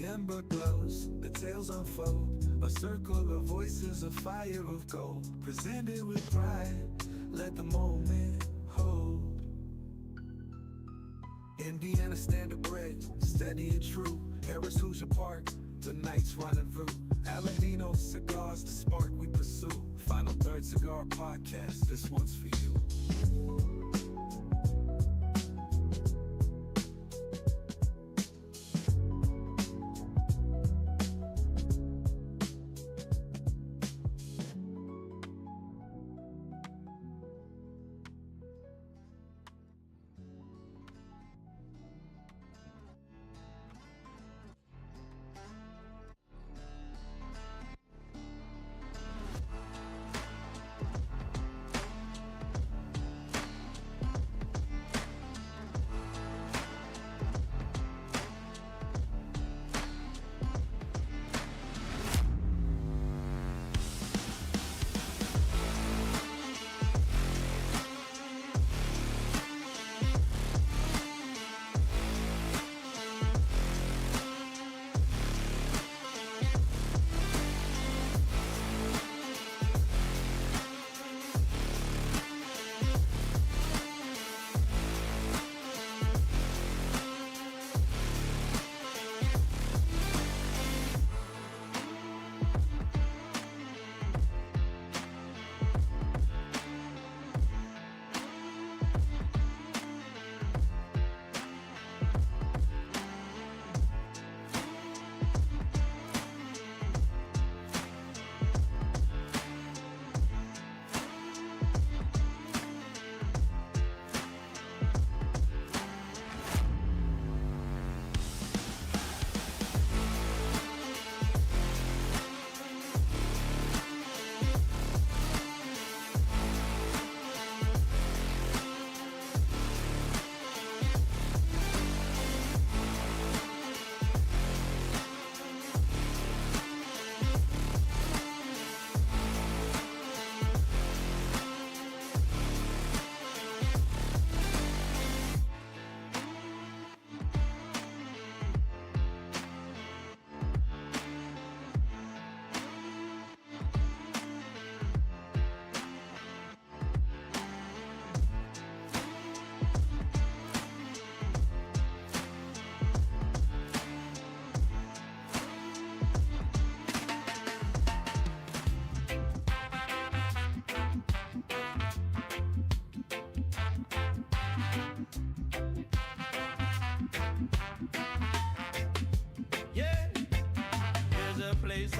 ember glows, the tales unfold, a circle of voices, a fire of gold, presented with pride, let the moment hold. Indiana standard bread, steady and true, Harris Hoosier Park, the nights rendezvous, Aladino cigars, the spark we pursue, Final Third Cigar Podcast, this one's for you.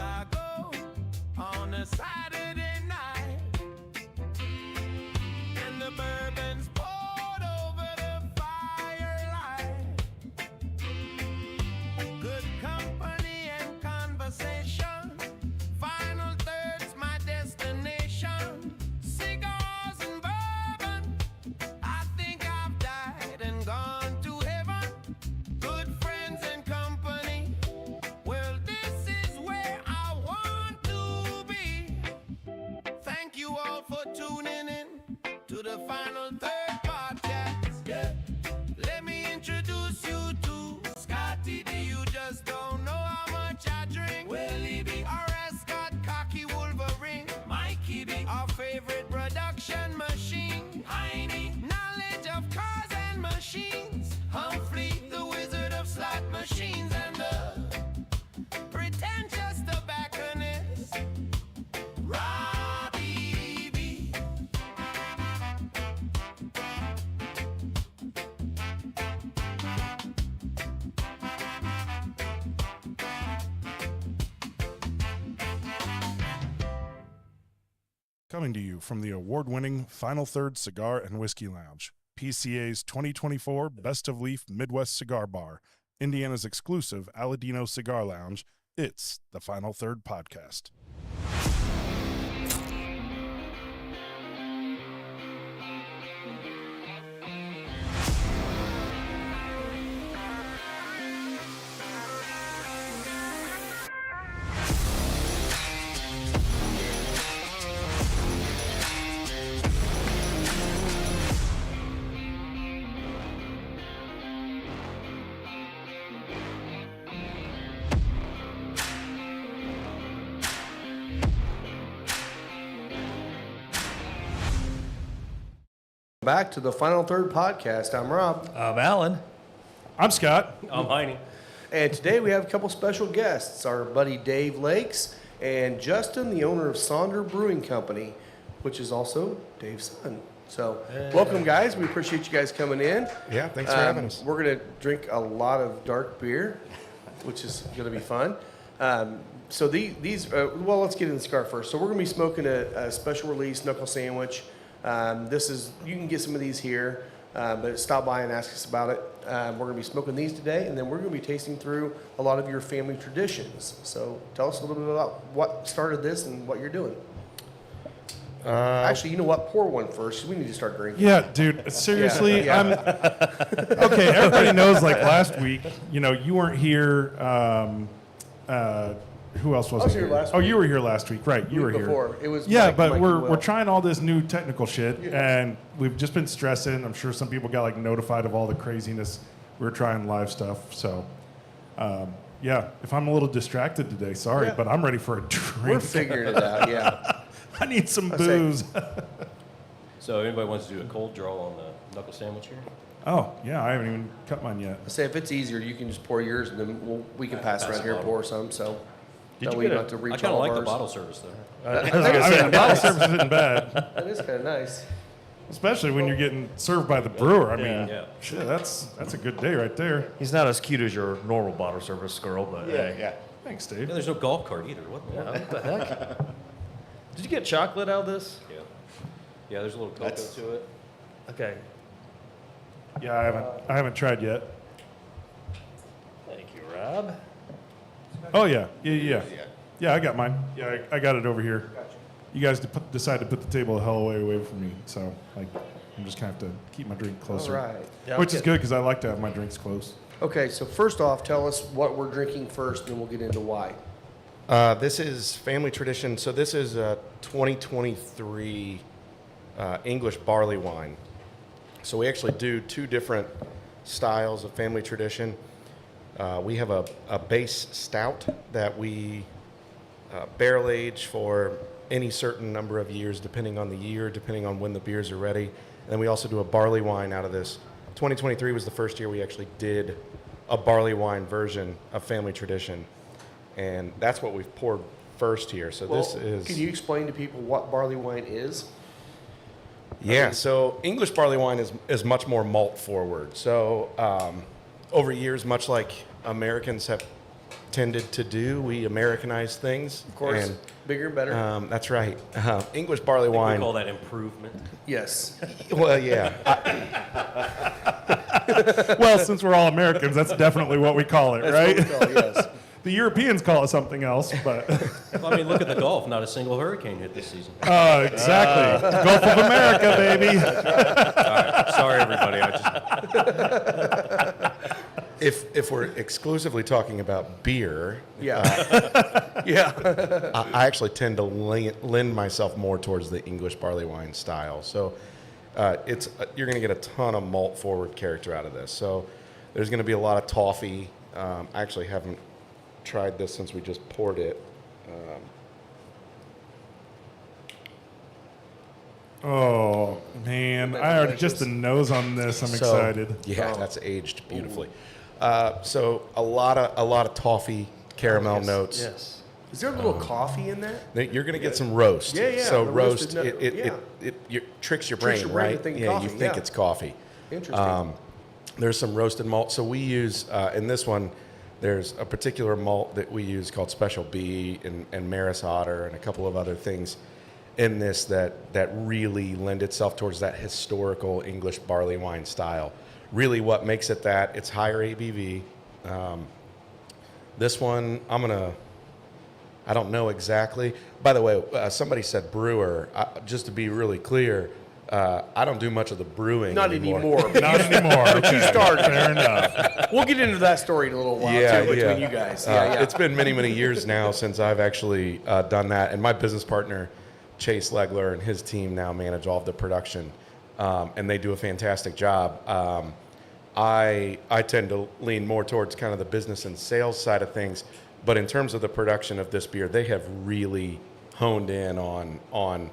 I go on a Saturday night, and the bourbon's poured over the firelight. Good company and conversation. Final Third's my destination. Cigars and bourbon. I think I've died and gone to heaven. Good friends and company. Well, this is where I want to be. Thank you all for tuning in to the Final Third podcast. Yeah. Let me introduce you to Scotty D. You just don't know how much I drink. Willie B. R.S. Scott, Cocky Wolverine. Mikey B. Our favorite production machine. Heine. Knowledge of cars and machines. Humphrey, the wizard of slot machines. And the pretentious tobacconist, Robbie B. Coming to you from the award-winning Final Third Cigar and Whiskey Lounge, PCA's 2024 Best of Leaf Midwest Cigar Bar, Indiana's exclusive Aladino Cigar Lounge, it's the Final Third Podcast. back to the Final Third podcast. I'm Rob. I'm Alan. I'm Scott. I'm Heine. And today we have a couple special guests, our buddy Dave Lakes and Justin, the owner of Sonder Brewing Company, which is also Dave's son. So welcome, guys. We appreciate you guys coming in. Yeah, thanks for having us. We're going to drink a lot of dark beer, which is going to be fun. So well, let's get into the cigar first. So we're going to be smoking a special release Knuckle sandwich. You can get some of these here, but stop by and ask us about it. We're going to be smoking these today, and then we're going to be tasting through a lot of your family traditions. So tell us a little bit about what started this and what you're doing. Actually, you know what? Pour one first. We need to start drinking. Yeah, dude. Seriously, Yeah. okay. Everybody knows. Like last week, you weren't here. Who else was I was here last Oh, week. you were here last week, right? You were here. Before. It was Yeah, Mike but we're Will. trying all this new technical shit, Yeah. and we've just been stressing. I'm sure some people got like notified of all the craziness. We were trying live stuff, so yeah. If I'm a little distracted today, sorry, Yeah. but I'm ready for a drink. We're figuring it out. Yeah. I need some I say- booze. So anybody wants to do a cold draw on the knuckle sandwich here? Oh yeah, I haven't even cut mine yet. I say if it's easier, you can just pour yours, and then we can pass around here and pour some. So Did that you way you get don't a, have to reach I kind of all like of the ours. bottle service though. I mean, the bottle service isn't bad, That is kind of nice. especially when you're getting served by the brewer. I mean, Yeah. Yeah. shit, that's a good day right there. He's not as cute as your normal bottle service girl, but hey. Thanks, Yeah, Dave. there's no golf cart either. What? What the heck? Did you get chocolate out of this? Yeah. Yeah, there's a little cocoa to it. Okay. Yeah, I haven't tried yet. Thank you, Rob. Oh yeah. Yeah, I got mine. Yeah, I got it over here. You guys decided to put the table the hell away from me, so like I'm just gonna have to keep my drink All closer. right. Yeah, Which is okay. good because I like to have my drinks close. Okay, so first off, tell us what we're drinking first, and then we'll get into why. This is family tradition. So this is a 2023 English barley wine. So we actually do two different styles of family tradition. We have a base stout that we barrel age for any certain number of years, depending on the year, depending on when the beers are ready. And then we also do a barley wine out of this. 2023 was the first year we actually did a barley wine version of family tradition. And that's what we've poured first here. So this is... Can you explain to people what barley wine is? Yeah, so English barley wine is much more malt forward. So over years, much like Americans have tended to do, we Americanize things. Of course, And, bigger and better. that's right. English barley I think we wine. call that improvement. Yes. Well, yeah. Well, since we're all Americans, that's definitely what we call it, right? That's what we call it, yes. The Europeans call it something else, but I mean, look at the Gulf. Not a single hurricane hit this season. exactly. Gulf of America, baby. All right. Sorry, everybody. If we're exclusively talking about beer, Yeah. Yeah. I actually tend to lend myself more towards the English barley wine style. So you're going to get a ton of malt forward character out of this. So there's going to be a lot of toffee. I actually haven't tried this since we just poured it. Oh man, I already just the nose on this. I'm So, excited. Yeah, that's aged beautifully. So a lot of toffee caramel notes. Yes. Is there a little coffee in that? You're going to get some roast. Yeah, yeah, So the roast, roasted nut- it tricks your Tricks brain, your brain to right? think Yeah, you coffee, think yeah. it's coffee. Interesting. There's some roasted malt. So we use, in this one, there's a particular malt that we use called Special B and Maris Otter and a couple of other things in this that really lend itself towards that historical English barley wine style. Really what makes it that, it's higher ABV. This one, I don't know exactly. By the way, somebody said brewer. Just to be really clear, I don't do much of the brewing Not anymore. Not anymore. But you started. Fair enough. We'll get into that story in a little while too, between you guys. Yeah. It's been many, many years now since I've actually done that. And my business partner, Chase Legler, and his team now manage all of the production. And they do a fantastic job. I tend to lean more towards kind of the business and sales side of things. But in terms of the production of this beer, they have really honed in on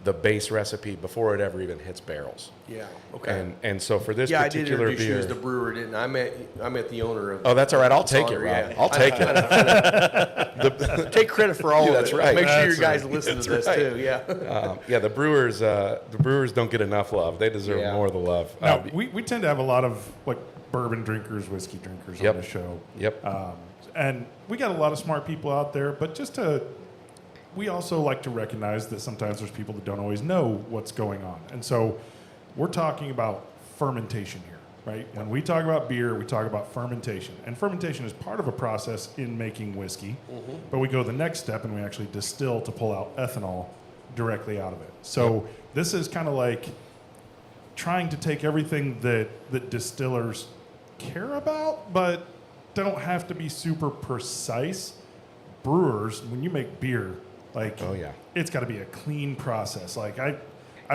the base recipe before it ever even hits barrels. Yeah. Okay. And so for this Yeah, I did particular introduce you beer, as the brewer, didn't I? I met the owner of. oh, that's all right. I'll take it, Sonder, Rob. yeah. I'll take it. Take credit for all Yeah, of that's it. right. Make sure That's you guys right. listen to this right. too. Yeah. Yeah, the brewers don't get enough love. They deserve Yeah. more of the love. Now, we tend to have a lot of like bourbon drinkers, whiskey drinkers Yep. on the show. Yep. And we got a lot of smart people out there, but we also like to recognize that sometimes there's people that don't always know what's going on. And so we're talking about fermentation here, right? When we talk about beer, we talk about fermentation. And fermentation is part of a process in making whiskey, but we go the next step and we actually distill to pull out ethanol directly out of it. So this is kind of like trying to take everything that distillers care about, but don't have to be super precise. Brewers, when you make beer, like, Oh, yeah. it's got to be a clean process. Like I've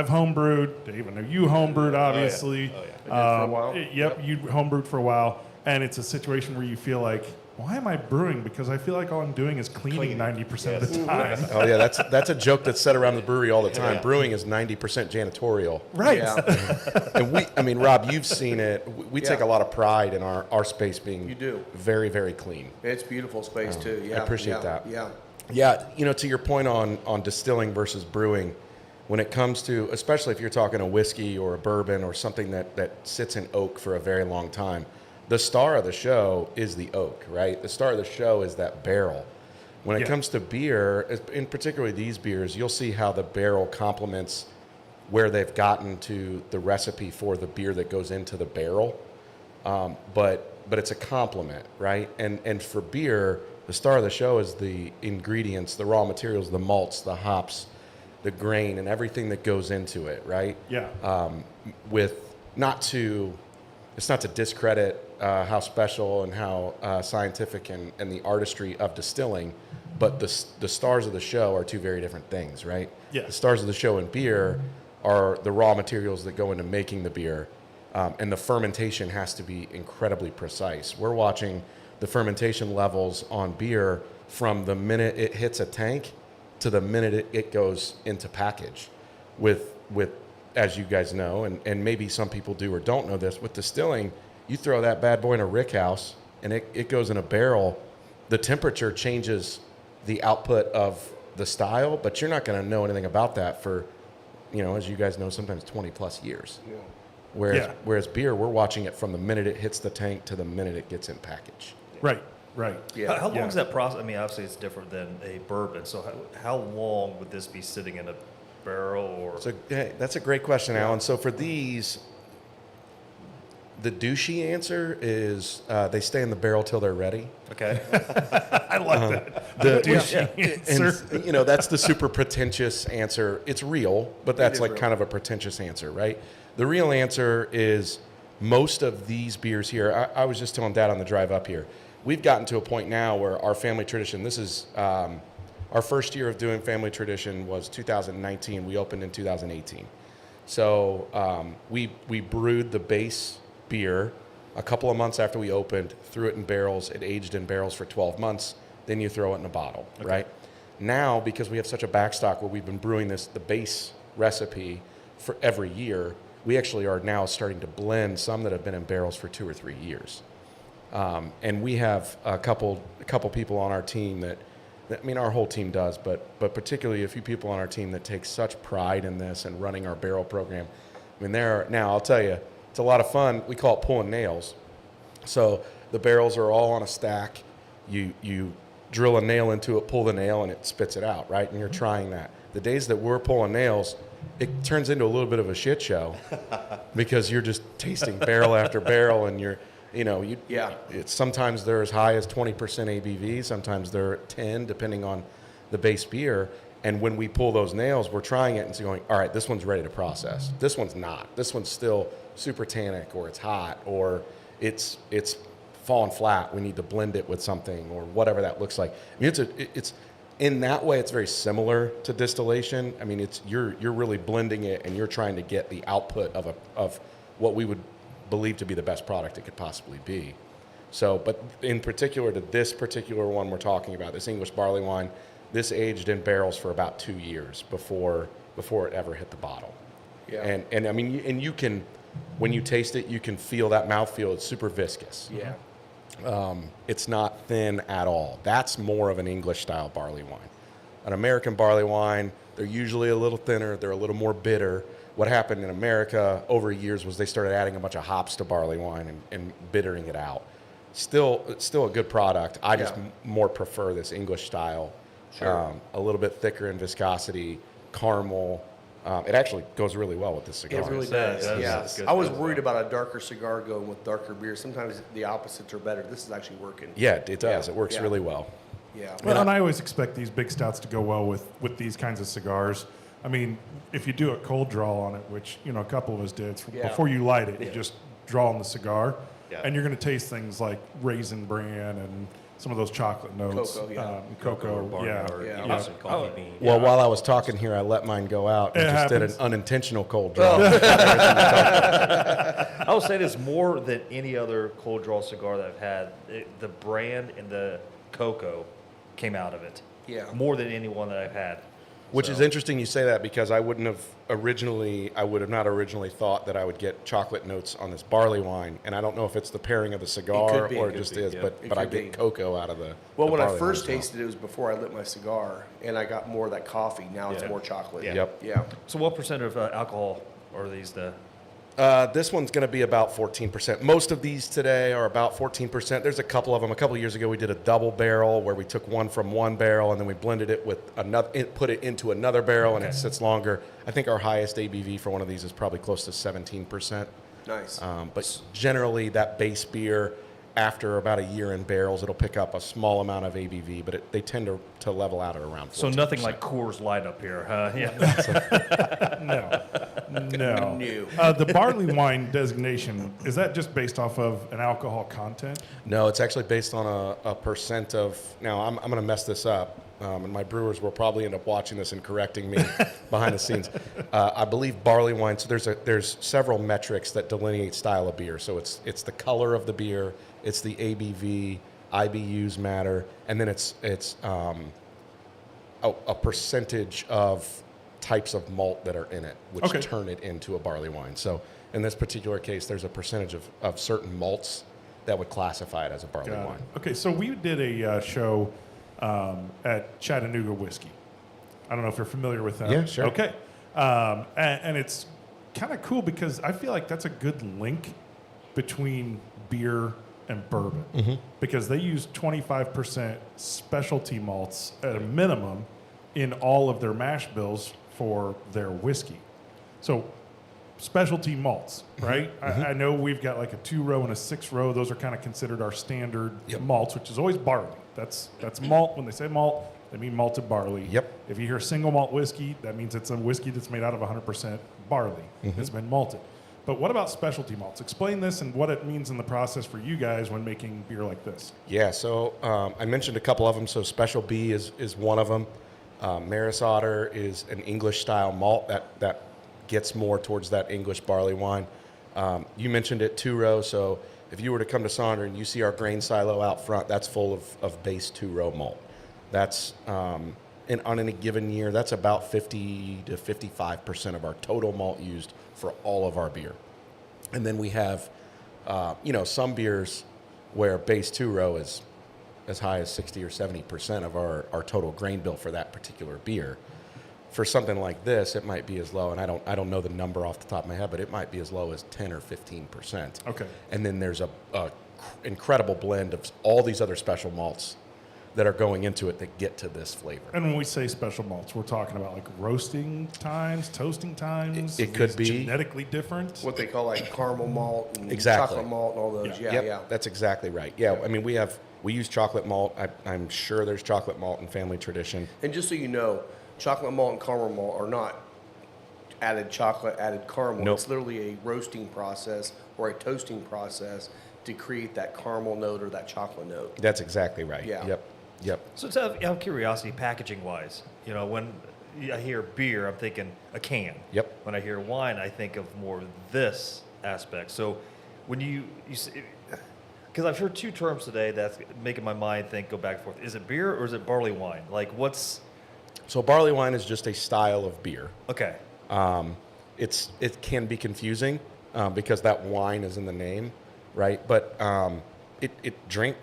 homebrewed. Dave, I know you homebrewed, obviously. I did for a while. Yep, you homebrewed for a while, and it's a situation where you feel like, why am I brewing? Because I feel like all I'm doing is cleaning 90% of the time. Oh yeah, that's a joke that's said around the brewery all the time. Brewing is 90% janitorial. Right. Yeah. And Rob, you've seen it. We take Yeah. a lot of pride in our space being You do. very, very clean. It's beautiful space too. Yeah. appreciate yeah, that. Yeah. Yeah, to your point on distilling versus brewing, when it comes to, especially if you're talking a whiskey or a bourbon or something that sits in oak for a very long time, the star of the show is the oak, right? The star of the show is that barrel. When it Yeah. comes to beer, in particularly these beers, you'll see how the barrel complements where they've gotten to the recipe for the beer that goes into the barrel. But it's a complement, right? And for beer, the star of the show is the ingredients, the raw materials, the malts, the hops, the grain, and everything that goes into it, right? Yeah. It's not to discredit how special and how scientific and the artistry of distilling, but the stars of the show are two very different things, right? Yeah. The stars of the show in beer are the raw materials that go into making the beer, and the fermentation has to be incredibly precise. We're watching the fermentation levels on beer from the minute it hits a tank to the minute it goes into package. With as you guys know, and maybe some people do or don't know this, with distilling, you throw that bad boy in a rick house and it goes in a barrel, the temperature changes the output of the style, but you're not going to know anything about that for, as you guys know, sometimes 20 plus years. Yeah. Whereas beer, we're watching it from the minute it hits the tank to the minute it gets in package. Right. Right. Yeah. How long Yeah. is that process? I mean, obviously it's different than a bourbon. So how long would this be sitting in a barrel or? So hey, that's a great question, Alan. So for these, the douchey answer is they stay in the barrel till they're ready. Okay. I like that. The Answer. and that's the super pretentious answer. It's real, but that's is like real. kind of a pretentious answer, right? The real answer is most of these beers here. I was just telling Dad on the drive up here. We've gotten to a point now where our family tradition. This is our first year of doing family tradition was 2019. We opened in 2018. So we brewed the base beer a couple of months after we opened, threw it in barrels. It aged in barrels for 12 months. Then you throw it in a bottle, right? Now, because we have such a backstock where we've been brewing the base recipe for every year, we actually are now starting to blend some that have been in barrels for 2 or 3 years. And we have a couple people on our team that I mean, our whole team does, but particularly a few people on our team that take such pride in this and running our barrel program. I mean, now I'll tell you, it's a lot of fun. We call it pulling nails. So the barrels are all on a stack. You drill a nail into it, pull the nail, and it spits it out, right? And you're trying that. The days that we're pulling nails, it turns into a little bit of a shit show because you're just tasting barrel after barrel, and it's sometimes they're as high as 20% ABV, sometimes they're 10, depending on the base beer. And when we pull those nails, we're trying it and going, all right, this one's ready to process. This one's not. This one's still super tannic, or it's hot, or it's falling flat. We need to blend it with something, or whatever that looks like. I mean, it's in that way, it's very similar to distillation. I mean, you're really blending it, and you're trying to get the output of what we would believe to be the best product it could possibly be. So, but in particular to this particular one we're talking about, this English barley wine, this aged in barrels for about 2 years before before it ever hit the bottle. Yeah. And I mean, and you can, when you taste it, you can feel that mouthfeel. It's super viscous. Yeah. It's not thin at all. That's more of an English style barley wine. An American barley wine, they're usually a little thinner. They're a little more bitter. What happened in America over years was they started adding a bunch of hops to barley wine and bittering it out. It's still a good product. I just more prefer this English style. Sure. A little bit thicker in viscosity, caramel. It actually goes really well with this cigar. It really It does. does. Yeah. It's good I was stuff. worried about a darker cigar going with darker beer. Sometimes the opposites are better. This is actually working. Yeah, it does. Yeah. It works Yeah. really well. Yeah. Well, and I always expect these big stouts to go well with these kinds of cigars. I mean, if you do a cold draw on it, which a couple of us did, Yeah. before you light it, you just draw on the cigar, Yeah. and you're going to taste things like raisin bran and some of those chocolate notes, Cocoa, yeah. cocoa, barnyard, Yeah. you know, some coffee bean. Well, while I was talking here, I let mine go out and It just did an happens. unintentional cold draw. I will say this more than any other cold draw cigar that I've had. The brand and the cocoa came out of it. Yeah. More than any one that I've had. Which So- is interesting you say that because I would not have originally thought that I would get chocolate notes on this barley wine. And I don't know if it's the pairing of the cigar be, or it it could just be, is, yeah. but It I could get be. cocoa out of the Well, the when I barley first wine as well. tasted it, it was before I lit my cigar, and I got more of that coffee. Now it's Yeah. more chocolate. Yeah. Yep. Yeah. So what percent of alcohol are these? This one's going to be about 14%. Most of these today are about 14%. There's a couple of them. A couple of years ago, we did a double barrel where we took one from one barrel and then we blended it with another, put it into another barrel, and it sits longer. I think our highest ABV for one of these is probably close to 17%. Nice. But generally, that base beer, after about a year in barrels, it'll pick up a small amount of ABV, but they tend to level out at around 14%. So nothing like Coors Light up here, huh? Yeah. No. The barley wine designation, is that just based off of an alcohol content? No, it's actually based on a percent of. Now, I'm going to mess this up, and my brewers will probably end up watching this and correcting me behind the scenes. I believe barley wine. So there's several metrics that delineate style of beer. So it's the color of the beer, it's the ABV, IBUs matter, and then it's a percentage of types of malt that are in it, which Okay. turn it into a barley wine. So in this particular case, there's a percentage of certain malts that would classify it as a barley Got it. wine. Okay, so we did a show at Chattanooga Whiskey. I don't know if you're familiar with them. Yeah, sure. Okay. And it's kind of cool because I feel like that's a good link between beer and bourbon Mm-hmm. because they use 25% specialty malts at a minimum in all of their mash bills for their whiskey. So specialty malts, right? I know we've got like a 2-row and a 6-row. Those are kind of considered our standard Yep. malts, which is always barley. That's malt. When they say malt, they mean malted barley. Yep. If you hear single malt whiskey, that means it's a whiskey that's made out of 100% barley. It's been malted. But what about specialty malts? Explain this and what it means in the process for you guys when making beer like this. Yeah, so I mentioned a couple of them. So Special B is one of them. Maris Otter is an English style malt that gets more towards that English barley wine. You mentioned it 2-row. So if you were to come to Sonder and you see our grain silo out front, that's full of base 2-row malt. That's on any given year, that's about 50 to 55% of our total malt used for all of our beer. And then we have, some beers where base 2-row is as high as 60 or 70% of our total grain bill for that particular beer. For something like this, it might be as low, and I don't know the number off the top of my head, but it might be as low as 10 or 15%. Okay. And then there's a incredible blend of all these other special malts that are going into it that get to this flavor. And when we say special malts, we're talking about like roasting times, toasting times. It could Is be. genetically different. What they call like caramel malt and Exactly. chocolate malt and all those. Yeah, Yep, yeah. that's exactly right. Yeah, I mean, we use chocolate malt. I'm sure there's chocolate malt in family tradition. And just so you know, chocolate malt and caramel malt are not added chocolate, added caramel. Nope. It's literally a roasting process or a toasting process to create that caramel note or that chocolate note. That's exactly right. Yeah. Yep. So it's out of curiosity, packaging wise, when I hear beer, I'm thinking a can. Yep. When I hear wine, I think of more this aspect. So when you because I've heard two terms today that's making my mind go back and forth. Is it beer or is it barley wine? Like what's So barley wine is just a style of beer. Okay. It can be confusing because that wine is in the name, right? But I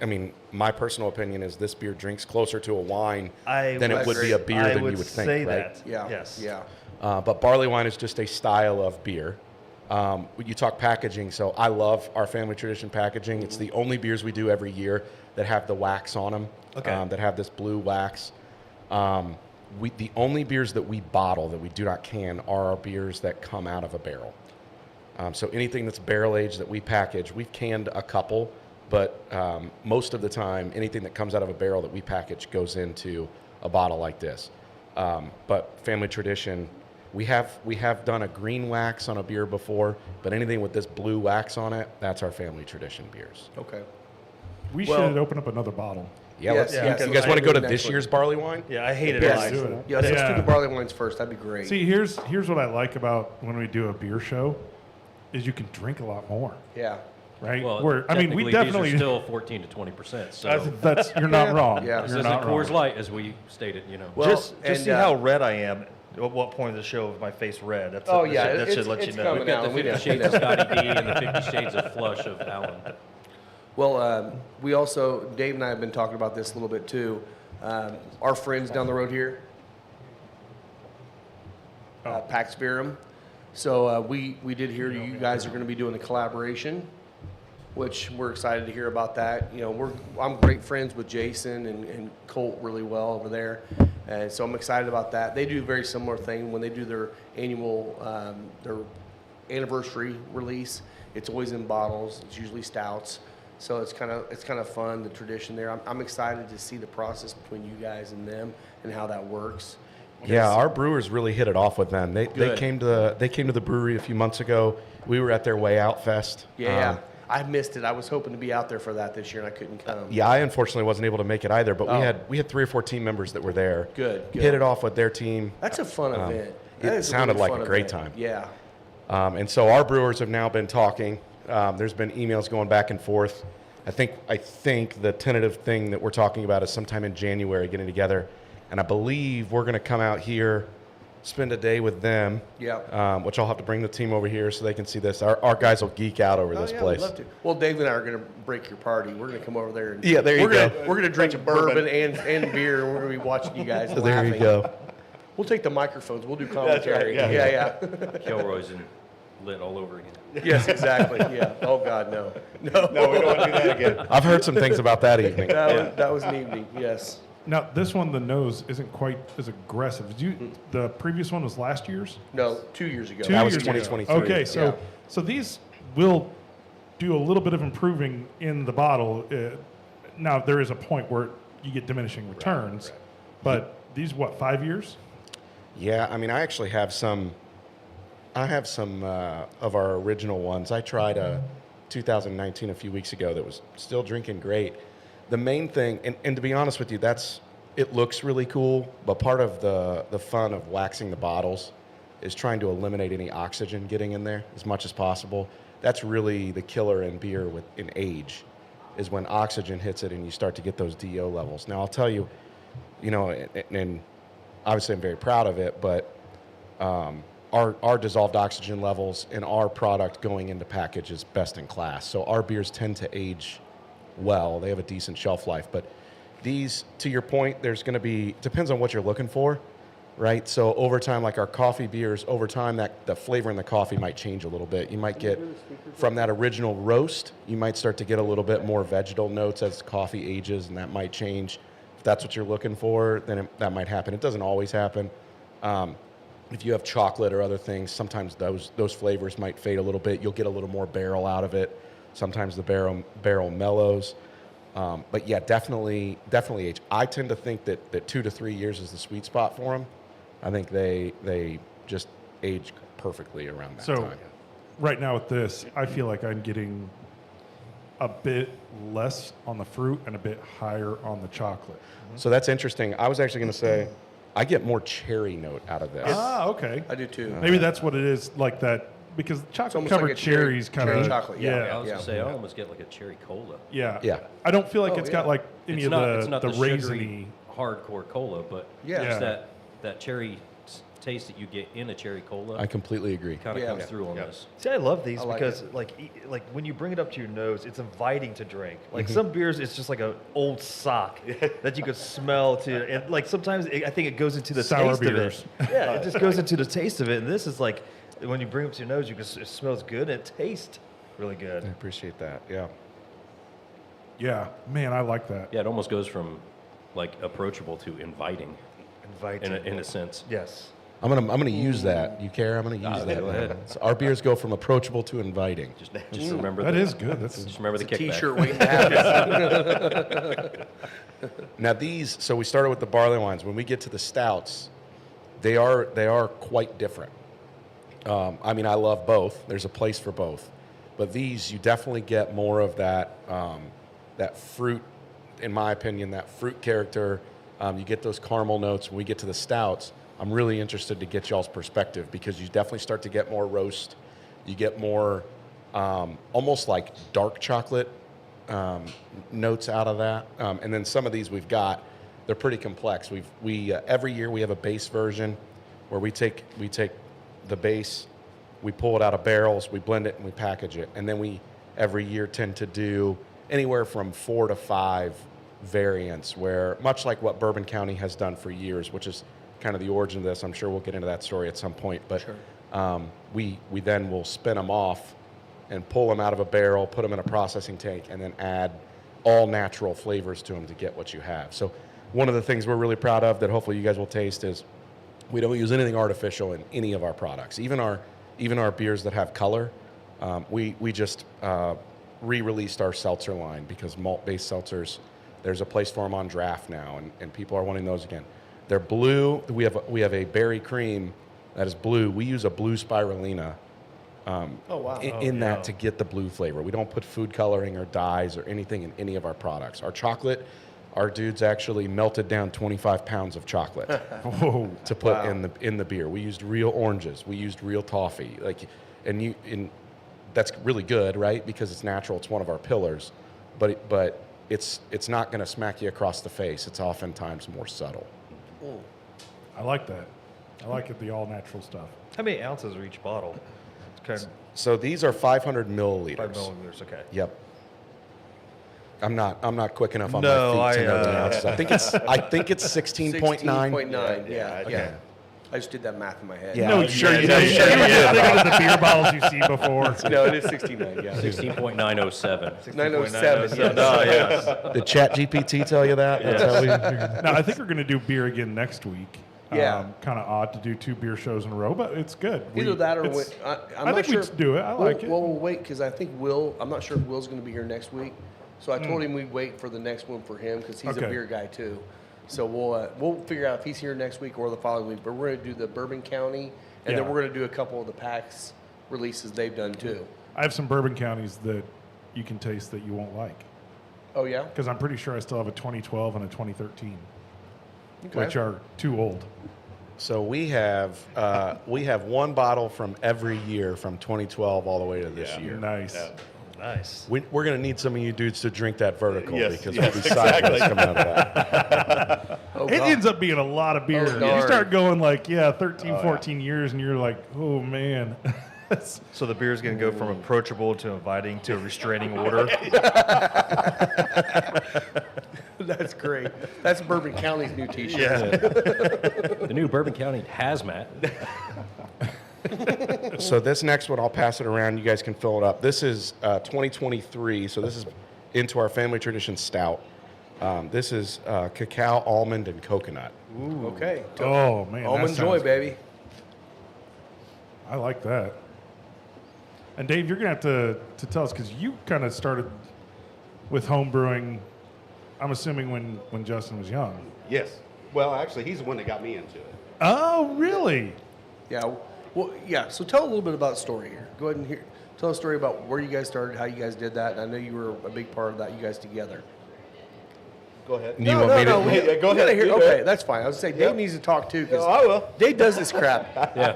mean, my personal opinion is this beer drinks closer to a wine than it would be a beer than you would think, say right? that. Yeah. Yes. Yeah. But barley wine is just a style of beer. You talk packaging, so I love our family tradition packaging. It's the only beers we do every year that have the wax on them, that have this blue wax. The only beers that we bottle that we do not can are our beers that come out of a barrel. So anything that's barrel aged that we package, we've canned a couple, but most of the time, anything that comes out of a barrel that we package goes into a bottle like this. But family tradition, we have done a green wax on a beer before, but anything with this blue wax on it, that's our family tradition beers. Okay. We Well- should open up another bottle. Yeah, Yes, let's, yes, you guys I want to go to agree this next year's one. barley wine? Yeah, I hate it. Yes. do it. Yes, let's Yeah. do the barley wines first. That'd be great. See, here's what I like about when we do a beer show, is you can drink a lot more, Yeah. right? Well, I mean, we technically, definitely. these are still 14 to 20%. So that's you're not wrong. Yeah. this You're isn't not Coors wrong. Light, as we stated. You know. Well, just and, see how red I am. At what point of the show is my face red? That's Oh, that yeah, should, that it's- should let it's you know. coming We've got out. the We 50 know. Shades of Scotty D and the 50 Shades of Flush of Alan. Well, we also, Dave and I have been talking about this a little bit too. Our friends down the road here, Pax Verum. So we did hear you guys are going to be doing a collaboration, which we're excited to hear about that. You know, I'm great friends with Jason and Colt really well over there, and so I'm excited about that. They do a very similar thing when they do their annual, their anniversary release. It's always in bottles. It's usually stouts. So it's kind of fun, the tradition there. I'm excited to see the process between you guys and them and how that works. Yeah, our brewers really hit it off with them. They Good. came to the brewery a few months ago. We were at their Way Out Fest. Yeah, I missed it. I was hoping to be out there for that this year, and I couldn't come. Yeah, I unfortunately wasn't able to make it either, but Oh. we had 3 or 4 team members that were there. Good. Hit it off with their team. That's a fun event. it That is a sounded really like fun a great event. time. Yeah. And so our brewers have now been talking. There's been emails going back and forth. I think the tentative thing that we're talking about is sometime in January getting together, and I believe we're going to come out here, spend a day with them. Yeah. Which I'll have to bring the team over here so they can see this. Our guys will geek out over this Oh, yeah, place. we'd love to. Well, Dave and I are going to break your party. We're going to come over there. And Yeah, there you go. We're going to drink bourbon and beer, and we're going to be watching you guys. So there you laughing. go. We'll take the microphones. We'll do commentary. right, Yeah. Kilroy's and lit all over again. Yes, exactly. Yeah. Oh God, no. No, we don't want to do that again. I've heard some things about that evening. That was an evening. Yes. Now this one, the nose isn't quite as aggressive. The previous one was last year's. No, 2 years ago. That was years ago. 2023. Okay, so Yeah. so these will do a little bit of improving in the bottle. Now there is a point where you get diminishing returns, but these 5 years? Yeah, I mean, I actually have some. I have some of our original ones. I tried a 2019 a few weeks ago that was still drinking great. The main thing, and to be honest with you, it looks really cool, but part of the fun of waxing the bottles is trying to eliminate any oxygen getting in there as much as possible. That's really the killer in beer in age, is when oxygen hits it and you start to get those DO levels. Now, I'll tell you, and obviously I'm very proud of it, but our dissolved oxygen levels in our product going into package is best in class. So our beers tend to age well. They have a decent shelf life. But these, to your point, there's going to be, depends on what you're looking for, right? So over time, like our coffee beers, over time, the flavor in the coffee might change a little bit. You might get, from that original roast, you might start to get a little bit more vegetal notes as coffee ages, and that might change. If that's what you're looking for, then that might happen. It doesn't always happen. If you have chocolate or other things, sometimes those flavors might fade a little bit. You'll get a little more barrel out of it. Sometimes the barrel mellows. But yeah, definitely age. I tend to think that 2 to 3 years is the sweet spot for them. I think they just age perfectly around that So time. right now with this, I feel like I'm getting a bit less on the fruit and a bit higher on the chocolate. So that's interesting. I was actually going to say, I get more cherry note out of this. Ah, okay. I do too. Maybe that's what it is, like that, because chocolate almost covered like a cherry- cherries kind cherry of chocolate, yeah. I was Yeah. gonna say I almost get like a cherry cola. Yeah. Yeah. I don't feel like Oh, it's yeah. got like any It's of not the the sugary, raisiny. hardcore cola, but Yeah. just that that cherry taste that you get in a cherry cola I completely agree. kind of Yeah. comes through on Yeah. this. See, I love these I like because it. like when you bring it up to your nose, it's inviting to drink. Like Mm-hmm. some beers, it's just like an old sock that you could smell to, and like sometimes I think it goes into the Sour taste beers. of it. Yeah, it just goes into the taste of it. And this is like when you bring it to your nose, it smells good and it tastes really good. I appreciate that. Yeah. Yeah, man, I like that. Yeah, it almost goes from like approachable to inviting Inviting. in a sense. Yes. I'm gonna use that. You care? I'm gonna use that. go ahead. So our beers go from approachable to inviting. Just remember That the, is good. That's Just remember the kickback. T-shirt waiting to happen. Now these, so we started with the barley wines. When we get to the stouts, they are quite different. I mean, I love both. There's a place for both, but these you definitely get more of that that fruit, in my opinion, that fruit character. You get those caramel notes. When we get to the stouts, I'm really interested to get y'all's perspective because you definitely start to get more roast. You get more almost like dark chocolate notes out of that. And then some of these we've got, they're pretty complex. We every year we have a base version where we take the base, we pull it out of barrels, we blend it, and we package it. And then we every year tend to do anywhere from 4 to 5 variants where, much like what Bourbon County has done for years, which is kind of the origin of this. I'm sure we'll get into that story at some point. But we then will spin them off and pull them out of a barrel, put them in a processing tank, and then add all natural flavors to them to get what you have. So one of the things we're really proud of that hopefully you guys will taste is we don't use anything artificial in any of our products. Even our beers that have color, we just re-released our seltzer line because malt-based seltzers, there's a place for them on draft now, and people are wanting those again. They're blue. We have a berry cream that is blue. We use a blue spirulina Oh, wow. in that to get the blue flavor. We don't put food coloring or dyes or anything in any of our products. Our chocolate, our dudes actually melted down 25 pounds of chocolate whoa. to put in the beer. We used real oranges. We used real toffee. And that's really good, right? Because it's natural. It's one of our pillars, but it's not going to smack you across the face. It's oftentimes more subtle. I like that. I like it, the all natural stuff. How many ounces are each bottle? It's kind of So these are 500 milliliters. 5 milliliters. Okay. Yep. I'm not quick enough on No, my feet to know the I, ounces. I think it's 16.9. 16.9, yeah. Okay. I just did that math in my head. Yeah. No, sure you did. You were just thinking of the beer bottles you see before. No, it is 69, yeah. 16.907. 907, yeah. Oh, yes. Did Chat GPT tell you that? That's how we figured it. No, I think we're going to do beer again next week. Yeah. Kind of odd to do 2 beer shows in a row, but it's good. Either that or it's- I'm I not think sure. we should do it. I like it. Well, we'll wait because I think I'm not sure if Will's going to be here next week. So I told him we'd wait for the next one for him because he's Okay. a beer guy too. So we'll figure out if he's here next week or the following week. But we're going to do the Bourbon County, and then Yeah. we're going to do a couple of the PAX releases they've done too. I have some bourbon counties that you can taste that you won't like Oh yeah, because I'm pretty sure I still have a 2012 and a 2013, okay. which are too old. So we have one bottle from every year from 2012 all the way to this year. Nice. Nice. We're going to need some of you dudes to drink that vertical Yes, because yes, we'll be sideways coming out of that. Oh, It God. ends up being a lot of beer. Oh, You darn. start going like, 13, 14 years, and you're like, oh, man. So the beer's going to go from approachable to inviting to a restraining order. That's great. That's Bourbon County's new T-shirt. Yeah. The new Bourbon County hazmat. So this next one, I'll pass it around. You guys can fill it up. This is 2023, so this is into our family tradition stout. This is cacao, almond, and coconut. Okay. Oh, man. that Almond Joy, sounds- baby. I like that. And Dave, you're going to have to tell us because you kind of started with home brewing, I'm assuming when Justin was young. Yes. Well, actually, he's the one that got me into it. Oh, really? Yeah. Well, yeah. So tell a little bit about the story here. Go ahead and tell a story about where you guys started, how you guys did that. And I know you were a big part of that, you guys together. Go ahead. You want me to? Hey, go ahead. Hear, You go okay, ahead. that's fine. I was saying Dave needs to talk too because I will. Dave does this crap.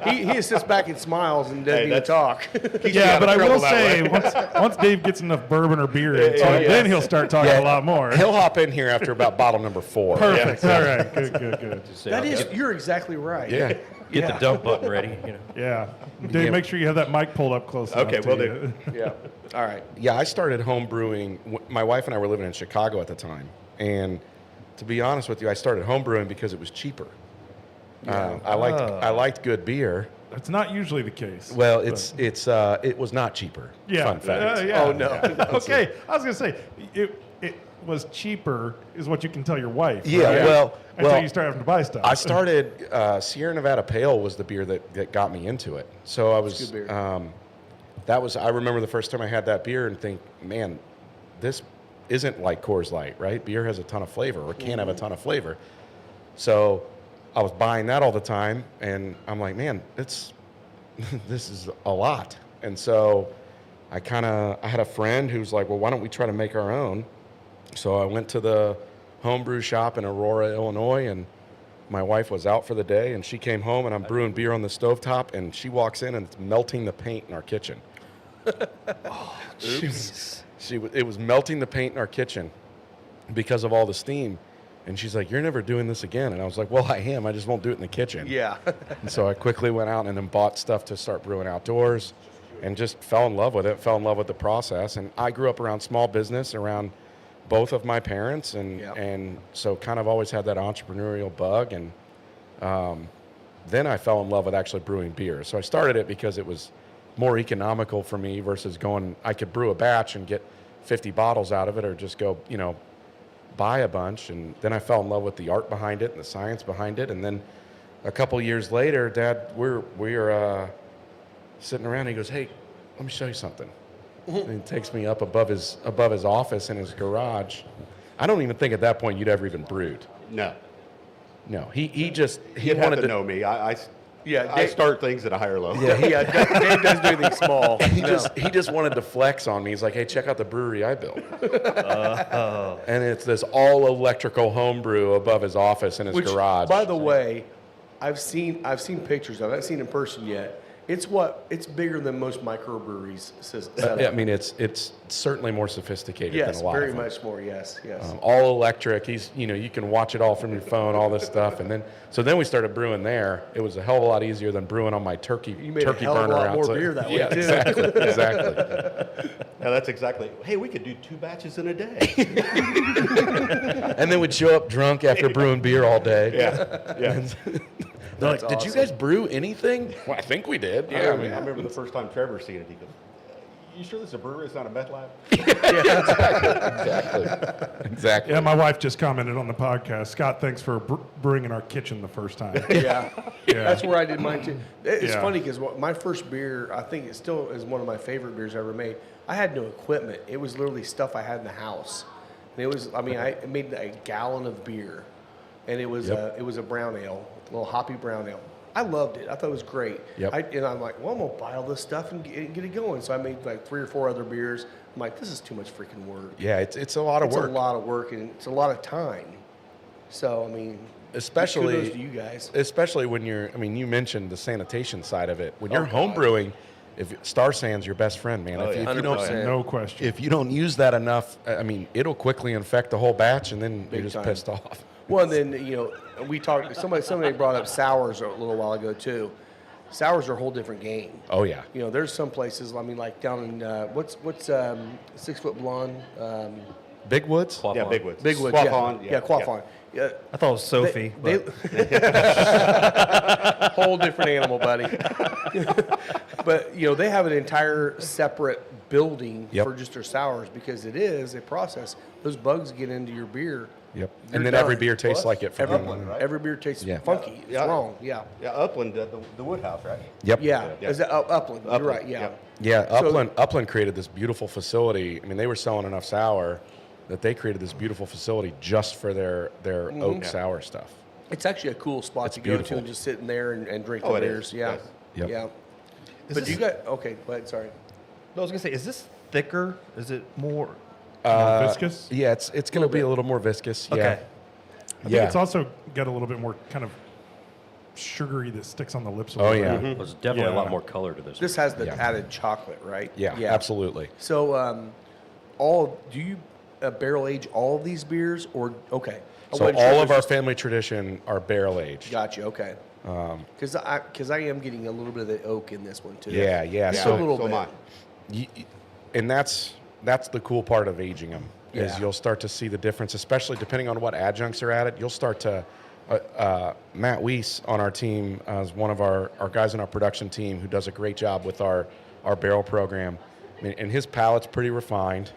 He just sits back and smiles and doesn't Hey, even talk. Yeah, but I will trouble that say, once Dave gets enough bourbon or beer into him, then he'll start talking a lot more. He'll hop in here after about bottle number 4. Perfect. All right. Good. Just say, That I'll is, get, you're exactly right. Yeah. get the dump button ready. Yeah. Dave, make sure you have that mic pulled up close enough. Okay, to will you. do. Yeah. All right. Yeah, I started home brewing. My wife and I were living in Chicago at the time, and to be honest with you, I started home brewing because it was cheaper. I liked good beer. That's not usually the case. Well, but- it was not cheaper. yeah. Fun fact. Yeah. Oh, no. Okay. I was gonna say it was cheaper is what you can tell your wife. Yeah, right? well, until you start having to buy stuff. I started Sierra Nevada Pale was the beer that got me into it. So I was good beer. I remember the first time I had that beer and think, man, this isn't like Coors Light, right? Beer has a ton of flavor, or can have a ton of flavor. So I was buying that all the time, and I'm like, man, this is a lot. And so I had a friend who's like, well, why don't we try to make our own? So I went to the homebrew shop in Aurora, Illinois, and my wife was out for the day, and she came home, and I'm brewing beer on the stovetop, and she walks in, and it's melting the paint in our kitchen. It was melting the paint in our kitchen because of all the steam. And she's like, you're never doing this again. And I was like, well, I am. I just won't do it in the kitchen. Yeah. And so I quickly went out and then bought stuff to start brewing outdoors and just fell in love with it, fell in love with the process. And I grew up around small business, around both of my parents. And so kind of always had that entrepreneurial bug. And then I fell in love with actually brewing beer. So I started it because it was more economical for me versus I could brew a batch and get 50 bottles out of it, or just go, buy a bunch. And then I fell in love with the art behind it and the science behind it. And then a couple years later, Dad, we're sitting around, and he goes, hey, let me show you something. And he takes me up above his office in his garage. I don't even think at that point you'd ever even brewed. No. No, he You'd have wanted to know me. I Dave, start things at a higher level. Dave doesn't do anything small. he just wanted to flex on me. He's like, hey, check out the brewery I built. And it's this all electrical homebrew above his office in his garage. By the way, I've seen pictures of it. I haven't seen it in person yet. It's bigger than most microbreweries. I mean, it's certainly more sophisticated Yes, than a lot very of them. much more. Yes. All electric. You can watch it all from your phone, all this stuff. And then we started brewing there. It was a hell of a lot easier than brewing on my turkey You made a hell of a burner lot more outside. beer that way, Yeah, too. exactly. Yeah, that's exactly. Hey, we could do 2 batches in a day. And then we'd show up drunk after brewing beer all day. Yeah. They're like, That's did you awesome. guys brew anything? Well, I think we did. I remember the first time Trevor seen it. He goes, "You sure this is a brewery? It's not a meth lab?" Exactly. Yeah, my wife just commented on the podcast. Scott, thanks for brewing in our kitchen the first time. Yeah. That's where I did mine too. It's Yeah. funny because my first beer, I think it still is one of my favorite beers I ever made. I had no equipment. It was literally stuff I had in the house. And I made a gallon of beer, and it was a brown ale, a little hoppy brown ale. I loved it. I thought it was great. Yep. And I'm like, well, I'm gonna buy all this stuff and get it going. So I made like 3 or 4 other beers. I'm like, this is too much freaking work. Yeah, it's a lot of It's work. a lot of work, and it's a lot of time. So I mean, Especially, kudos to you guys. especially when you mentioned the sanitation side of it. When you're home brewing, if Star Sand's your best friend, man. If you don't 100%. No question. if you don't use that enough, it'll quickly infect the whole batch, and then Big you're just time. pissed off. Well, and then we talked. Somebody brought up sours a little while ago too. Sours are a whole different game. Oh yeah. There's some places. I mean, like down in what's 6 Foot Blonde, Big Woods. Yeah, Big Woods. Big Woods. Quaffon, Yeah, Quaffon. Yeah. I thought it was Sophie. Whole different animal, buddy. But they have an entire separate building Yep. for just their sours because it is a process. Those bugs get into your beer. Yep. You're And then every done. beer tastes like it from Every, then on. right? every beer tastes Yeah. funky. It's Yeah. wrong. Yeah. Yeah, Upland, the Woodhouse, right? Yep. Yeah. Yeah. Is it Upland? You're right. Yeah. yeah. Yeah, Upland created this beautiful facility. I mean, they were selling enough sour that they created this beautiful facility just for their oak sour stuff. It's actually a cool spot It's to beautiful. go to and just sit in there and drink Oh, the it beers. is. Yeah. Yes. Yep. Yeah. Is But this- you got okay. Go ahead. Sorry. I was gonna say, is this thicker? Is it more? More viscous. Yeah, it's going to be a little more viscous. Okay. Yeah. I think it's also got a little bit more kind of sugary that sticks on the lips a little yeah. bit. There's definitely a Yeah. lot more color to this. This has the Yeah. added chocolate, right? Yeah, absolutely. So, do you barrel age all of these beers, or okay? I So wasn't sure all if of our it's just- family tradition are barrel aged. Gotcha. Okay. Because I am getting a little bit of the oak in this one too. Yeah. Just So a little so bit. am I. and that's the cool part of aging them is Yeah. you'll start to see the difference, especially depending on what adjuncts are added. You'll start to Matt Weiss on our team is one of our guys in our production team who does a great job with our barrel program. I mean, and his palate's pretty refined.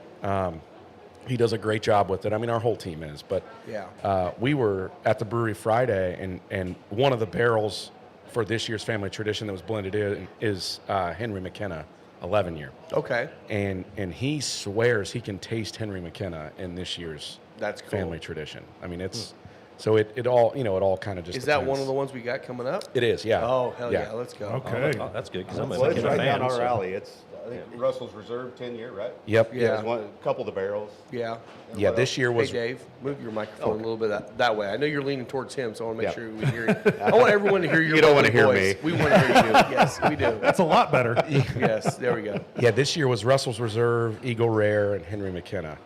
He does a great job with it. I mean, our whole team is. But Yeah. we were at the brewery Friday, and one of the barrels for this year's family tradition that was blended in is Henry McKenna, 11 year. Okay. And he swears he can taste Henry McKenna in this year's That's cool. family tradition. I mean, it's so it all it all kind of just Is that one depends. of the ones we got coming up? It is, yeah. Oh hell yeah, let's go. Okay. Oh, that's good because I'm a Well, it's McKenna right down fan. our so- alley. It's, I think, Russell's Reserve 10-year, right? Yep. Yeah. There's a couple of the barrels. Yeah. Yeah. This year Hey was Dave, move your microphone a little bit that way. I know you're leaning towards him, so I want to make Yeah. sure we hear you. I want everyone to hear your You don't lovely wanna hear voice. me. We want to hear you. Yes, we do. That's a lot better. Yes, there we go. yeah. This year was Russell's Reserve, Eagle Rare, and Henry McKenna.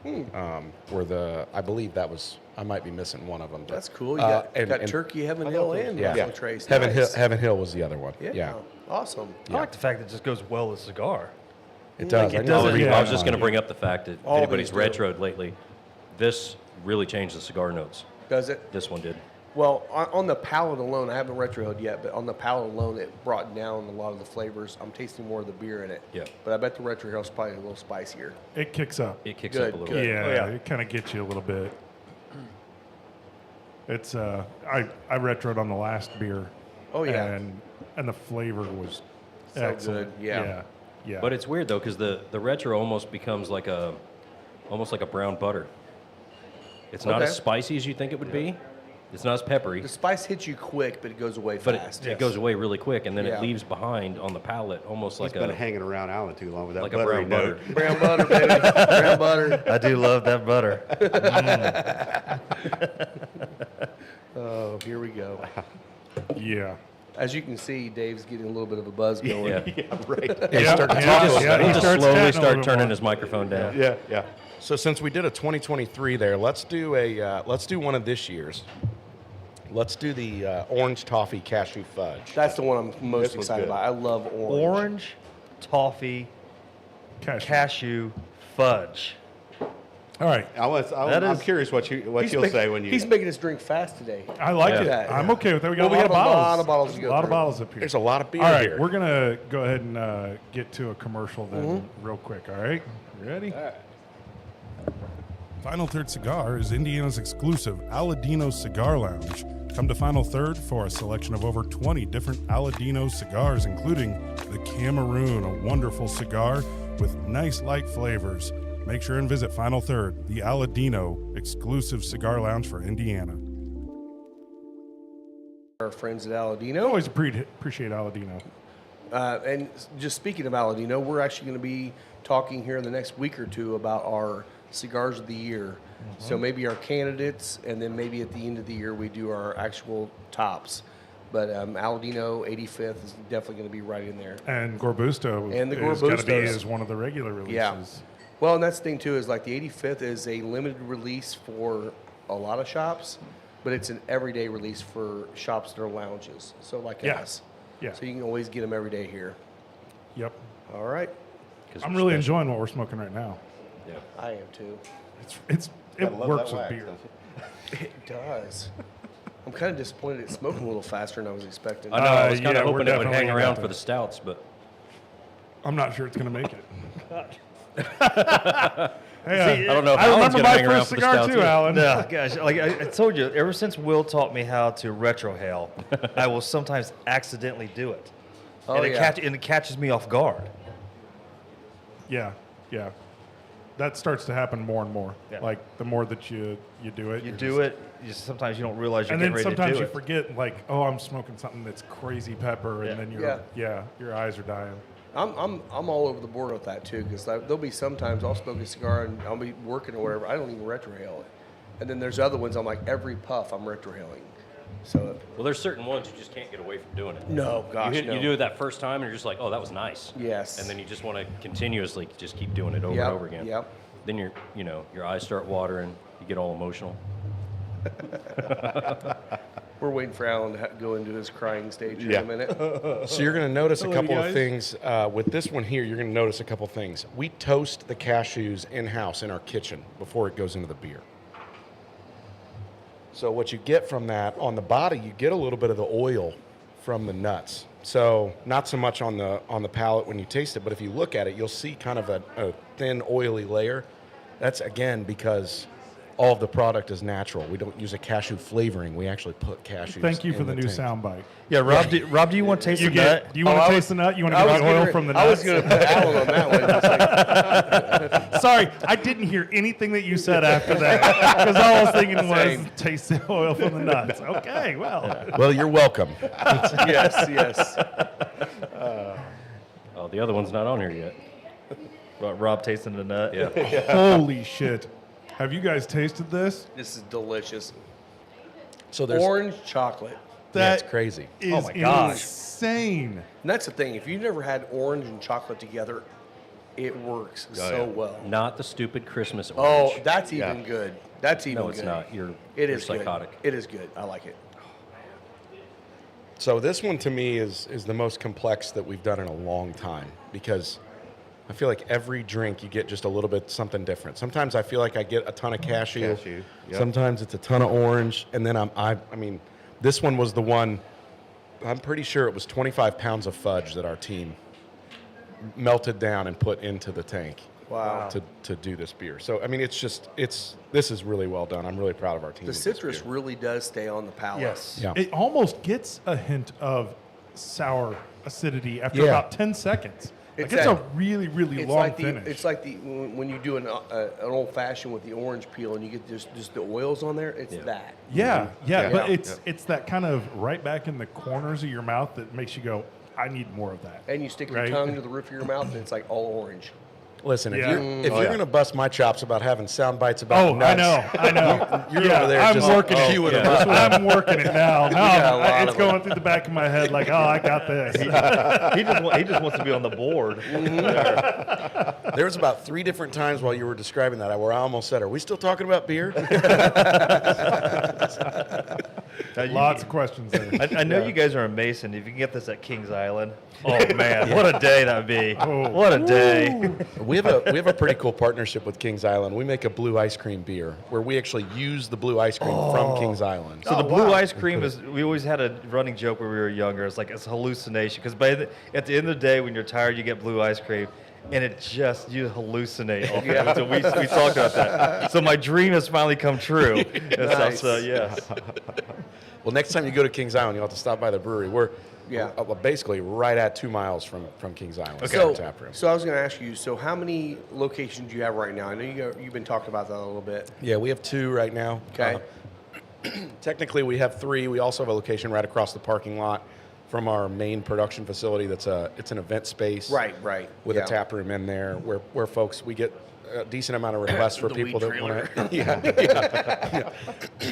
Were the I believe that was I might be missing one of them. But, That's cool. You got, and Turkey, Heaven Hill, and Yeah. Russell Trace. Heaven Nice. Hill was the other one. Yeah. Yeah. Awesome. I like the fact that it just goes well with cigar. It does. It I know does. the I was reason just going to why. bring up the fact that if All anybody's these do. retroed lately, this really changed the cigar notes. Does it? This one did. Well, on the palate alone, I haven't retroed yet, but on the palate alone, it brought down a lot of the flavors. I'm tasting more of the beer in it. Yeah. But I bet the retro hill's probably a little spicier. It kicks up. It kicks Good, up a little good. bit. Yeah, yeah. it kind of gets you a little bit. It's I retroed on the last beer. Oh, yeah. And the flavor was So excellent. good, yeah. Yeah. But it's weird though because the retro almost becomes like a brown butter. It's not Okay. as spicy as you think it would be. It's not as peppery, The spice hits you quick, but it goes away but fast. it goes away really quick, and then Yeah. it leaves behind on the palate almost He's like been a hanging around Allen too long with that like a buttery brown note. butter. Brown butter, baby. Brown butter. I do love that butter. Oh, here we go. yeah. As you can see, Dave's getting a little bit of a buzz going. Yeah. Yeah, right. Yeah, start to yeah, talk a little yeah, bit. he He'll just starts slowly chatting a little start bit turning more. his microphone down. Yeah, yeah. So since we did a 2023 there, let's do one of this year's. Let's do the orange toffee cashew fudge. That's the one I'm most This one's excited good. about. I love orange. Orange, toffee, cashew, fudge. All right. I'm curious what you'll say when you. He's making us drink fast today. I like Yeah. it. I'm okay with that. We got Well, we a lot of have a bottles. lot of bottles to go A lot of through. bottles up here. There's a lot of beer All right, here. we're gonna go ahead and get to a commercial then, real quick. All right, you ready? Final Third Cigar is Indiana's exclusive Aladino Cigar Lounge. Come to Final Third for a selection of over 20 different Aladino cigars, including the Cameroon, a wonderful cigar with nice light flavors. Make sure and visit Final Third, the Aladino exclusive cigar lounge for Indiana. Our friends at Aladino. Always appreciate Aladino. And just speaking of Aladino, we're actually going to be talking here in the next week or two about our cigars of the year. So maybe our candidates, and then maybe at the end of the year we do our actual tops. But Aladino 85th is definitely going to be right in there. And Gorbusto And the is going to be Gorbustos. as one of the regular releases. Yeah. Well, and that's the thing too is like the 85th is a limited release for a lot of shops, but it's an everyday release for shops that are lounges. So like Yeah. us. Yeah. So you can always get them every day here. Yep. All right. 'Cause I'm they're really special. enjoying what we're smoking right now. Yeah. I am too. It Gotta love works that with wax, beer. don't you? It does. I'm kind of disappointed it's smoking a little faster than I was expecting. I know. I was kind yeah, of we're hoping it would definitely hang gonna around have for to- the stouts, but I'm not sure it's going to make it. Hey, I don't know if I Alan's remember gonna my hang around first for the cigar stouts too, either. Alan. No, gosh, like I told you, ever since Will taught me how to retrohale, I will sometimes accidentally do it. Oh, and, yeah. it catches me off guard. Yeah, yeah. That starts to happen more and more. Yeah. Like the more that you do it, You you're do it, sometimes you don't realize you're and getting then ready to sometimes do you it. forget, like, oh, I'm smoking something that's crazy pepper, and Yeah. then Yeah. your eyes are dying. I'm all over the board with that too, because there'll be sometimes I'll smoke a cigar and I'll be working or whatever. I don't even retrohale it, and then there's other ones I'm like every puff I'm retrohaling. So Well, there's certain ones you just can't get away from doing it. no, gosh, no. You do it that first time, and you're just like, oh, that was nice. Yes. And then you just want to continuously just keep doing it over Yep, and over again. yep. Then your eyes start watering. You get all emotional. We're waiting for Alan to go into his crying stage in Yeah. a minute. So you're going to notice a Hello, couple of guys. things. With this one here, you're going to notice a couple things. We toast the cashews in-house in our kitchen before it goes into the beer. So what you get from that, on the body, you get a little bit of the oil from the nuts. So not so much on the palate when you taste it, but if you look at it, you'll see kind of a thin, oily layer. That's, again, because all of the product is natural. We don't use a cashew flavoring. We actually put cashews Thank you in for the new tank. soundbite. Yeah, Rob, do you want to taste You the get? nut? Do you want Oh, to I taste the nut? You want to I get was the oil gonna- from the I was nuts? going to put Alan on that one. It's like, Sorry, I didn't hear anything that you said after that because all I was thinking was Same. taste the oil from the nuts. Okay, well, Well, you're welcome. yes, yes. Oh, the other one's not on here yet. Rob tasting the nut. Yeah. holy shit. Have you guys tasted this? This is delicious. So there's Orange chocolate. Yeah, it's That crazy. is Oh my gosh. insane. And that's the thing. If you've never had orange and chocolate together, it works so well. Not the stupid Christmas Oh, orange. that's even good. That's even No, good. it's not. You're psychotic. psychotic. It is good. I like it. So this one to me is the most complex that we've done in a long time because I feel like every drink you get just a little bit something different. Sometimes I feel like I get a ton of cashew. Cashew, yep. Sometimes it's a ton of orange, and then I mean, this one was the one. I'm pretty sure it was 25 pounds of fudge that our team melted down and put into the tank. Wow. To do this beer. So I mean, this is really well done. I'm really proud of our team. The with this citrus beer. really does stay on the palate. Yes. Yeah. It almost gets a hint of sour acidity after Yeah. about 10 seconds. Like It's it's a that- really, really It's long like finish. it's like when you do an old fashioned with the orange peel and you get just the oils on there. It's that. yeah, yeah, but Yeah. it's that kind of right back in the corners of your mouth that makes you go, I need more of that. And you stick Right. your tongue to the roof of your mouth and it's like all orange. Listen, if Yeah. you're, if you're going to bust my chops about having sound bites about Oh, nuts, I know. You're Yeah, over there I'm just working it. queuing them up. I'm working it now. got a lot It's of them. going through the back of my head like, oh, I got this. He just wants to be on the board. There was about 3 different times while you were describing that where I almost said, "Are we still talking about beer?" Lots of questions there. I know you guys are a Mason. If you can get this at Kings Island, oh man, what a day that would be! Oh. What a day! we have a pretty cool partnership with Kings Island. We make a blue ice cream beer where we actually use the blue ice cream from Kings Island. So the blue ice cream is. We always had a running joke when we were younger. It's like it's a hallucination because at the end of the day, when you're tired, you get blue ice cream. And it just, you hallucinate. Off of it. So we talked about that. So my dream has finally come true. And Nice. So, yes. Well, next time you go to Kings Island, you'll have to stop by the brewery. We're Yeah. basically right at 2 miles from Kings Island. Okay. Our tap room. So I was going to ask you. So how many locations do you have right now? I know you've been talking about that a little bit. Yeah, we have 2 right now. Okay. Technically, we have 3. We also have a location right across the parking lot from our main production facility. It's an event space. Right. With Yeah. a tap room in there where folks, we get a decent amount of requests for The people weed that want trailer. to. Yeah.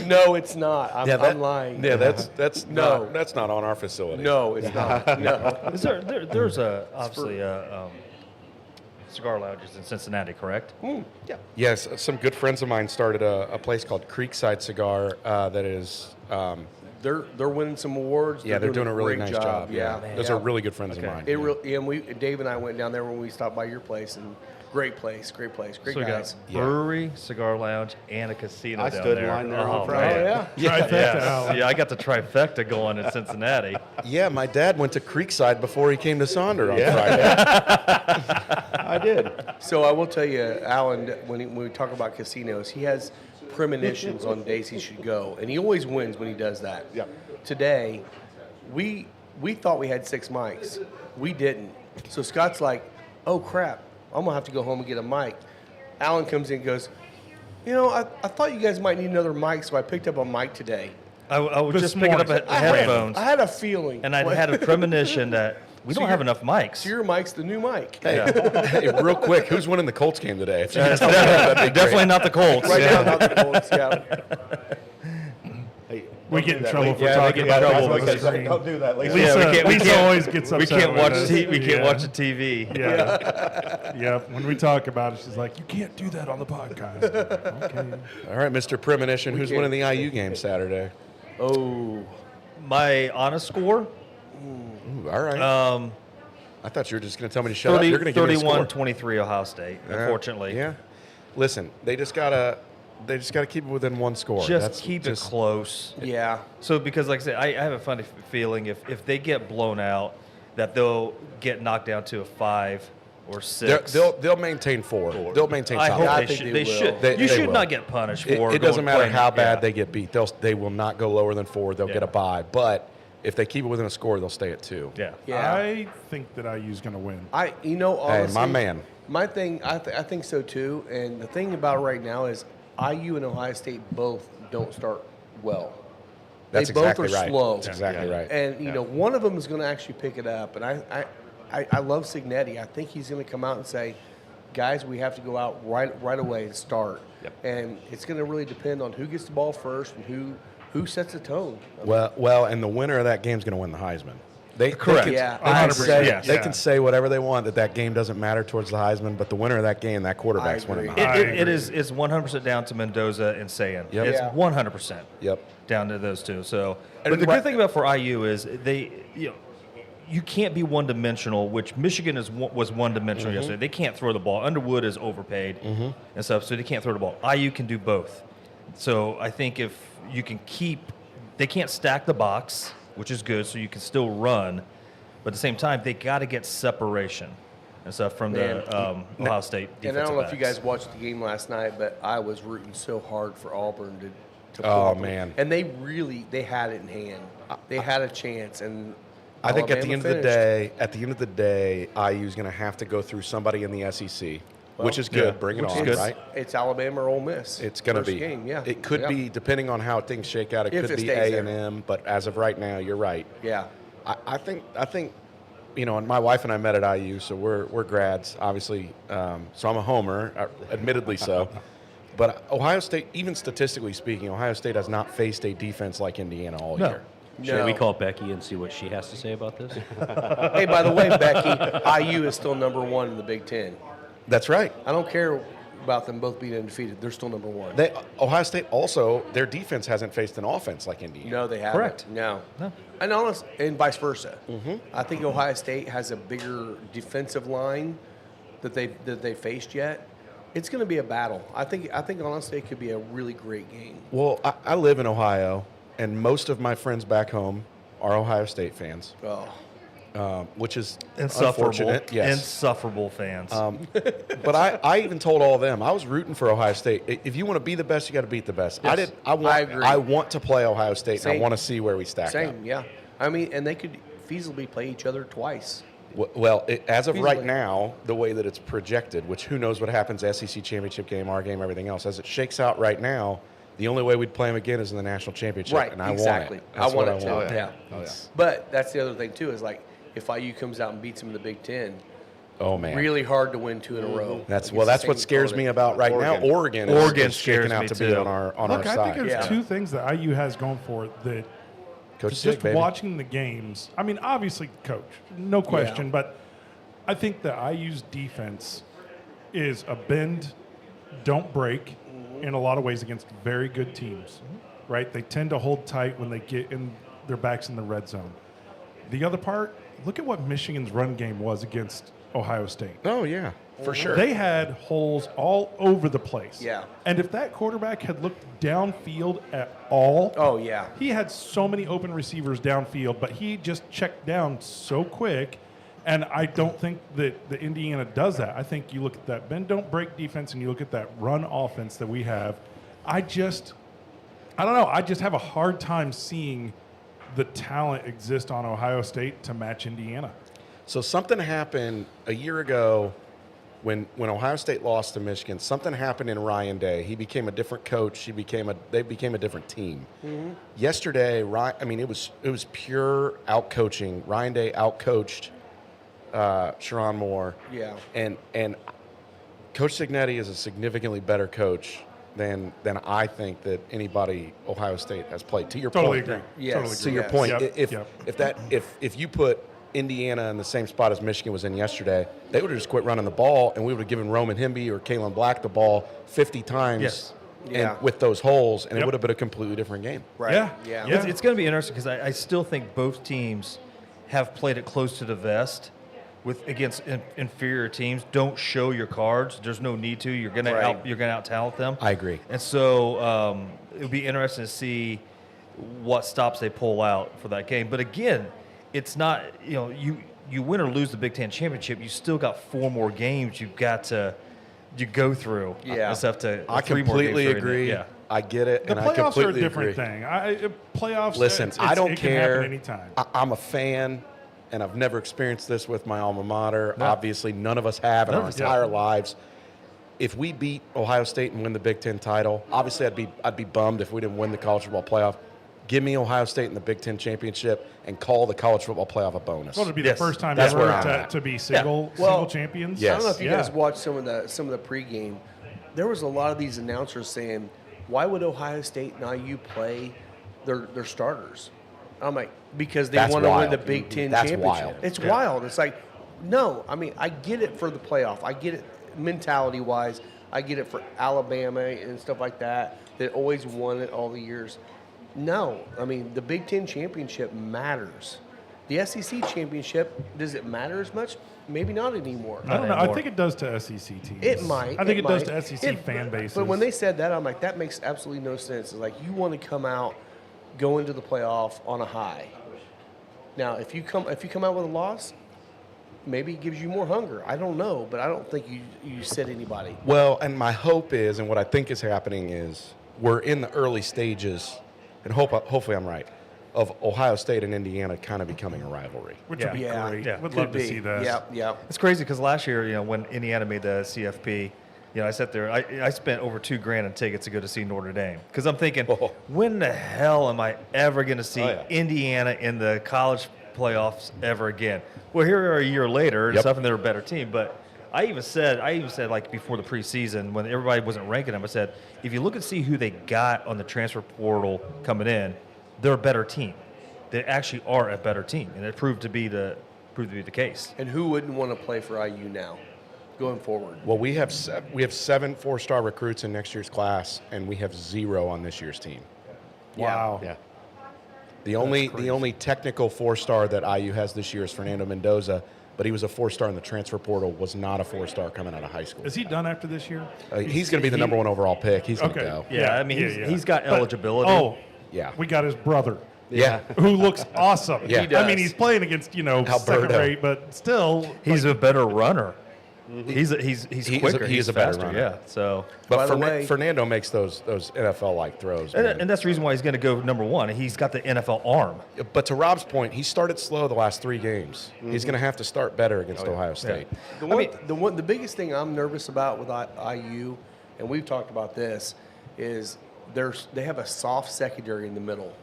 No, it's not. I'm lying. Yeah, that's No. that's not on our facility. No, it's not. No. Is there's obviously cigar lounges in Cincinnati, correct? Yeah. Yes, some good friends of mine started a place called Creekside Cigar that is. They're winning some awards. They're doing a really great nice job. Yeah. Those are really good friends of Okay. mine. And Dave and I went down there when we stopped by your place, and great place, great So we guys. got brewery, cigar lounge, and a casino I down stood in there. line there on Oh, Friday. man. Trifecta, Yes. Alan. Yeah, I got the trifecta going in Cincinnati. Yeah, my dad went to Creekside before he came to Sonder on Friday. I did. So I will tell you, Alan, when we talk about casinos, he has premonitions on days he should go, and he always wins when he does that. Yep. Today, we thought we had 6 mics. We didn't. So Scott's like, oh crap, I'm gonna have to go home and get a mic. Alan comes in and goes, I thought you guys might need another mic, so I picked up a mic today. I was This just picking up morning. headphones, I had a feeling. and I had a premonition that We don't have enough mics. So your mic's the new mic. Hey, real quick, who's winning the Colts game today? If you can It's tell me, that'd be definitely great. not the Colts. Right now, not the Colts. Yeah. Hey, We don't get do in that, trouble Lisa. for Yeah, they talking get in about trouble it on the because- screen. Don't do that, Lisa. Lisa, Yeah, we can't- Lisa always gets upset. We can't with watch us. we can't Yeah. watch the TV. Yeah. Yeah. When we talk about it, she's like, "You can't do that on the podcast." Okay. All right, Mr. Premonition, who's can't- winning the IU game Saturday? Oh. My honest score, Ooh, all right. I thought you were just going to tell me to shut up. 30, You're going to give me a score. 31-23 Ohio State, unfortunately. Yeah. Listen, they just gotta keep it within one score. Just That's keep it close. Yeah. So, because like I said, I have a funny feeling if they get blown out, that they'll get knocked down to a 5 or 6. They'll maintain 4. They'll maintain I solid. hope I they think should. they They will. should. They You should will. not get punished It for doesn't matter playing- how bad yeah. they get beat. They will not go lower than 4. They'll get a Yeah. bye. But if they keep it within a score, they'll stay at 2. Yeah. Yeah. I think that IU's going to win. Honestly, my man. My thing, I think so too. And the thing about it right now is IU and Ohio State both don't start well. That's they both exactly are right. slow. That's exactly right. And one of them is going to actually pick it up. And I love Signetti. I think he's going to come out and say, guys, we have to go out right away and start. Yep. And it's going to really depend on who gets the ball first and who sets the tone. Well, and the winner of that game is going to win the Heisman. Correct. Yeah. They can 100%, say yes. they can say whatever they want that game doesn't matter towards the Heisman, but the winner of that game, that quarterback's I winning the agree. Heisman. It is. It's 100% down to Mendoza and Sayan. Yep. It's Yeah. 100%. Yep. Down to those two. So, And but the right- good thing about for IU is you can't be one-dimensional, which Michigan was one-dimensional Mm-hmm. yesterday. They can't throw the ball. Underwood is overpaid and stuff, so they can't throw the ball. IU can do both. So I think if you can they can't stack the box, which is good, so you can still run, but at the same time, they got to get separation and stuff from the Ohio State defensive And I don't know if you backs. guys watched the game last night, but I was rooting so hard for Auburn to pull Oh, up. man. And they had it in hand. They had a chance, and I think at the Alabama end of the day, IU's going to have to go through somebody in the SEC, which is yeah, good. Bring it which is on, good. right? It's Alabama or Ole Miss. It's going to First be. game, yeah. It could Yeah. be, depending on how things shake out. It If could it be stays there. A&M, but as of right now, you're right. Yeah. I think, and my wife and I met at IU, so we're grads, obviously. So I'm a homer, admittedly so. But Ohio State, even statistically speaking, Ohio State has not faced a defense like Indiana all year. Should we No. call Becky and see what she has to say about this? Hey, by the way, Becky, IU is still number 1 in the Big Ten. That's right. I don't care about them both being undefeated. They're still number 1. Ohio State also, their defense hasn't faced an offense like Indiana. No, they haven't. Correct. No. And vice versa. Mm-hmm. I think Ohio State has a bigger defensive line that they faced yet. It's going to be a battle. I think honestly it could be a really great game. Well, I live in Ohio, and most of my friends back home are Ohio State fans, Oh, which is Insufferable. unfortunate. Yes. Insufferable fans. But I even told all of them I was rooting for Ohio State. If you want to be the best, you got to beat the best. Yes. I agree. I want to play Ohio State, and I Same. want to see where we stack up. same, yeah. I mean, and they could feasibly play each other twice. Well, as of right Easily. now, the way that it's projected, which who knows what happens, SEC championship game, our game, everything else, as it shakes out right now, the only way we'd play them again is in the national championship. Right, and I exactly. want it. That's I want what it I want. too. Yeah. But that's the other thing too is like if IU comes out and beats them in the Big Ten, Oh man, really hard to win 2 in a row. That's against that's the what same scares me opponent. about right now. Oregon is scares shaking out me to be too. on our Look, I side. think there's Yeah. two things that IU has going for it that Coach just Sig, baby. watching the games. I mean, obviously, coach, no question, but I think that IU's defense is a bend, don't break in a lot of ways against very good teams, right? They tend to hold tight when they get in their backs in the red zone. The other part, look at what Michigan's run game was against Ohio State. Oh yeah, for sure. They had holes all over the place. Yeah. And if that quarterback had looked downfield at all, Oh yeah. he had so many open receivers downfield, but he just checked down so quick. And I don't think that the Indiana does that. I think you look at that bend, don't break defense, and you look at that run offense that we have. I don't know. I just have a hard time seeing the talent exist on Ohio State to match Indiana. So something happened a year ago when Ohio State lost to Michigan. Something happened in Ryan Day. He became a different coach. They became a different team. Yesterday, it was pure out coaching. Ryan Day out coached Sharon Moore. Yeah. And Coach Signetti is a significantly better coach than I think that anybody Ohio State has played. To your Totally point, agree. Yes. Totally to agree. your point, Yep. if you put Indiana in the same spot as Michigan was in yesterday, they would have just quit running the ball, and we would have given Roman Himby or Kalen Black the ball 50 times. Yes. Yeah. And with those holes, and it Yep. would have been a completely different game. Right. Yeah. Yeah. Yeah. It's going to be interesting because I still think both teams have played it close to the vest with against inferior teams. Don't show your cards. There's no need to. You're going to Right. out talent them. I agree. And so it'll be interesting to see what stops they pull out for that game. But again, it's not, you win or lose the Big Ten championship, you still got 4 more games you've got to go through. Yeah. Instead to I 3 more games completely are in it. agree. Yeah. I get it, The and I playoffs are a completely different agree. thing. Playoffs. Listen, I don't it can care. happen anytime. I'm a fan, and I've never experienced this with my alma mater. Obviously, none of us have in None our of us entire have. lives. If we beat Ohio State and win the Big Ten title, obviously I'd be bummed if we didn't win the college football playoff. Give me Ohio State in the Big Ten championship and call the college football playoff a bonus. Well, it'd be Yes. the first time That's ever where I'm at. to be single Well, champions. Yes. I don't know if you Yeah. guys watched some of the pregame. There was a lot of these announcers saying, "Why would Ohio State and IU play their starters?" I'm like, because they That's want to win wild. the Big Ten That's championship. wild. It's wild. It's like, no. I mean, I get it for the playoff. I get it mentality wise. I get it for Alabama and stuff like that. That always won it all the years. No, I mean the Big Ten championship matters. The SEC championship, does it matter as much? Maybe not anymore. I don't know. I anymore. think it does to SEC teams. It might. I think it does might. to SEC It- fan bases. But when they said that, I'm like, that makes absolutely no sense. It's like you want to come out, go into the playoff on a high. Now, if you come out with a loss, maybe it gives you more hunger. I don't know, but I don't think you set anybody. Well, and my hope is, and what I think is happening is, we're in the early stages, and hopefully I'm right, of Ohio State and Indiana kind of becoming a rivalry. which would be Yeah. great. Yeah. Would Could love to be. see that. Yep, yep. It's crazy because last year, when Indiana made the CFP, I sat there. I spent over $2,000 in tickets to go to see Notre Dame because I'm thinking, Oh. when the hell am I ever going to see Oh, yeah. Indiana in the college playoffs ever again? Well, here we are a year later and Yep. stuff, and they're a better team. But I even said like before the preseason when everybody wasn't ranking them, I said, if you look and see who they got on the transfer portal coming in, they're a better team. They actually are a better team, and it proved to be the case. And who wouldn't want to play for IU now, going forward? Well, we have 7 4-star recruits in next year's class, and we have 0 on this year's team. Wow. Yeah. The only technical 4-star that IU has this year is Fernando Mendoza, but he was a 4-star in the transfer portal, was not a 4-star coming out of high school. Is he done after this year? He's going to be the number 1 overall pick. He's going to Okay. go. Yeah, I mean, he's got eligibility. Oh, Yeah. we got his brother, Yeah. who looks awesome. Yeah. He I does. mean, he's playing against second Alberto. rate, but still, He's a better runner. He's quicker. he is he's a better faster. runner. Yeah. So, But By the way- Fernando makes those NFL-like throws. and, man. and that's the reason why he's going to go number 1. He's got the NFL arm. But to Rob's point, he started slow the last 3 games. Mm-hmm. He's going to have to start better against Oh, Ohio State. The biggest thing I'm nervous about with IU, and we've talked about this, is they have a soft secondary in the middle,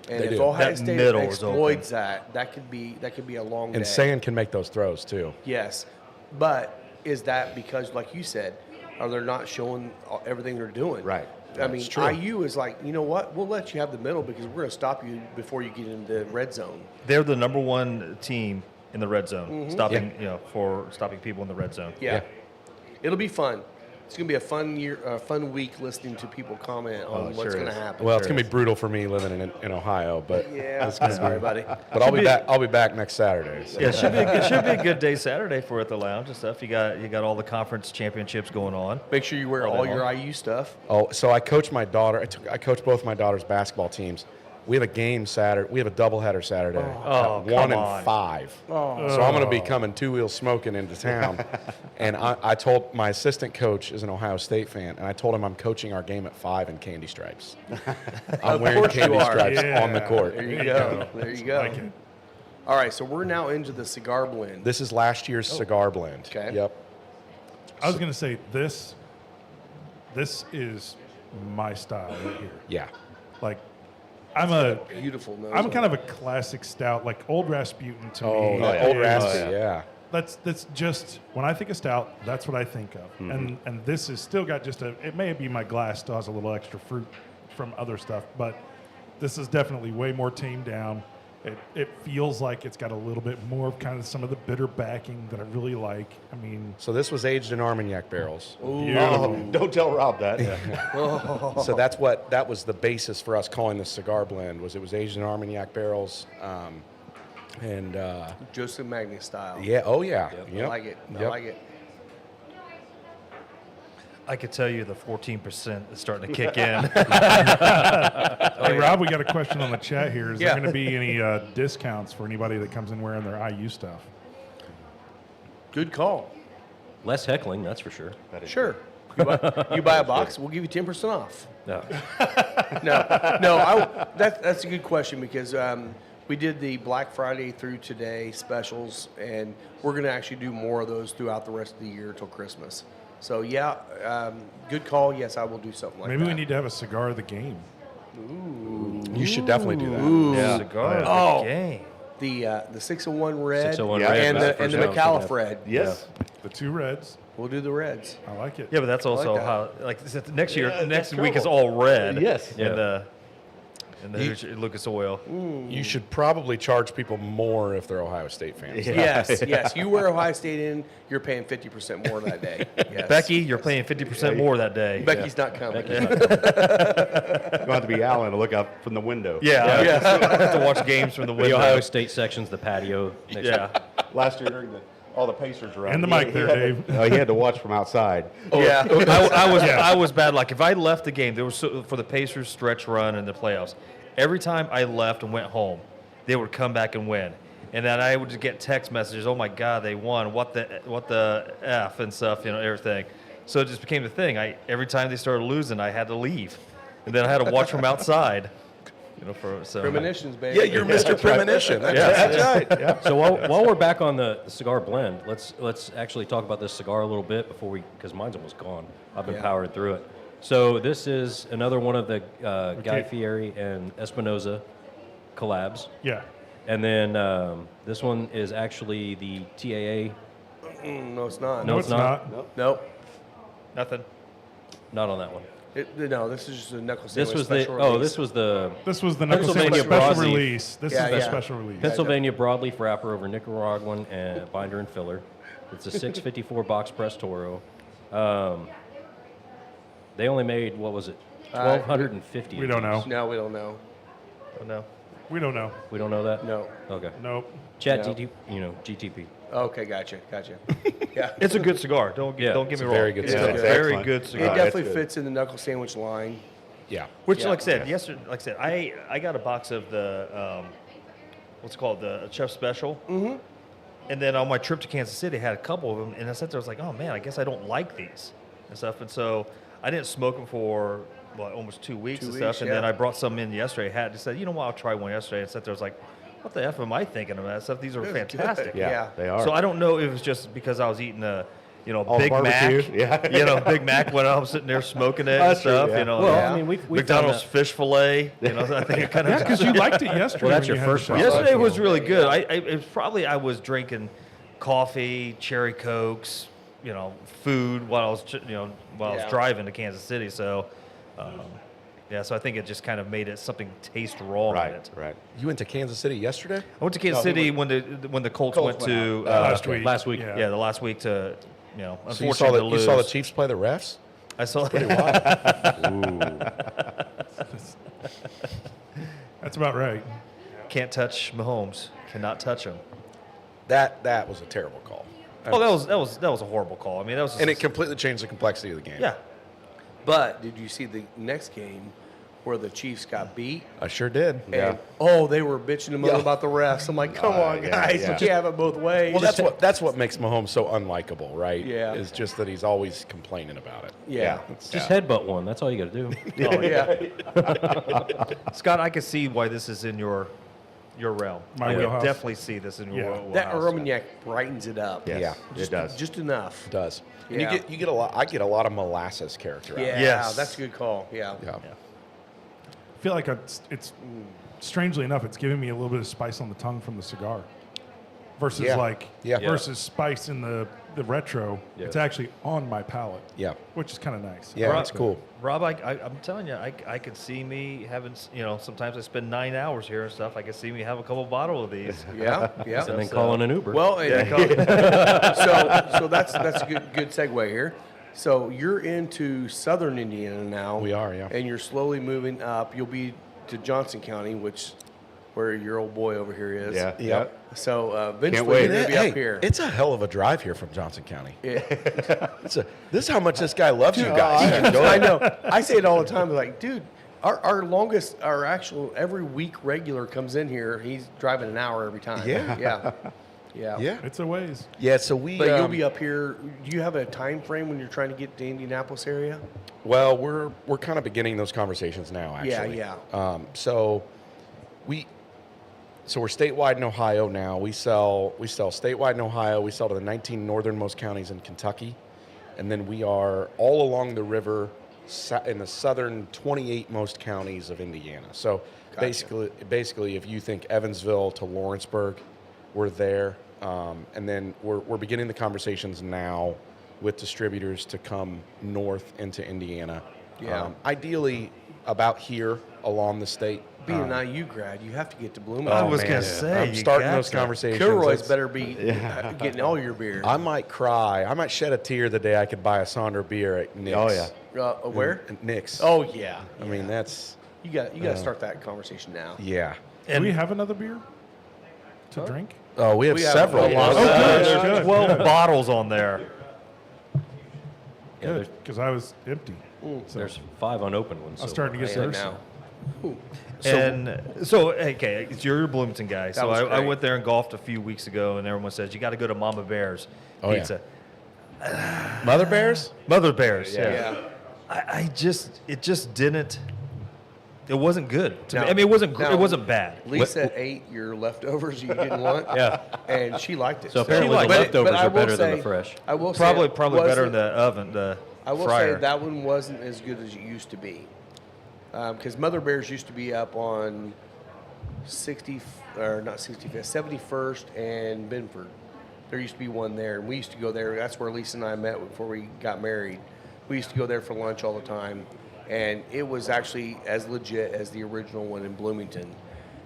and They if do. Ohio That State middle is exploits that could be a long And day. Sand can make those throws too. Yes, but is that because, like you said, are they not showing everything they're doing? Right. I mean, That's true. IU is like, you know what? We'll let you have the middle because we're going to stop you before you get into the red zone. They're the number 1 team in the red zone, stopping Yeah. for stopping people in the red zone. Yeah. Yeah. It'll be fun. It's going to be a fun week listening to people comment on it what's sure going to is. happen. Well, it's going to be brutal for me living in Ohio, but yeah, sorry, buddy. but I'll be back. I'll be back next Saturday. So. Yeah, it should be a good day Saturday for at the lounge and stuff. You got all the conference championships going on. Make sure you wear All all day your long. IU stuff. Oh, so I coach my daughter. I coach both my daughter's basketball teams. We have a game Saturday. We have a doubleheader Saturday. Oh, at 1 come and on. 5. So I'm going to be coming 2 wheels smoking into town. And I told my assistant coach is an Ohio State fan, and I told him I'm coaching our game at 5 in candy stripes. I'm wearing course you candy are. stripes Yeah. on the court. There you go. There you go. like it. All right, so we're now into the cigar blend. This is last year's cigar blend. Okay. Yep. I was going to say this is my style right here. Yeah. Like, I'm Beautiful nose. kind of a classic stout, like Old Rasputin to Oh, me. yeah. Old is- Raspy, yeah. that's just when I think of stout, that's what I think of. And this has still got just it may be my glass still has a little extra fruit from other stuff, but this is definitely way more tamed down. It feels like it's got a little bit more of kind of some of the bitter backing that I really like. I mean, So this was aged in Armagnac barrels. beautiful. Don't tell Rob that. So that was the basis for us calling this cigar blend. It was aged in Armagnac barrels, and Joseph Magny style. yeah, oh yeah, I Yep. like it. I Yep. like it. I could tell you the 14% is starting to kick in. Hey, Rob, we got a question on the chat here. Is there Yeah. going to be any discounts for anybody that comes in wearing their IU stuff? Good call. Less heckling, that's for sure. Sure. You buy a box, we'll give you 10% off. No. No, that's a good question because we did the Black Friday through today specials, and we're going to actually do more of those throughout the rest of the year till Christmas. So yeah, good call. Yes, I will do something like Maybe that. we need to have a cigar of the game. You should definitely do that. Yeah. Cigar of the Oh. game. the 601 red 601 Yeah. red, and that's the for sure. McAuliffe red. Yes. The two reds. We'll do the reds. I like it. Yeah, but that's also that. how, like, next year, Yeah, next that's week is trouble. all red. Yes. In the Lucas Oil. You should probably charge people more if they're Ohio State fans. Yeah. Yes. You wear Ohio State in, you're paying 50% more that day. Yes. Becky, you're paying 50% more that day. Becky's not coming. You'll have to be Alan to look out from the window. Yeah. I have to watch games from the The window. Ohio State section's the patio. Next Yeah. Last year during all the Pacers were out. And the he- mic he there, had Dave. to- he had to watch from outside. Yeah, I was bad. Like if I left the game, there was for the Pacers stretch run in the playoffs. Every time I left and went home, they would come back and win, and then I would just get text messages. Oh my God, they won! What the f and stuff, everything. So it just became the thing. Every time they started losing, I had to leave, and then I had to watch from outside. Premonitions, baby. Yeah, you're Mr. Premonition. That's right. Yeah. So while we're back on the cigar blend, let's actually talk about this cigar a little bit because mine's almost gone. I've been powering through it. So this is another one of the Guy Fieri and Espinosa collabs. Yeah. And then this one is actually the TAA. No, it's not. No, it's not. Nope. Nothing. Not on that one. No, this is just a knuckle This sandwich was special the release. this was the This was the Knuckle Pennsylvania Sandwich special broadleaf. release. This Yeah, is the yeah. special release. Pennsylvania broadleaf wrapper over Nicaraguan and binder and filler. It's a 654 box press Toro. They only made, what was it, 1,250. We don't know. No, we don't know. Oh, no. We don't know. We don't know that? No. Okay. Nope. Chat No. GTP. Okay, gotcha. Yeah. It's a good cigar. Don't get me It's a wrong. very good It's cigar. a It's very excellent. good It cigar. definitely good. fits in the knuckle sandwich line. Yeah. Which, Yeah. like I said, yesterday, I got a box of the what's it called, the Chef Special. Mm-hmm. And then on my trip to Kansas City, I had a couple of them, and I sat there, I was like, oh man, I guess I don't like these and stuff. And so I didn't smoke them for almost 2 weeks 2 and weeks, stuff. And then yeah. I brought some in yesterday. Had said, you know what, I'll try one yesterday. And sat there, I was like, what the f am I thinking of that stuff? These are It's fantastic. good. Yeah, Yeah. they are. So I don't know if it was just because I was eating a, All Big Mac. barbecue, yeah. Big Mac when I was sitting there smoking it and That's true, stuff. yeah. Well, Yeah. I mean, we've McDonald's found fish fillet. I think it kind of. Yeah, because you liked it yesterday. Well, that's when your you had the first shot. one. Yesterday was really good. It was probably I was drinking coffee, cherry cokes, food while I was while I was Yeah. driving to Kansas City. So, so I think it just kind of made it something taste wrong in it. Right. You went to Kansas City yesterday? I went to Kansas City when the Colts went to Last week. last week. Yeah. yeah, the last week to So you unfortunately saw, to you lose. saw the Chiefs play the refs? I saw That's about right. Can't touch Mahomes. Cannot touch him. That was a terrible call. Oh, that was a horrible call. I mean, that was just, And it completely changed the complexity of the game. yeah. But did you see the next game where the Chiefs got beat? I sure did. And, they were bitching and moaning about the refs. I'm like, come on, yeah, guys. yeah. You can't have it both ways. Well, that's what makes Mahomes so unlikable, right? Yeah. Is just that he's always complaining about it. Yeah. Just headbutt one. That's all you got to do. Oh, Yeah. Scott, I can see why this is in your realm. My I wheelhouse. could definitely see this in your Yeah. wheelhouse. That Armagnac brightens it up. Yes, Yeah. it does. Just enough. It does. And Yeah. you get a lot. I get a lot of molasses character out of it. Yeah, Yes. that's a good call. Yeah. Yeah. I feel like it's strangely enough, it's giving me a little bit of spice on the tongue from the cigar. versus Yeah. versus spice in the retro. Yeah. It's actually on my palate. Yeah. Which is kind of nice. Yeah, it's cool. Rob, I'm telling you, I could see me having, sometimes I spend 9 hours here and stuff. I could see me have a couple bottle of these. Yeah, yeah. And then calling an Uber. Well, so that's a good segue here. So you're into southern Indiana now. We are, yeah. And you're slowly moving up. You'll be to Johnson County, where your old boy over here is. Yeah. Yep. So eventually wait. you're going to be up here. It's a hell of a drive here from Johnson County. Yeah. This is how much this guy loves you guys. I know. I say it all the time. Like, dude, our actual every week regular comes in here. He's driving an hour every time. Yeah. Yeah. It's a ways. Yeah, so we. But you'll be up here. Do you have a time frame when you're trying to get to Indianapolis area? Well, we're kind of beginning those conversations now, actually. Yeah. So we're statewide in Ohio now. We sell statewide in Ohio. We sell to the 19 northernmost counties in Kentucky, and then we are all along the river in the southern 28 most counties of Indiana. So basically, if you think Evansville to Lawrenceburg, we're there, and then we're beginning the conversations now with distributors to come north into Indiana. Yeah. Ideally, about here along the state. Being an IU grad, you have to get to Bloomington. I was gonna say, I'm you starting got those to. conversations. Kilroy's It's- better be getting all your beer. I might cry. I might shed a tear the day I could buy a Sonder beer at Nick's. Oh, yeah. Where? At Nick's. Oh yeah. I mean, that's You got to start that conversation now. yeah. Do we have another beer to drink? Oh, we have We have several. a lot. There's good, 12 good. bottles on there. Good, because I was empty. So There's 5 unopened ones. I'm so starting to get Yeah, thirsty. now. And so, okay, you're a Bloomington guy. So was I great. went there and golfed a few weeks ago, and everyone says you got to go to Mama Bear's Oh, yeah. Pizza. Mother Bears? Mother Bear's, Yeah. It just didn't. It wasn't good to me. Now- I mean, it wasn't. now- It wasn't bad. Lisa ate your leftovers you didn't want. Yeah. And she liked it. So apparently liked the it. leftovers I are will better than the say- fresh. I will say Probably it better in wasn't- the oven, the I will fryer. say that one wasn't as good as it used to be. Because Mother Bear's used to be up on 71st and Benford. There used to be one there, and we used to go there. That's where Lisa and I met before we got married. We used to go there for lunch all the time, and it was actually as legit as the original one in Bloomington.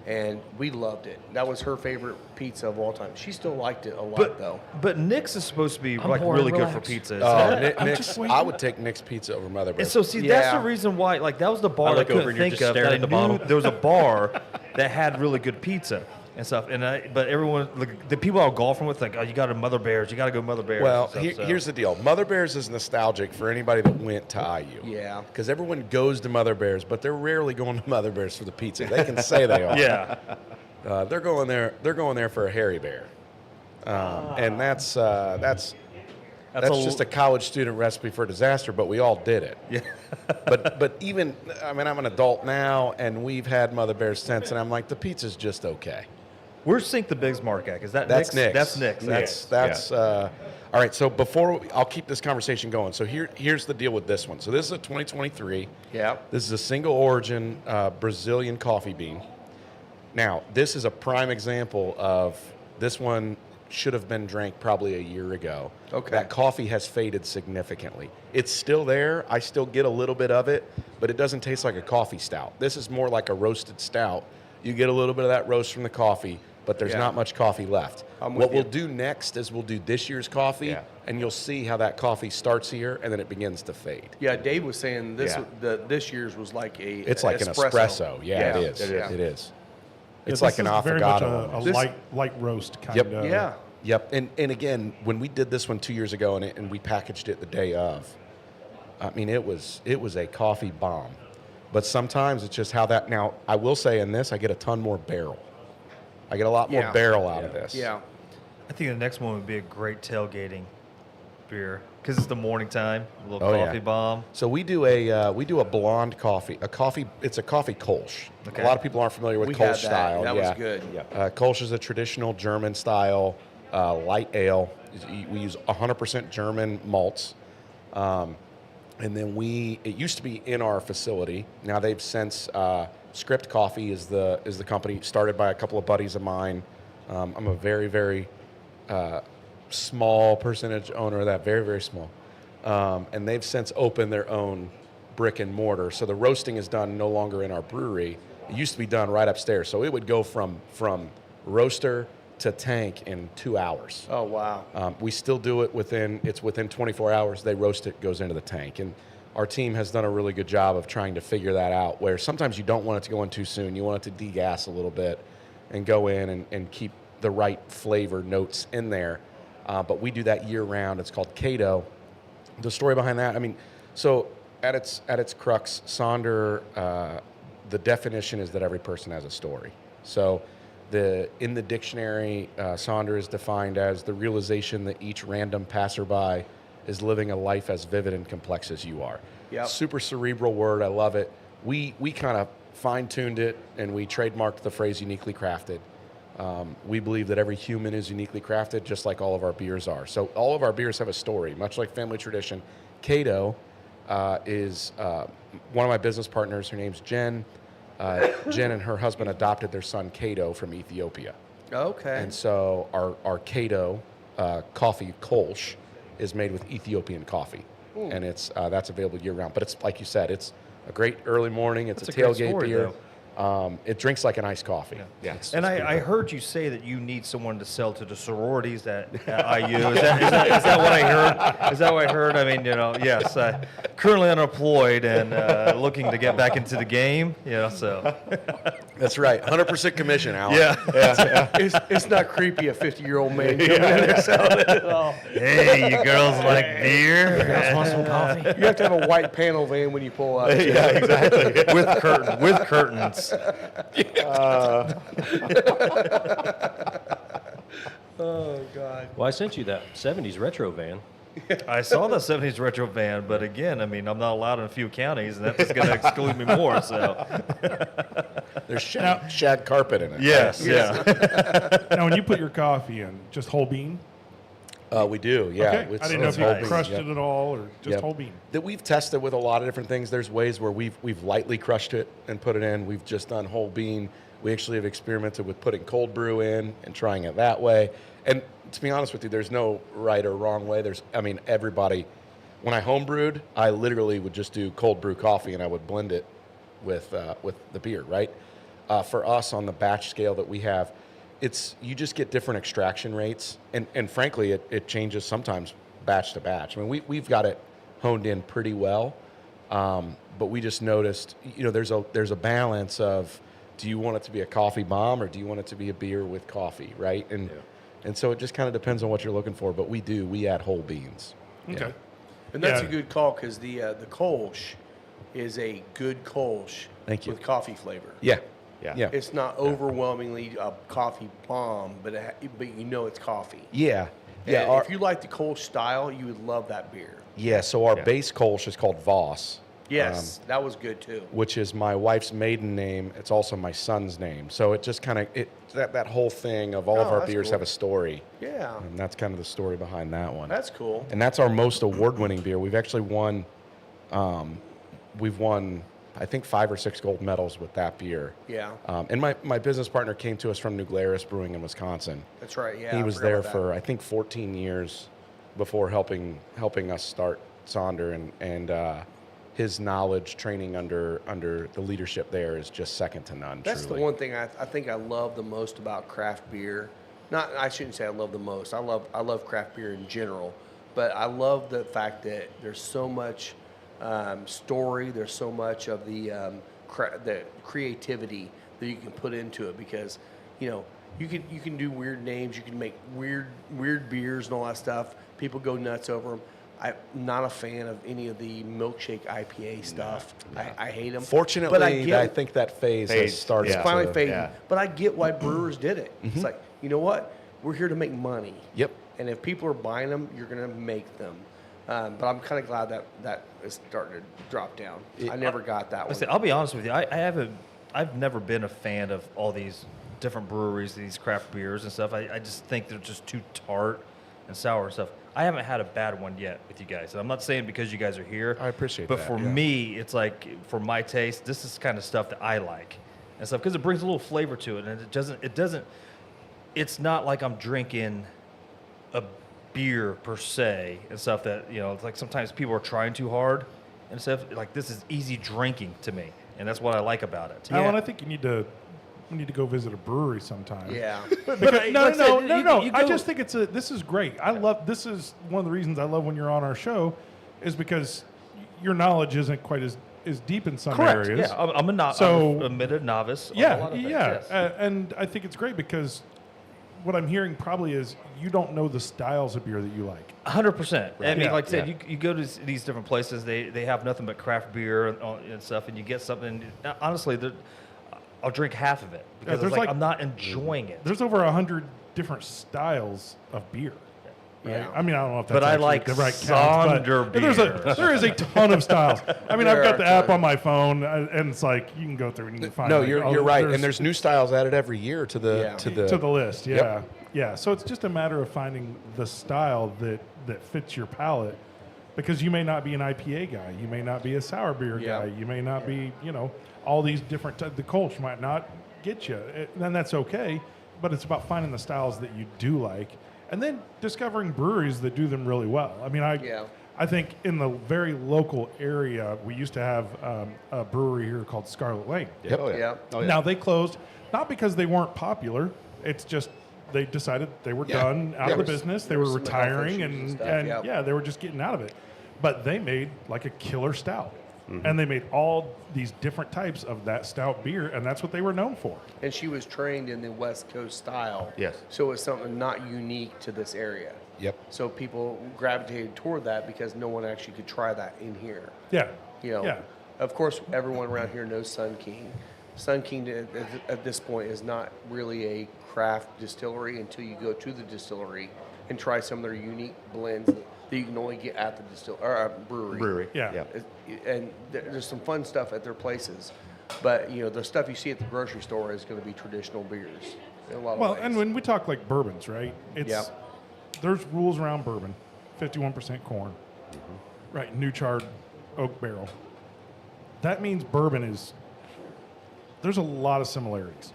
And we loved it. That was her favorite pizza of all time. She still liked it a lot, though. But Nick's is supposed to be I'm like bored, really good for relax. pizza. Nick's. I would take Nick's Pizza over Mother And Bears. so, see, that's Yeah. the reason why. Like, that was the bar I I, look over couldn't and you're think just of. staring That I at the knew bottle. there was a bar that had really good pizza and stuff. And but everyone, like, the people I was golfing with, like, oh, you got to Mother Bear's. You got to go Mother Bear's. Well, and stuff, so. here's the deal. Mother Bears is nostalgic for anybody that went to IU. Yeah. Because everyone goes to Mother Bears, but they're rarely going to Mother Bears for the pizza. They can say they are. Yeah. They're going there. They're going there for a hairy bear, and that's just a college student recipe for disaster. But we all did it. Yeah. but even I mean, I'm an adult now, and we've had Mother Bears since, and I'm like, the pizza's just okay. Where's Sink the Bigs Mark at? Is that That's Nick's? Nick's. That's Nick's. That's all right. So I'll keep this conversation going. So here's the deal with this one. So this is a 2023. Yeah. This is a single origin Brazilian coffee bean. Now, this is a prime example of this one should have been drank probably a year ago. Okay. That coffee has faded significantly. It's still there. I still get a little bit of it, but it doesn't taste like a coffee stout. This is more like a roasted stout. You get a little bit of that roast from the coffee, but there's Yeah. not much coffee left. I'm What with you. we'll do next is we'll do this year's coffee, Yeah. and you'll see how that coffee starts here and then it begins to fade. Yeah, Dave was saying this Yeah. this year's was like It's like an espresso. Yeah, it is. Yeah. It is. Yeah, It's like this an is very much affogato. a This- light roast kind Yep. of. Yeah. Yep. And again, when we did this one 2 years ago and we packaged it the day of, I mean, it was a coffee bomb. But sometimes it's just how that. Now, I will say in this, I get a ton more barrel. I get a lot more Yeah. barrel out of this. Yeah. I think the next one would be a great tailgating beer because it's the morning time. A little Oh, yeah. coffee bomb. So we do a blonde coffee. It's a coffee Kolsch. Okay. A lot of people aren't familiar with We Kolsch had that. style. That yeah. was good. Yeah. Kolsch is a traditional German style light ale. We use 100% German malts. And then it used to be in our facility. Now they've since, Script Coffee is the company started by a couple of buddies of mine. I'm a very, very small percentage owner of that, very, very small. And they've since opened their own brick and mortar. So the roasting is done no longer in our brewery. It used to be done right upstairs. So it would go from roaster to tank in 2 hours. Oh, wow. We still do it within 24 hours. They roast it, goes into the tank. And our team has done a really good job of trying to figure that out, where sometimes you don't want it to go in too soon. You want it to degas a little bit and go in and keep the right flavor notes in there. But we do that year round. It's called Cato. The story behind that, I mean, so at its crux, Sonder, the definition is that every person has a story. So in the dictionary, Sonder is defined as the realization that each random passerby is living a life as vivid and complex as you are. Yep. Super cerebral word. I love it. We kind of fine-tuned it, and we trademarked the phrase uniquely crafted. We believe that every human is uniquely crafted, just like all of our beers are. So all of our beers have a story, much like family tradition. Cato is one of my business partners. Her name's Jen. Jen and her husband adopted their son Cato from Ethiopia. Okay. And so our Cato coffee kolsch is made with Ethiopian coffee. And it's that's available year round. But it's like you said, it's a great early morning. It's That's a a great tailgate story, beer. though. It drinks like an iced coffee. Yeah. It's And pretty I good. heard you say that you need someone to sell to the sororities at IU. Is that what I heard? Is that what I heard? I mean, yes. Currently unemployed and looking to get back into the game. So. That's right. 100% commission, Alan. Yeah. It's not creepy, a 50-year-old man coming in there selling it at all. Hey, you girls like beer? Guys want some coffee? You have to have a white panel van when you pull up. Yeah, exactly. with curtains. Oh, God. Well, I sent you that 70s retro van. I saw the 70s retro van, but again, I mean, I'm not allowed in a few counties, and that's going to exclude me more. So, There's shag carpet in it. yes, yeah. Now, when you put your coffee in, just whole bean? We do, yeah. Okay. It's- I didn't know it's if you whole bean, crushed yeah. it at all or just Yep. whole bean. That we've tested with a lot of different things. There's ways where we've lightly crushed it and put it in. We've just done whole bean. We actually have experimented with putting cold brew in and trying it that way. And to be honest with you, there's no right or wrong way. Everybody, when I home brewed, I literally would just do cold brew coffee and I would blend it with the beer, right? For us on the batch scale that we have, you just get different extraction rates, and frankly, it changes sometimes batch to batch. I mean, we've got it honed in pretty well, but we just noticed, there's a balance of, do you want it to be a coffee bomb or do you want it to be a beer with coffee, right? And so it just kind of depends on what you're looking for, but we add whole beans. Okay. And that's Yeah. a good call because the kolsch is a good kolsch Thank you. with coffee flavor. Yeah. Yeah. Yeah. It's not overwhelmingly a coffee bomb, but it's coffee. Yeah. Yeah. And Our- if you like the kolsch style, you would love that beer. yeah. So our Yeah. base kolsch is called Voss. Yes, that was good too. Which is my wife's maiden name. It's also my son's name. So it just kind of that whole thing of all of Oh, our that's beers cool. have a story, Yeah, and that's kind of the story behind that one. that's cool. And that's our most award-winning beer. We've actually won, I think 5 or 6 gold medals with that beer. Yeah, And my business partner came to us from New Glarus Brewing in Wisconsin. that's right. Yeah, He I was forgot there about for I think 14 years before helping us start Sonder, and his knowledge, training under the leadership there is just second to none. That's truly. the one thing I think I love the most about craft beer. I shouldn't say I love the most. I love craft beer in general, but I love the fact that there's so much story. There's so much of the creativity that you can put into it because, you can do weird names. You can make weird beers and all that stuff. People go nuts over them. I'm not a fan of any of the milkshake IPA stuff. I hate them. Fortunately, but I think that phase has Phase, started. it's yeah. finally to, fading. yeah. But I get why brewers did it. It's like, you know what? We're here to make money. Yep. And if people are buying them, you're going to make them. But I'm kind of glad that is starting to drop down. I never got that one. Listen, I'll be honest with you. I've never been a fan of all these different breweries, these craft beers and stuff. I just think they're just too tart and sour and stuff. I haven't had a bad one yet with you guys. And I'm not saying because you guys are here. I appreciate but that, for yeah. me, it's like, for my taste, this is kind of stuff that I like and stuff because it brings a little flavor to it. And it's not like I'm drinking a beer per se and stuff that, it's like sometimes people are trying too hard and stuff. Like, this is easy drinking to me, and that's what I like about it. Alan, I think we need to go visit a brewery sometime. Yeah. Because, no. you I go- just think this is great. This is one of the reasons I love when you're on our show, is because your knowledge isn't quite as deep in some Correct. areas. Yeah, I'm a So- I'm a admitted novice. On a Yeah, lot of things, yeah. yes. And I think it's great because what I'm hearing probably is you don't know the styles of beer that you like. 100%. I mean, Yeah, like I said, yeah. you go to these different places, they have nothing but craft beer and stuff, and you get something. Honestly, I'll drink half of it because there's it's like like- I'm not enjoying it. There's over 100 different styles of beer. Right? Yeah. I mean, I don't know if that's But I actually like the right count, Sonder but there is a ton of styles. I mean, There I've got are the app tons. on my phone, and it's like you can go through and you can find. No, like, you're right. And there's new styles added every year to the Yeah. to the to the list. Yeah, Yep. yeah. So it's just a matter of finding the style that fits your palate, because you may not be an IPA guy, you may not be a sour beer Yeah. guy, you may not be, all these different. The Kolsch might not get you, then that's okay. But it's about finding the styles that you do like, and then discovering breweries that do them really well. I mean, I think in the very local area, we used to have a brewery here called Scarlet Lane. Yep. Oh, yeah. Yeah. Oh, yeah. Now they closed, not because they weren't popular. It's just they decided they were Yeah. done out of the business. They there were was some health retiring, issues and and, stuff, and yeah. yeah, they were just getting out of it. But they made like a killer stout, Mm-hmm. and they made all these different types of that stout beer, and that's what they were known for. And she was trained in the West Coast style. Yes. So it was something not unique to this area. Yep. So people gravitated toward that because no one actually could try that in here. Yeah, Yeah. Of course, everyone around here knows Sun King. Sun King at this point is not really a craft distillery until you go to the distillery and try some of their unique blends that you can only get at the brewery. Brewery. Yeah. And there's some fun stuff at their places, but the stuff you see at the grocery store is going to be traditional beers in a lot of Well, ways. and when we talk like bourbons, right? It's Yeah. there's rules around bourbon. 51% corn, Mm-hmm. right? New charred oak barrel. That means bourbon is. There's a lot of similarities.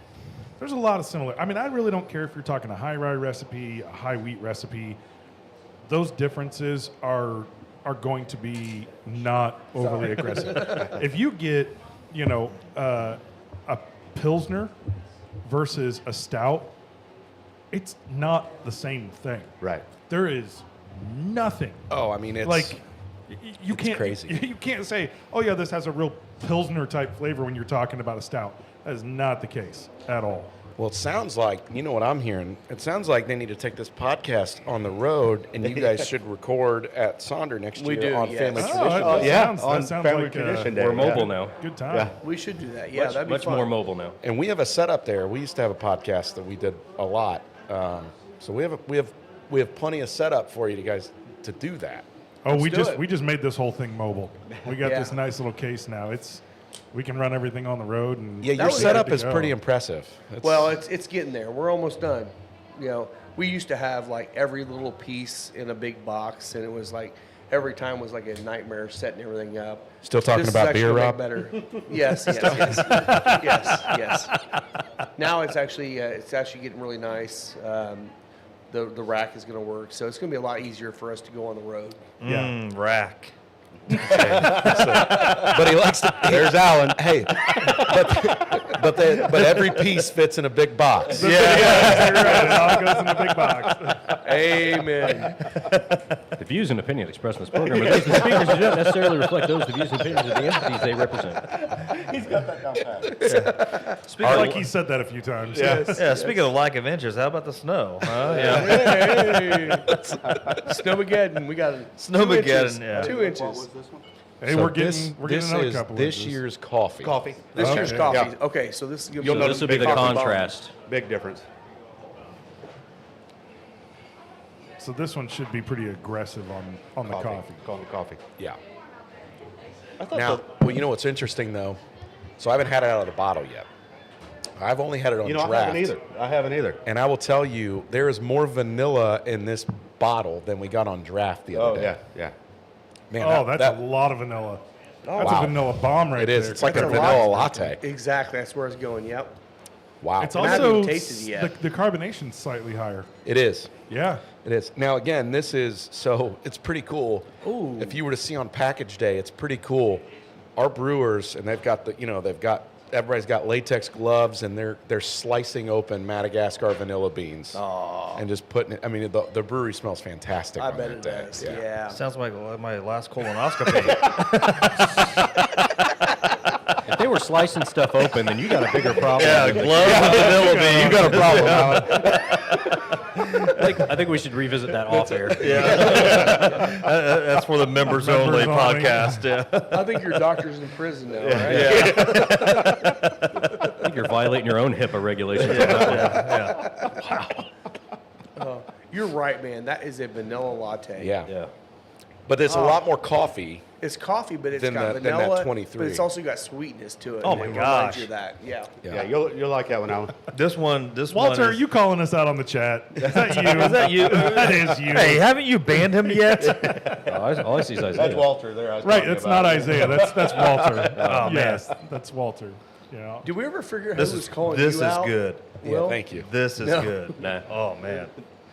There's a lot of similar. I mean, I really don't care if you're talking a high rye recipe, a high wheat recipe. Those differences are going to be not overly aggressive. If you get, a Pilsner versus a stout, it's not the same thing. Right. There is nothing. Oh, I mean, it's Like you it's can't crazy. You can't say, "Oh yeah, this has a real Pilsner type flavor" when you're talking about a stout. That is not the case at all. Well, it sounds like, what I'm hearing? It sounds like they need to take this podcast on the road, and you guys should record at Sonder next We year do, on yes. Family Oh, Tradition. that yeah, sounds, on that sounds Family like Tradition Day. We're Yeah. mobile now. good time. Yeah. we should do that. Yeah, that'd be Much fun. more mobile now. And we have a setup there. We used to have a podcast that we did a lot. So we have plenty of setup for you guys to do that. Oh, Let's do it. we just made this whole thing mobile. We got Yeah. this nice little case now. We can run everything on the road, and Yeah, That your was setup good to is go. pretty impressive. It's- Well, it's getting there. We're almost done. We used to have like every little piece in a big box, and it was like every time was like a nightmare setting everything up. Still talking This is about actually beer, gonna Rob? make Better. Yes, yes. Now it's actually getting really nice. The rack is going to work, so it's going to be a lot easier for us to go on the road. yeah. Rack. but he likes to. There's Alan. Hey, but every piece fits in a big box. Yeah, you're right. It all goes in the big box. Amen. The views and opinions expressed in this program are those of the speakers and do not necessarily reflect those the views and opinions of the entities they represent. He's got that down pat. Speaking Like of, he said that a few times. yeah, speaking of lack of interest, how about the snow? Huh? Yeah. Hey. Snowmageddon. We got it. Snowmageddon, yeah. 2 What inches. was this one? Hey, So we're getting this another is couple. this of these. year's coffee. Coffee. This Okay. year's coffee. Yeah. Okay, so this is going You'll to know This will be the Big coffee contrast. Big difference. So this one should be pretty aggressive on the coffee. Coffee. Yeah. I thought Now, well, you know what's interesting though? So I haven't had it out of the bottle yet. I've only had it on I draft. haven't either. And I will tell you, there is more vanilla in this bottle than we got on draft the other Oh, day. yeah. Man, Oh, that- that's a lot of vanilla. That's wow. a vanilla bomb right It is. there. It's like a That's a vanilla lot. latte. Exactly. That's where it's going. Yep. Wow. It's And I haven't also even tasted it yet. the carbonation's slightly higher. It is. Yeah. It is. Now, again, this is, so it's pretty cool. Ooh. If you were to see on package day, it's pretty cool. Our brewers, and they've got everybody's got latex gloves, and they're slicing open Madagascar vanilla beans. And just putting it, I mean, the brewery smells fantastic. I on bet that it day. does. Yeah. Sounds like my last colonoscopy. If they were slicing stuff open, then you got a bigger problem. Yeah, gloves and vanilla beans. You got a problem, Alan. I think we should revisit that off air. That's for the members only only. podcast. Yeah. I think your doctor's in prison now, right? I think you're violating your own HIPAA regulations. On that one. You're right, man. That is a vanilla latte. Yeah. Yeah. But there's a lot more coffee. It's coffee, but it's Than got that- than that vanilla, 23. but it's also got sweetness to it. Oh and my it reminds you gosh. of that. Yeah. Yeah, you'll like that one, Alan. This one Walter, are is, you calling us out on the chat? Is that you? Is that you? That is you. Hey, haven't you banned him yet? All I see is That's Isaiah. Walter there. I was Right, talking that's about. not Isaiah. That's Walter. Oh, man. Yes, that's Walter. Yeah. Did we ever figure out This who was is calling this you is out? good. Will? Thank you. This is No. good. Nah. Oh man.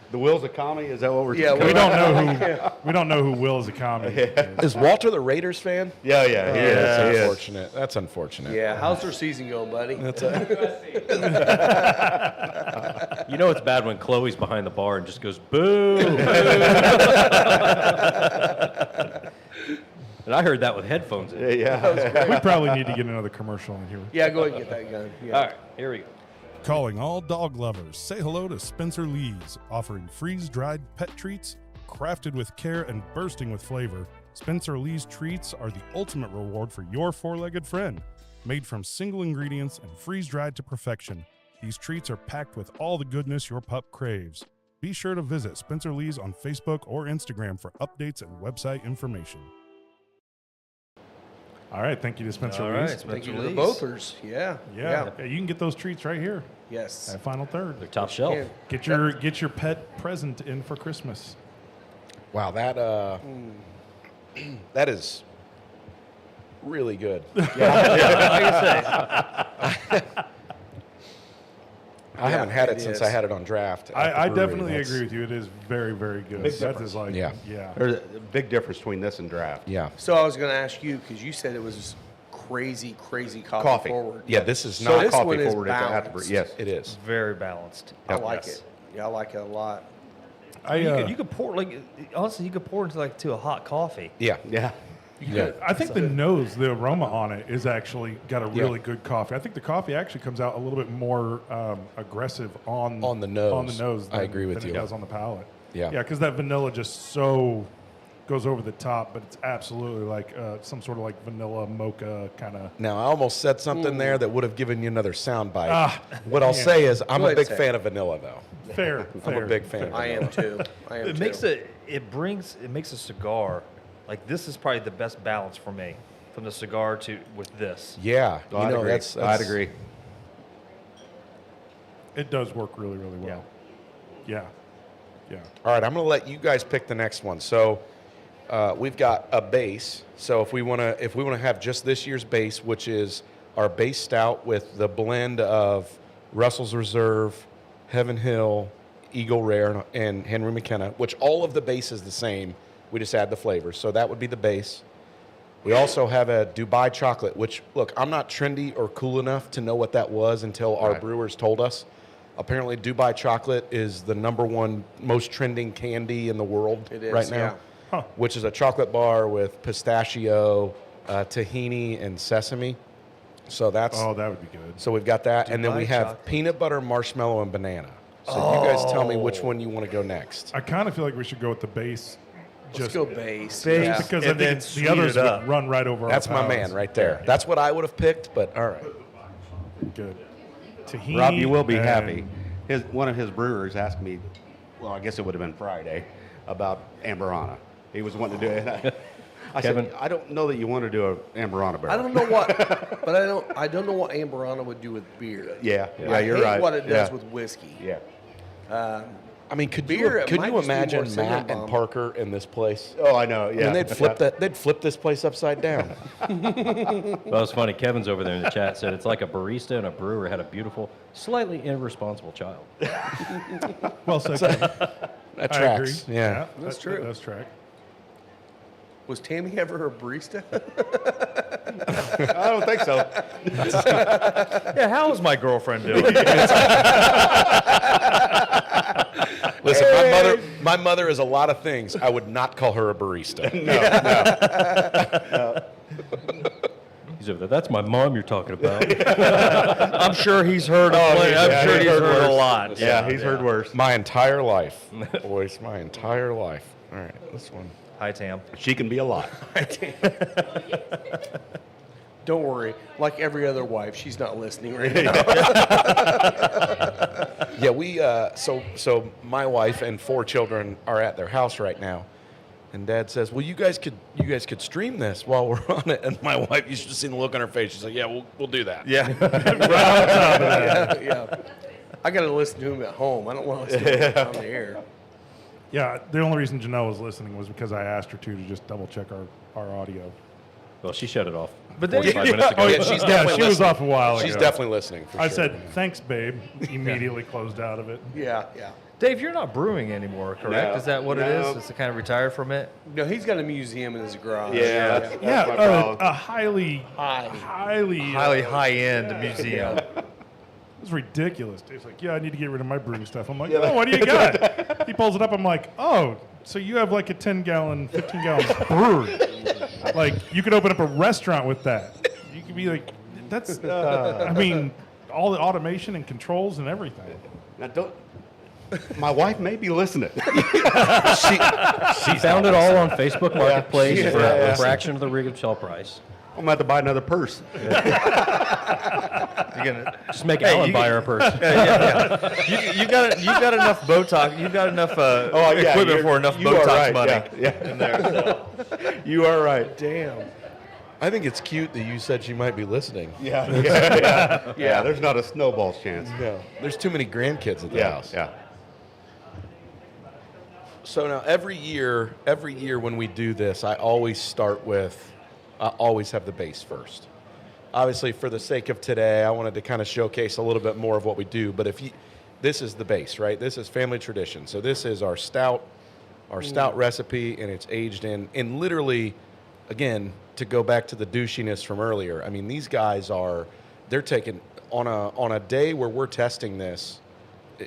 The Wheels of Comedy, is that what we're Yeah, talking We well, don't know who Will is a comic. Is Walter the Raiders fan? Yeah, he That's is. unfortunate. That's unfortunate. Yeah. How's their season going, buddy? You know it's bad when Chloe's behind the bar and just goes, boo. And I heard that with headphones in. Yeah. We probably need to get another commercial in here. Yeah, go ahead and get that gun. Yeah. All right, here we go. Calling all dog lovers, say hello to Spencer Lee's, offering freeze-dried pet treats, crafted with care and bursting with flavor. Spencer Lee's treats are the ultimate reward for your four-legged friend. Made from single ingredients and freeze-dried to perfection, these treats are packed with all the goodness your pup craves. Be sure to visit Spencer Lee's on Facebook or Instagram for updates and website information. All right, thank you to Spencer All Lee's. right, Thank you to Spencer the Lee's. bothers. Yeah. Yeah, you can get those treats right here Yes. at Final Third. They're top shelf. Yeah. Get your pet present in for Christmas. Wow, that that is really good. Like I say, I haven't had it it since is. I had it on draft. at the I brewery. definitely That's- agree with you. It is very, very good. Big That difference. is like, Yeah. yeah. There's a big difference between this and draft. Yeah. So I was going to ask you because you said it was crazy coffee forward. Yeah, this is So not this coffee one is forward at the balanced. Yes. It is. very balanced. I like Yes. it. Yeah, I like it a lot. You could pour honestly you could pour into to a hot coffee. Yeah. Yeah. Yeah. I think the aroma on it is actually got a really good coffee. I think the coffee actually comes out a little bit more aggressive on On the nose. On the nose. I agree with than you. It does on the palate. Yeah. Yeah, because that vanilla just so goes over the top, but it's absolutely like some sort of like vanilla mocha kind of. Now, I almost said something there that would have given you another sound bite. Ah, what I'll yeah. say is I'm Go a ahead, big say it. fan of vanilla, though. Fair. I'm a big fan of I vanilla. am too. I am It too. makes a cigar like this is probably the best balance for me from the cigar to with this. Yeah. No, I'd agree. that's I'd agree. It does work really, really well. Yeah. Yeah. All right, I'm going to let you guys pick the next one. So we've got a base. So if we want to have just this year's base, which is our base stout with the blend of Russell's Reserve, Heaven Hill, Eagle Rare, and Henry McKenna, which all of the base is the same. We just add the flavors. So that would be the base. We also have a Dubai chocolate, which, look, I'm not trendy or cool enough to know what that was until our brewers told us. Apparently, Dubai chocolate is the #1 most trending candy in the world It is, right now, yeah. Huh. which is a chocolate bar with pistachio, tahini, and sesame. So that's Oh, that would be good. so we've got that, and then we Dubai have chocolate. peanut butter, marshmallow, and banana. So you guys tell me which one you want to go next. I kind of feel like we should go with the base. Let's go base. Base. Yeah. Because I And think then it's, the sweet others it would up. run right over our That's my palates. man right there. That's what I would have picked, but all right. Good. Tahini. Rob, you will be and- happy. One of his brewers asked me, well, I guess it would have been Friday, about Amberana. He was wanting to do it. I Kevin? said, I don't know that you want to do an Amberana barrel. I don't know what, but I don't know what Amberana would do with beer. Yeah, I you're hate right. what it does Yeah. with whiskey. Yeah. I mean, could Beer, it you might just be more imagine cinnamon Matt and bomb. Parker in this place? Oh, I know. Yeah. And they'd flip they'd flip this place upside down. Well, it's funny. Kevin's over there in the chat said it's like a barista and a brewer had a beautiful, slightly irresponsible child. Well said. Kevin. That I tracks. agree. Yeah. That's true. That's track. Was Tammy ever a barista? I don't think so. Yeah, how is my girlfriend doing? Listen, my mother is a lot of things. I would not call her a barista. He's over there. That's my mom you're talking about. I'm sure he's heard I'm sure he's heard a lot. Yeah, he's heard worse. My entire life, boys, my entire life. All right, this one. Hi, Tam. She can be a lot. Don't worry. Like every other wife, she's not listening right now. Yeah, we so my wife and 4 children are at their house right now, and Dad says, "Well, you guys could stream this while we're on it." And my wife, you should have seen the look on her face. She's like, "Yeah, we'll do that." Yeah. Yeah. I got to listen to him at home. I don't want to listen to him on the air. Yeah, the only reason Janelle was listening was because I asked her to just double check our audio. Well, she shut it off. But then- 45 minutes ago. Oh, yeah, she's Yeah, definitely she was listening. off a while She's ago. definitely listening. For I sure. said, thanks, babe. Immediately closed out of it. Yeah. Dave, you're not brewing anymore, correct? No. Is that what it No. is? Is to kind of retire from it? No, he's got a museum in his garage. Yeah, that's Yeah, my problem. a highly Highly high-end museum. It was ridiculous. Dave's like, yeah, I need to get rid of my brewing stuff. I'm like, oh, what do you got? He pulls it up. I'm like, oh, so you have like a 10-gallon, 15-gallon brewery. Like, you could open up a restaurant with that. You could be like, that's, I mean, all the automation and controls and everything. Now, don't. My wife may be listening. She found it all on Facebook Marketplace for a fraction of the retail price. I'm going to have to buy another purse. You're gonna Just make Alan buy her a purse. you got enough Botox. You've got enough equipment you're- for enough you are Botox right, money yeah. in there. So. You are right. Damn. I think it's cute that you said she might be listening. Yeah, there's not a snowball's chance. No, there's too many grandkids at the house. Yeah. So now every year when we do this, I always have the base first. Obviously, for the sake of today, I wanted to kind of showcase a little bit more of what we do. But this is the base, right? This is family tradition. So this is our stout recipe, and it's aged in literally, again, to go back to the douchiness from earlier. I mean, these guys they're taking on a day where we're testing this.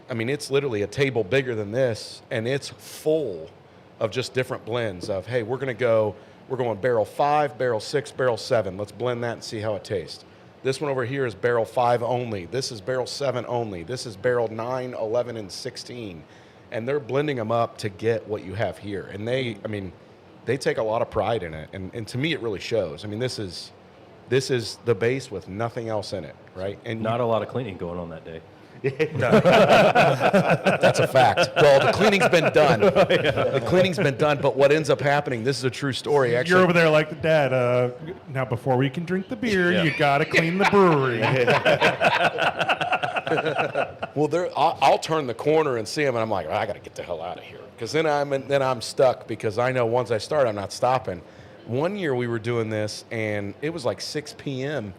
I mean, it's literally a table bigger than this, and it's full of just different blends of, hey, we're going barrel 5, barrel 6, barrel 7. Let's blend that and see how it tastes. This one over here is barrel 5 only. This is barrel 7 only. This is barrel 9, 11, and 16. And they're blending them up to get what you have here. And they take a lot of pride in it. And to me, it really shows. I mean, this is the base with nothing else in it, right? And Not a lot of cleaning going on that day. that's a fact. Well, the cleaning's been done. The cleaning's been done, but what ends up happening, this is a true story, actually. You're over there like the dad. Now, before we can drink the beer, you got to clean the brewery. Well, I'll turn the corner and see them, and I'm like, I got to get the hell out of here, because then I'm stuck, because I know once I start, I'm not stopping. One year we were doing this, and it was like 6 p.m.,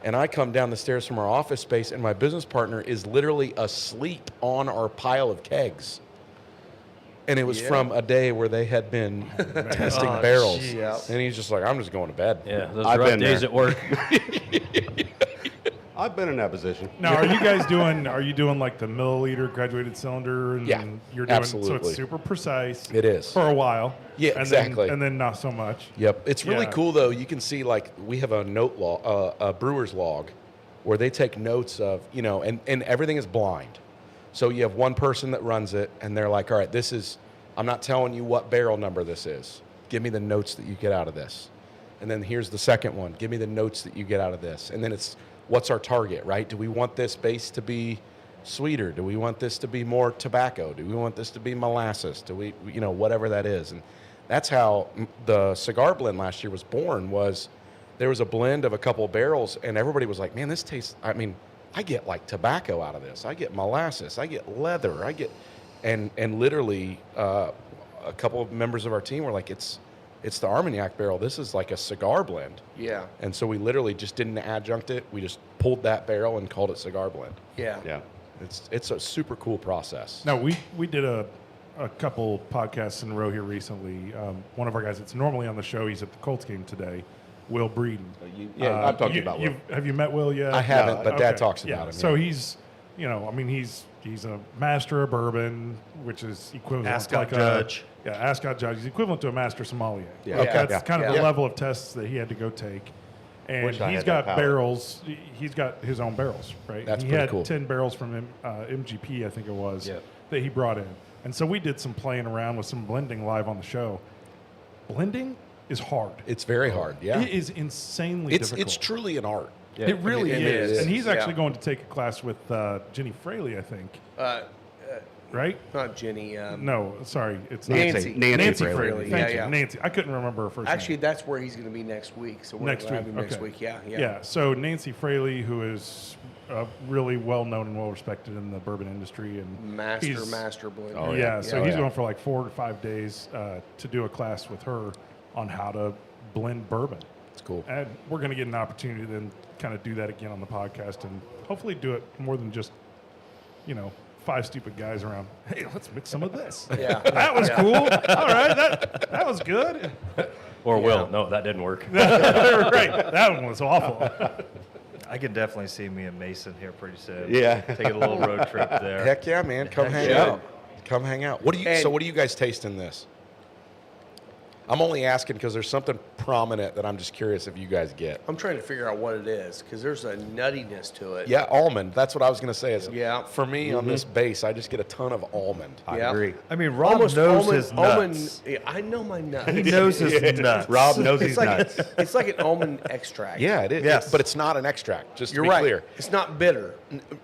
and I come down the stairs from our office space, and my business partner is literally asleep on our pile of kegs. And it was from a day where they had been testing barrels. geez. And he's just like, I'm just going to bed. Yeah, those I've rough been days there. at work. I've been in that position. Now, are you doing like the milliliter graduated cylinder? And Yeah, you're doing, So absolutely. it's super precise. It is. For a while. Yeah, and exactly. and then not so much. Yep, it's really Yeah. cool though. You can see like we have a note log, a brewer's log, where they take notes of and everything is blind. So you have one person that runs it, and they're like, all right, I'm not telling you what barrel number this is. Give me the notes that you get out of this, and then here's the second one. Give me the notes that you get out of this, and then it's what's our target, right? Do we want this base to be sweeter? Do we want this to be more tobacco? Do we want this to be molasses? Do we, whatever that is, and that's how the cigar blend last year was born. There was a blend of a couple of barrels, and everybody was like, man, this tastes, I get like tobacco out of this. I get molasses. I get leather. and literally a couple of members of our team were like, it's the Armagnac barrel. This is like a cigar blend. Yeah. And so we literally just didn't adjunct it. We just pulled that barrel and called it cigar blend. Yeah. Yeah. It's a super cool process. No, we did a couple podcasts in a row here recently. One of our guys that's normally on the show, he's at the Colts game today, Will Breeden. Yeah, I've talked to you about Will. Have you met Will yet? I haven't, but Dad Okay. talks Yeah, about him. so yeah. he's, he's a master of bourbon, which is equivalent Ascot to judge. Ascot judge. He's equivalent to a master sommelier. Yeah. Like, Okay. that's kind of Yeah. the level of tests that he had to go take. And Wish I he's had that got power. barrels. He's got his own barrels, right? That's he pretty had cool. 10 barrels from MGP, I think it was, Yeah. that he brought in. And so we did some playing around with some blending live on the show. Blending is hard. It's very hard. Yeah. It is insanely It's difficult. truly an art. It really it is. is. And he's actually Yeah. going to take a class with Jenny Fraley, I think. Right? Not Jenny. No, sorry. It's not. Nancy. Nancy Fraley. Fraley. Thank Yeah, you. yeah. Nancy. I couldn't remember her first Actually, name. that's where he's going to be next week. So we're Next gonna week. have him next Okay. week. Yeah. Yeah. So Nancy Fraley, who is really well known and well respected in the bourbon industry, and Master he's- blender. Oh, yeah. So Oh, he's yeah. going for like 4 to 5 days to do a class with her on how to blend bourbon. It's cool. And we're going to get an opportunity to then kind of do that again on the podcast and hopefully do it more than just, 5 stupid guys around. Hey, let's mix some of this. Yeah. That was cool. All right, that was good. Or Will. No, that didn't work. Right, that one was awful. I can definitely see me and Mason here pretty soon. Yeah. Taking a little road trip there. Heck yeah, man. Come hang yeah. out. Come hang out. What do you? And- So what do you guys taste in this? I'm only asking because there's something prominent that I'm just curious if you guys get. I'm trying to figure out what it is because there's a nuttiness to it. Yeah, almond. That's what I was gonna say. Is Yeah. For me, on this base, I just get a ton of almond. I Yeah. agree. I mean, Rob knows his nuts. Yeah, I know my nuts. He knows his nuts. Rob knows It's he's like nuts. it's like an almond extract. Yeah, it is. Yes. But it's not an extract. Just You're to be right. clear. It's not bitter.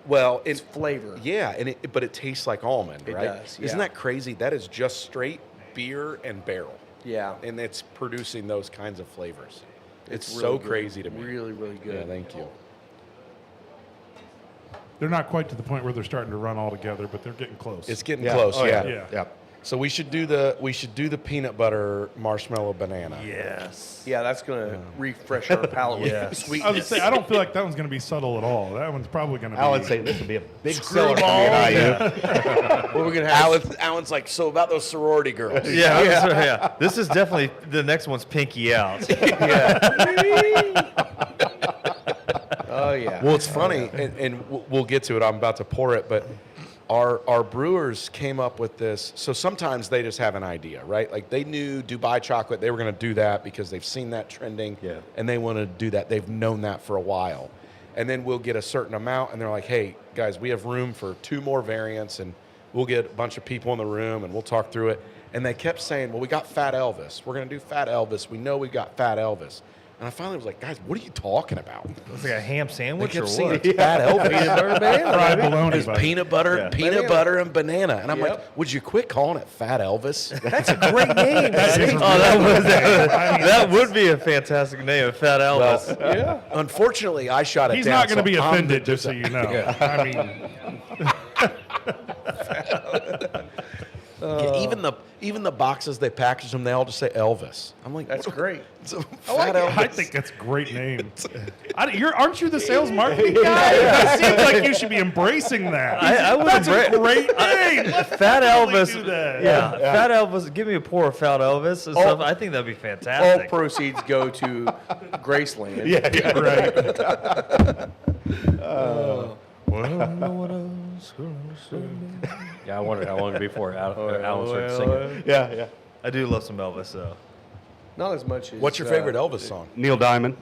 Well, It's flavor. Yeah, but it tastes like almond, It right? does, Isn't yeah. that crazy? That is just straight beer and barrel, Yeah. and it's producing those kinds of flavors. It's really so good. crazy to me. Really, really good. Yeah, thank you. They're not quite to the point where they're starting to run all together, but they're getting close. It's getting Yeah. close. Oh, yeah. yeah. Yeah. So we should do the peanut butter marshmallow banana. Yes. Yeah, that's gonna refresh our palate with Yes. sweetness. I was say I don't feel like that one's going to be subtle at all. That one's probably going to be. I would say this would be a big seller for me and IU. What we're gonna have? Alan's like, so about those sorority girls. Yeah, yeah. This is definitely the next one's pinky out. Oh yeah. Well, it's funny, and we'll get to it. I'm about to pour it, but our brewers came up with this. So sometimes they just have an idea, right? Like they knew Dubai chocolate, they were going to do that because they've seen that trending, Yeah. and they want to do that. They've known that for a while. And then we'll get a certain amount, and they're like, hey, guys, we have room for 2 more variants, and we'll get a bunch of people in the room, and we'll talk through it. And they kept saying, well, we got Fat Elvis. We're going to do Fat Elvis. We know we got Fat Elvis. And I finally was like, guys, what are you talking about? It's like a ham They sandwich or kept saying what? it's Fat Elvis. fried bologna. It's buddy. peanut butter, Yeah. peanut butter, and banana. And I'm Yep. like, would you quit calling it Fat Elvis? That's a great name. That is a That would be a fantastic name, Fat Elvis. yeah. Unfortunately, I shot it He's down. not going to be so I'm offended, the- just so you know. I mean, Yeah, even the boxes they package them, they all just say Elvis. I'm like, That's what- great. It's a Fat Elvis. I think that's a great name. Aren't you the sales marketing guy? It seems like you should be embracing that. I would That's a embra- great name. Let's Fat totally Elvis. do that. Yeah, Fat Elvis. Give me a pour of Fat Elvis and stuff. I think that'd be All fantastic. proceeds go to Graceland. Right. Yeah, I wondered how long before Alan started singing. Yeah, yeah. I do love some Elvis, though. Not as much as. What's your favorite Elvis song? Neil Diamond.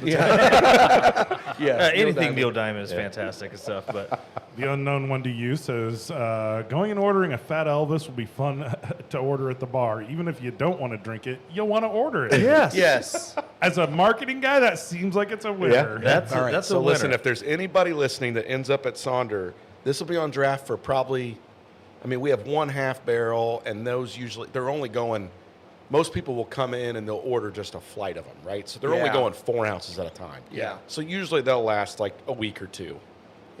Yeah. Anything Neil Diamond is fantastic and stuff, but The unknown one to you says, going and ordering a Fat Elvis will be fun to order at the bar. Even if you don't want to drink it, you'll want to order it. yes, Yes. As a marketing guy, that seems like it's a winner. that's All right, that's so a winner. listen, if there's anybody listening that ends up at Sonder, this will be on draft for probably, I mean, we have 1 half barrel, and those usually, they're only going, most people will come in and they'll order just a flight of them, right? So they're only Yeah. going 4 ounces at a time. Yeah. So usually they'll last like a week or 2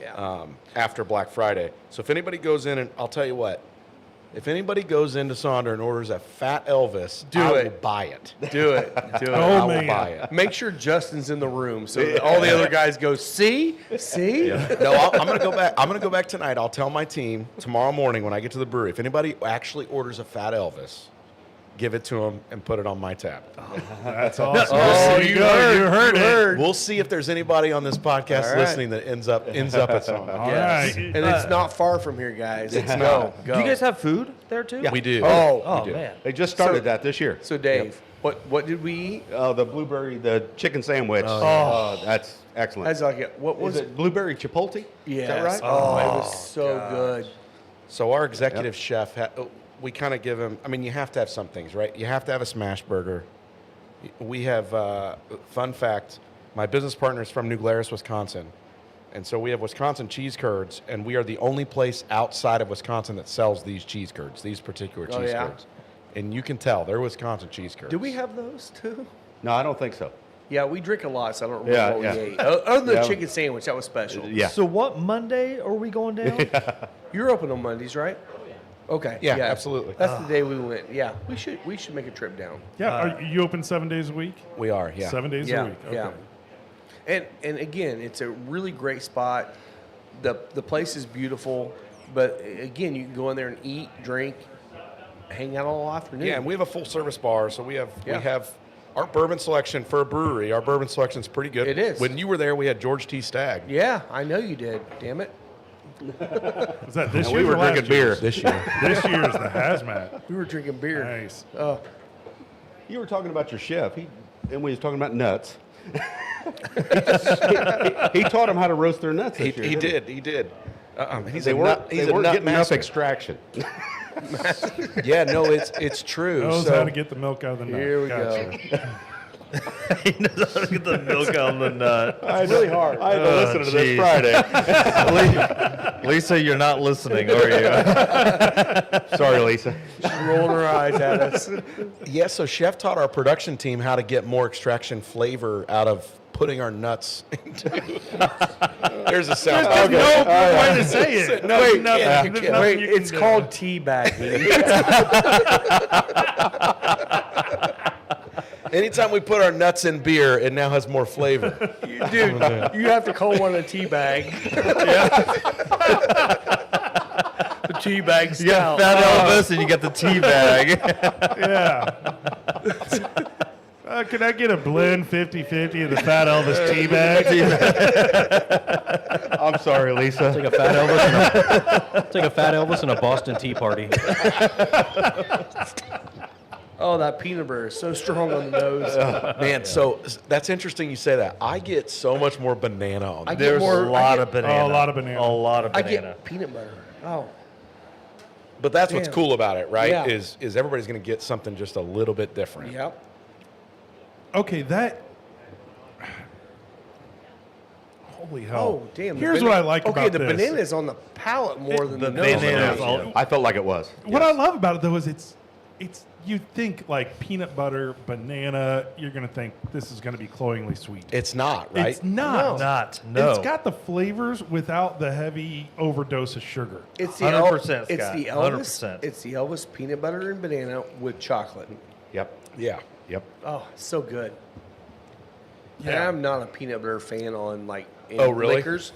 Yeah. after Black Friday. So if anybody goes in, and I'll tell you what, If anybody goes into Sonder and orders a Fat Elvis, I will buy it. Do it. Do it. Oh, I man. will buy it. Make sure Justin's in the room so that all the other guys go, see? No, I'm going to go back. I'm going to go back tonight. I'll tell my team tomorrow morning when I get to the brewery, if anybody actually orders a Fat Elvis, give it to them and put it on my tab. That's awesome. Oh, you heard. You heard it. We'll see if there's anybody on this podcast All right. listening that ends up at Sonder. All Yes. right. And it's not far from here, guys. It's go. Do you guys have food there too? We do. Oh, We do. Man. They just started that this year. so Dave, what did we eat? The blueberry, the chicken sandwich. Oh, that's excellent. That's like it. What was Is it? it blueberry chipotle? Yes. Is that right? Oh, it was so good. So our executive chef, we kind of give him, I mean, you have to have some things, right? You have to have a smash burger. We have, fun fact, my business partner is from New Glarus, Wisconsin. And so we have Wisconsin cheese curds, and we are the only place outside of Wisconsin that sells these cheese curds, these particular cheese yeah? curds. And you can tell, they're Wisconsin cheese curds. Did we have those too? No, I don't think so. Yeah, we drink a lot, so I don't Yeah, remember what yeah. we ate. Other than the Yeah. chicken sandwich, that was special. Yeah. So what Monday are we going down? You're open on Mondays, right? Okay. Yeah, absolutely. That's the day we went. Yeah, we should make a trip down. Yeah. Are you open 7 days a week? We are, yeah. 7 days Yeah, a week. Okay. yeah. And again, it's a really great spot. The place is beautiful, but again, you can go in there and eat, drink, hang out all afternoon. Yeah, and we have a full service bar, so we have Yeah. our bourbon selection for a brewery. Our bourbon selection is pretty good. It is. When you were there, we had George T. Stagg. Yeah, I know you did. Damn it. Was that this And year? we were or last drinking year? beer. This year. This year is the hazmat. We were drinking beer. Nice. You were talking about your chef, and we was talking about nuts. he taught them how to roast their nuts this year. He didn't did. He did. He's They a weren't, nut. they He's a weren't nut getting enough master. extraction. Yeah, no, it's true. Knows So how to get the milk out of the nut. Here we Gotcha. He knows how to get the milk out of the nut. It's really hard. I had to listen to this geez. Friday. Lisa, you're not listening, are you? Sorry, Lisa. She's rolling her eyes at us. yeah, so Chef taught our production team how to get more extraction flavor out of putting our nuts into. There's a sound. There's no good way to say it. No, There's you nothing- can't. there's You can't. nothing Wait, you can it's do. called teabagging. Anytime we put our nuts in beer, it now has more flavor. Dude, you have to call one a teabag. The teabag You got stout. Fat Elvis and you got the tea bag. Yeah. Can I get a blend 50-50 of the Fat Elvis tea bag? I'm sorry, Lisa. Take a Fat Elvis and a Boston Tea Party. Oh, that peanut butter is so strong on the nose. Man, so that's interesting you say that. I get so much more banana on I this. get There's more- a lot I of get- banana. Oh, a lot of banana. A lot of I banana. get peanut butter. Oh, But that's what's Damn. cool about it, right? Yeah. Is everybody's going to get something just a little bit different. yep. Okay, that. Holy hell. Oh, damn. the Here's bana- what I like okay, about the this. banana is on the palate more than the, the nose. banana is Yeah. all- I felt like it was. What I love about it though is it's you think like peanut butter, banana, you're gonna think this is gonna be cloyingly sweet. It's not, right? It's not. No. It's got the flavors without the heavy overdose of sugar. It's the 100%, It's Scott, the Elvis. 100%. It's the Elvis peanut butter and banana with chocolate. Yep. yeah. Yep. Oh, it's so good. And Yeah. I'm not a peanut butter fan on like any Oh, really? liquors.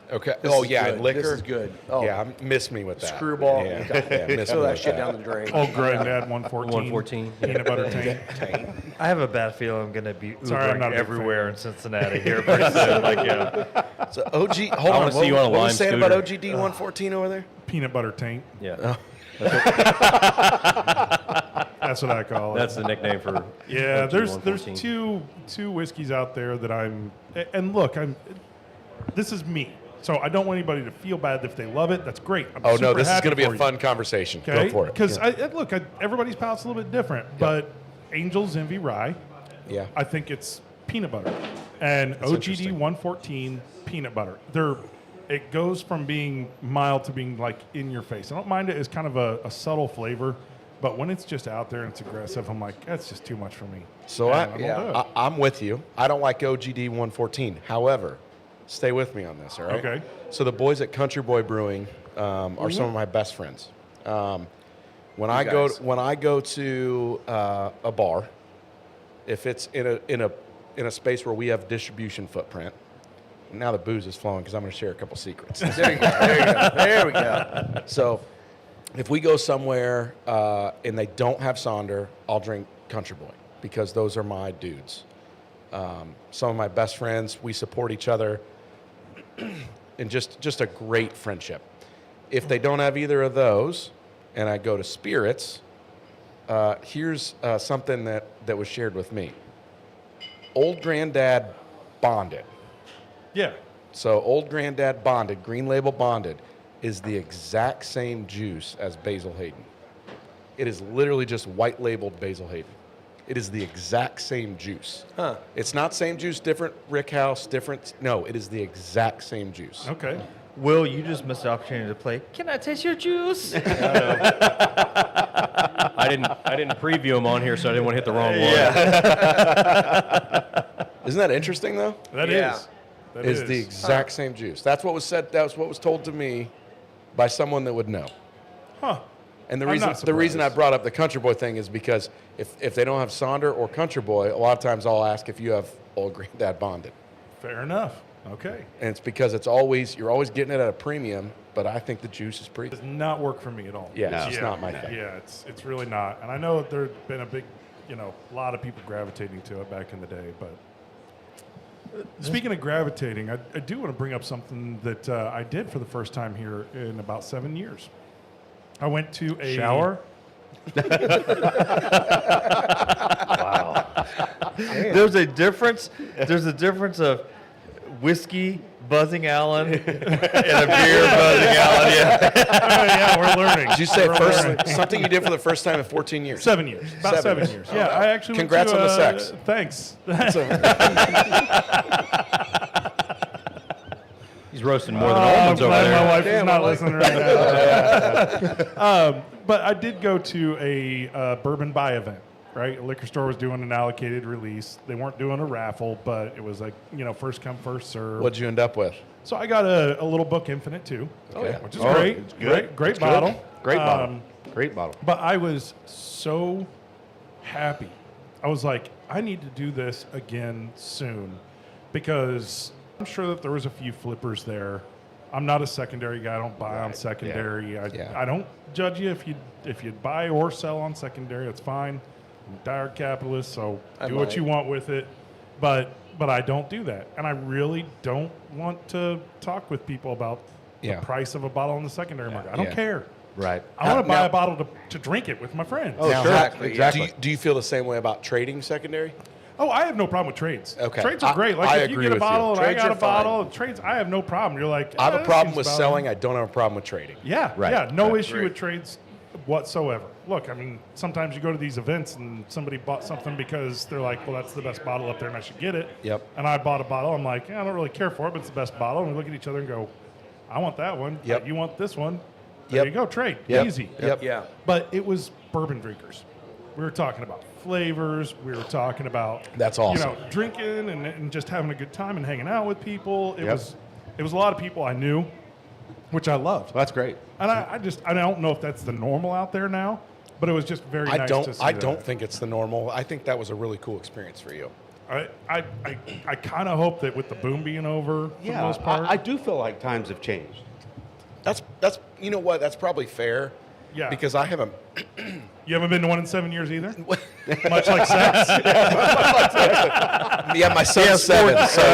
Okay. This Oh, is yeah, good. and liquor. This is good. Oh, Yeah, miss me with that. Screwball. Yeah, God, yeah, miss throw me that with shit down the drain. Old Granddad 114. 114. Peanut butter tank. I have a bad feeling I'm going to be Sorry, I'm Ubering not a big everywhere in Cincinnati here pretty soon. Like, yeah. So OG, hold on. wanna see you on a what lime was saying about scooter. OGD 114 over there? Peanut butter tank. Yeah. That's what I call it. That's the nickname for. Yeah, OG there's 114. two whiskeys out there that and look, this is me. So I don't want anybody to feel bad if they love it. That's great. I'm Oh, no, super this is happy going to be for a you. fun conversation. Okay, Go for it. because everybody's palate's a little bit different, but Angel's Envy Rye, Yeah. I think it's peanut butter, and OGD interesting. 114 peanut butter. It goes from being mild to being like in your face. I don't mind it as kind of a subtle flavor, but when it's just out there and it's aggressive, I'm like, that's just too much for me. So And I won't do it. I'm with you. I don't like OGD 114. However, stay with me on this, all right? Okay. So the boys at Country Boy Brewing are some of my best friends. When You I guys. go to a bar, if it's in a space where we have distribution footprint, now the booze is flowing because I'm going to share a couple secrets. There you go. There you go. There we go. So, if we go somewhere and they don't have Sonder, I'll drink Country Boy because those are my dudes. Some of my best friends, we support each other, and just a great friendship. If they don't have either of those, and I go to spirits, here's something that was shared with me. Old Granddad Bonded. Yeah. So Old Granddad Bonded, Green Label Bonded, is the exact same juice as Basil Hayden. It is literally just white labeled Basil Hayden. It is the exact same juice. Huh. It's not same juice, different rick house, different. No, it is the exact same juice. Okay. Will, you just missed the opportunity to play. Can I taste your juice? I didn't preview them on here, so I didn't want to hit the wrong one. Isn't that interesting though? That Yeah. is. That It's the exact same juice. That's what was said. That was what was told to me by someone that would know. Huh. And the I'm reason not the reason I surprised. brought up the Country Boy thing is because if they don't have Sonder or Country Boy, a lot of times I'll ask if you have Old Granddad Bonded, Fair enough. Okay. and it's because you're always getting it at a premium. But I think the juice is pretty. Does not work for me at all. Yeah, it's just not my thing. Yeah, it's really not. And I know that there's been a big, a lot of people gravitating to it back in the day. But speaking of gravitating, I do want to bring up something that I did for the first time here in about 7 years. I went to a Shower? There's a difference. There's a difference of whiskey buzzing Allen and a beer buzzing Allen. Yeah. yeah, we're learning. Did you say We're first learning. something you did for the first time in 14 years? 7 years. About 7 years. Yeah, I actually Congrats went to, on the sex. Thanks. He's roasting more than I'm almonds over glad there. my wife is not listening right now. But I did go to a bourbon buy event, right? A liquor store was doing an allocated release. They weren't doing a raffle, but it was like, first come, first serve. What'd you end up with? So I got a little book Infinite too, Okay. which is Oh, great. it's good. Great It's bottle. good. Great bottle. Great bottle. But I was so happy. I was like, I need to do this again soon because I'm sure that there was a few flippers there. I'm not a secondary guy. I don't buy on secondary. Yeah. I don't judge you if you buy or sell on secondary. That's fine. I'm a dire capitalist, so I do what might. you want with it. But I don't do that, and I really don't want to talk with people about Yeah. the price of a bottle on the secondary market. I don't Yeah. care. Right. I want to buy Now- a bottle to drink it with my friends. Now, sure. Exactly. Exactly. Do you feel the same way about trading secondary? Oh, I have no problem with trades. Okay. Trades are great. Like I if you agree get a with you. bottle and Trades I got are a bottle, fine. trades, I have no problem. You're like, I have "Eh, a this problem seems with about selling. right." I don't have a problem with trading. Yeah, Right. yeah, no Right. issue with trades whatsoever. Look, I mean, sometimes you go to these events and somebody bought something because they're like, well, that's the best bottle up there and I should get it. Yep. And I bought a bottle. I'm like, yeah, I don't really care for it, but it's the best bottle. And we look at each other and go, I want that one. Yep. You want this one. There Yep. you go, trade. Yep. Easy. Yep. Yeah. But it was bourbon drinkers. We were talking about flavors. We were talking about That's awesome. drinking and just having a good time and hanging out with people. It Yep. was a lot of people I knew, which I loved. Well, that's great. And I don't know if that's the normal out there now, but it was just very nice to see I that. don't think it's the normal. I think that was a really cool experience for you. I kind of hope that with the boom being over for the Yeah, most part. I do feel like times have changed. That's you know what? That's probably fair. Yeah. Because I haven't. You haven't been to one in 7 years either? Much like sex? Yeah, my son's 7. So He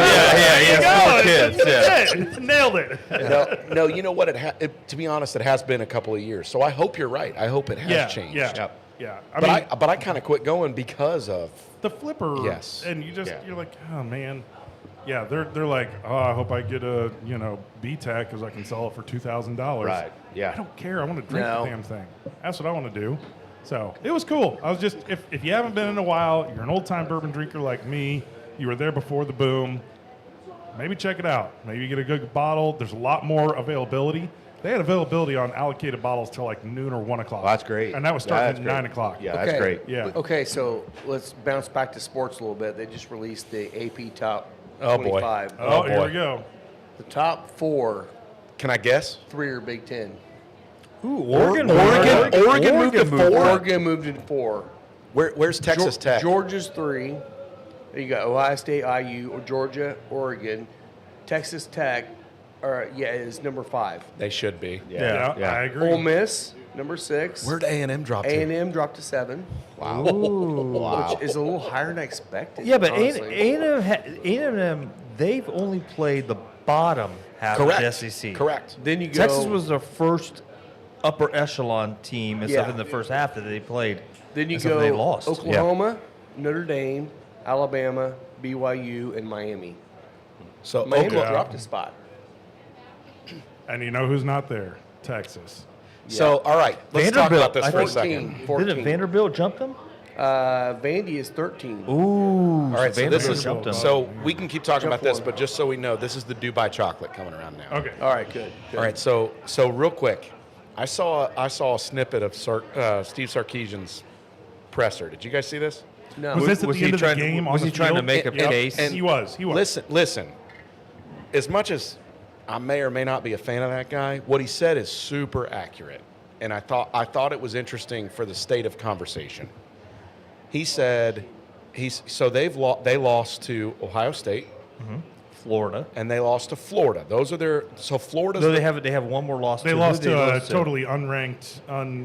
has 4 kids. Yeah. Nailed it. no, you know what? To be honest, it has been a couple of years. So I hope you're right. I hope it has Yeah, changed. yeah, yeah. But I kind of quit going because of. the flipper. Yes. And Yeah. you're like, oh man. Yeah, they're like, oh, I hope I get a BTAC because I can sell it for $2,000. Right, yeah. I don't care. I want to drink No. the damn thing. That's what I want to do. So it was cool. I was just, if you haven't been in a while, you're an old time bourbon drinker like me. You were there before the boom. Maybe check it out. Maybe you get a good bottle. There's a lot more availability. They had availability on allocated bottles till like noon or 1 o'clock. Well, that's great. And that was starting That's at great. 9 o'clock. Yeah, that's great. Yeah. Okay, so let's bounce back to sports a little bit. They just released the AP Top Oh, boy. 25. Oh, Oh, here boy. we go. The top 4, Can I guess? 3 are Big Ten. Ooh, Oregon moved to 4. Oregon moved to 4. Where's Texas Tech? Georgia's 3. There you go. Ohio State, IU, or Georgia, Oregon. Texas Tech, is number 5. They should be. Yeah, I agree. Ole Miss, number 6. Where'd A&M drop to? A&M dropped to 7. Wow. Which is a little higher than I expected. Yeah, but honestly. A&M, they've only played the bottom half of the SEC. Correct. Then you go. Texas was their first upper echelon team, except Yeah. in the first half that they played. Then you except go. they lost. Oklahoma, Notre Dame, Alabama, BYU, and Miami. So Miami Oklahoma. dropped a spot. And you know who's not there? Texas. So all right, let's talk Vanderbilt, about this I for a think- second. 14. Didn't Vanderbilt jump them? Vandy is 13. Ooh, All right, so this is jumped them. so we can keep talking Jump about this, one. but just so we know, this is the Dubai chocolate coming around now. Okay. All right, good. All right, so real quick, I saw a snippet of Steve Sarkisian's presser. Did you guys see this? No. Was this at was the he end of trying- the game? was on he the trying to field? make a Yep. case? He was. Listen. As much as I may or may not be a fan of that guy, what he said is super accurate, and I thought it was interesting for the state of conversation. He said they lost to Ohio State, Florida. and they lost to Florida. Those are their Florida's. No, they have one more loss. They to. lost Who to did they a lose to? totally unranked.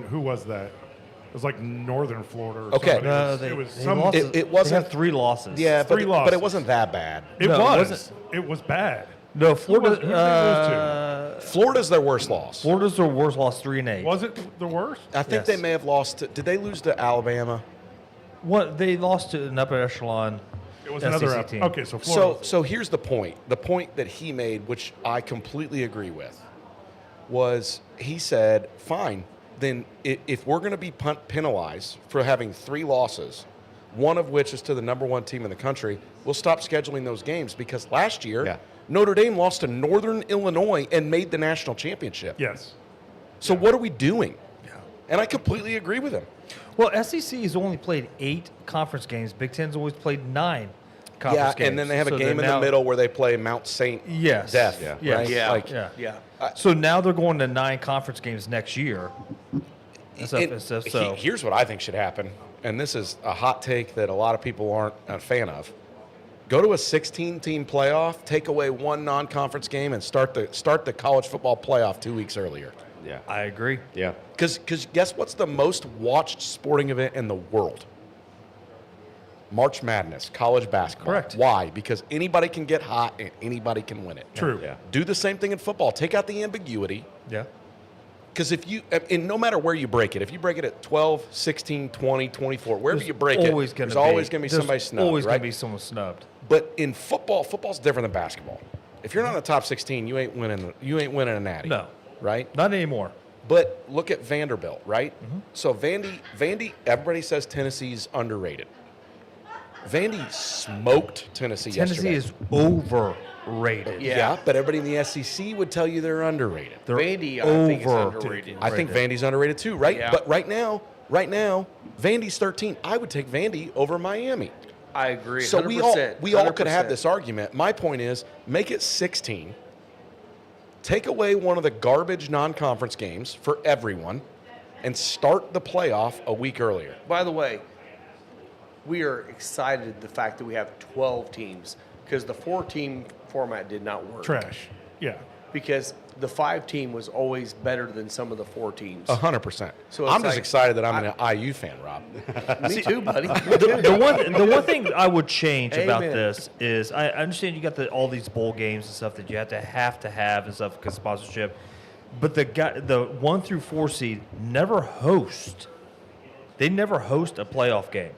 Who was that? It was like Northern Florida. Or Okay. somebody. No, it was they some. lost. It They wasn't- have 3 losses. yeah, Three but losses. it wasn't that bad. It No, it was. wasn't. It was bad. No, Florida. Who did they lose Florida's their worst loss. Florida's their worst loss, 3-8. Was it the worst? I think Yes. they may have lost. Did they lose to Alabama? What they lost to an upper echelon. It was SEC another. team. Okay, so Florida. So here's the point. The point that he made, which I completely agree with, was he said, "Fine, then if we're going to be penalized for having 3 losses, one of which is to the number 1 team in the country, we'll stop scheduling those games because last year Yeah. Notre Dame lost to Northern Illinois and made the national championship. yes. So what are we doing?" And I completely agree with him. Well, SEC has only played 8 conference games. Big Ten's always played 9 conference Yeah, games. and then they have So a they're game in now- the middle where they play Mount Saint Yes. Death. Yeah. Yes. Right? Yeah. Like, Yeah. Yeah. So now they're going to 9 conference games next year. And stuff, and stuff, so Here's what I think should happen, and this is a hot take that a lot of people aren't a fan of. Go to a 16-team playoff, take away 1 non-conference game, and start the college football playoff 2 weeks earlier. Yeah. I agree. Yeah. Because guess what's the most watched sporting event in the world? March Madness, college basketball. Correct. Why? Because anybody can get hot and anybody can win it. True. Yeah. Do the same thing in football. Take out the ambiguity. Yeah. Because and no matter where you break it, if you break it at 12, 16, 20, 24, wherever you break it, there's always going to be somebody snubbed, Always right? going to be someone snubbed. But in football's different than basketball. If you're not in the top 16, you ain't winning a natty. No. Right? Not anymore. But look at Vanderbilt, right? Mm-hmm. So Vandy, everybody says Tennessee's underrated. Vandy smoked Tennessee Tennessee yesterday. is overrated. Yeah, but everybody in the SEC would tell you they're underrated. They're Vandy, I think, is overrated. underrated. I think Vandy's underrated too, right? Yeah. But right now, Vandy's 13. I would take Vandy over Miami. I agree. So 100%, we all could have 100%. this argument. My point is, make it 16. Take away one of the garbage non-conference games for everyone, and start the playoff a week earlier. By the way, we are excited the fact that we have 12 teams because the 4-team format did not work. Trash. Yeah. Because the 5-team was always better than some of the 4 teams. 100%. So it's I'm just like- excited that I'm an IU fan, Rob. Me too, buddy. The one thing I would change about Amen. this is I understand you got all these bowl games and stuff that you have to have and stuff because sponsorship, but the 1 through 4 seed never host. They never host a playoff game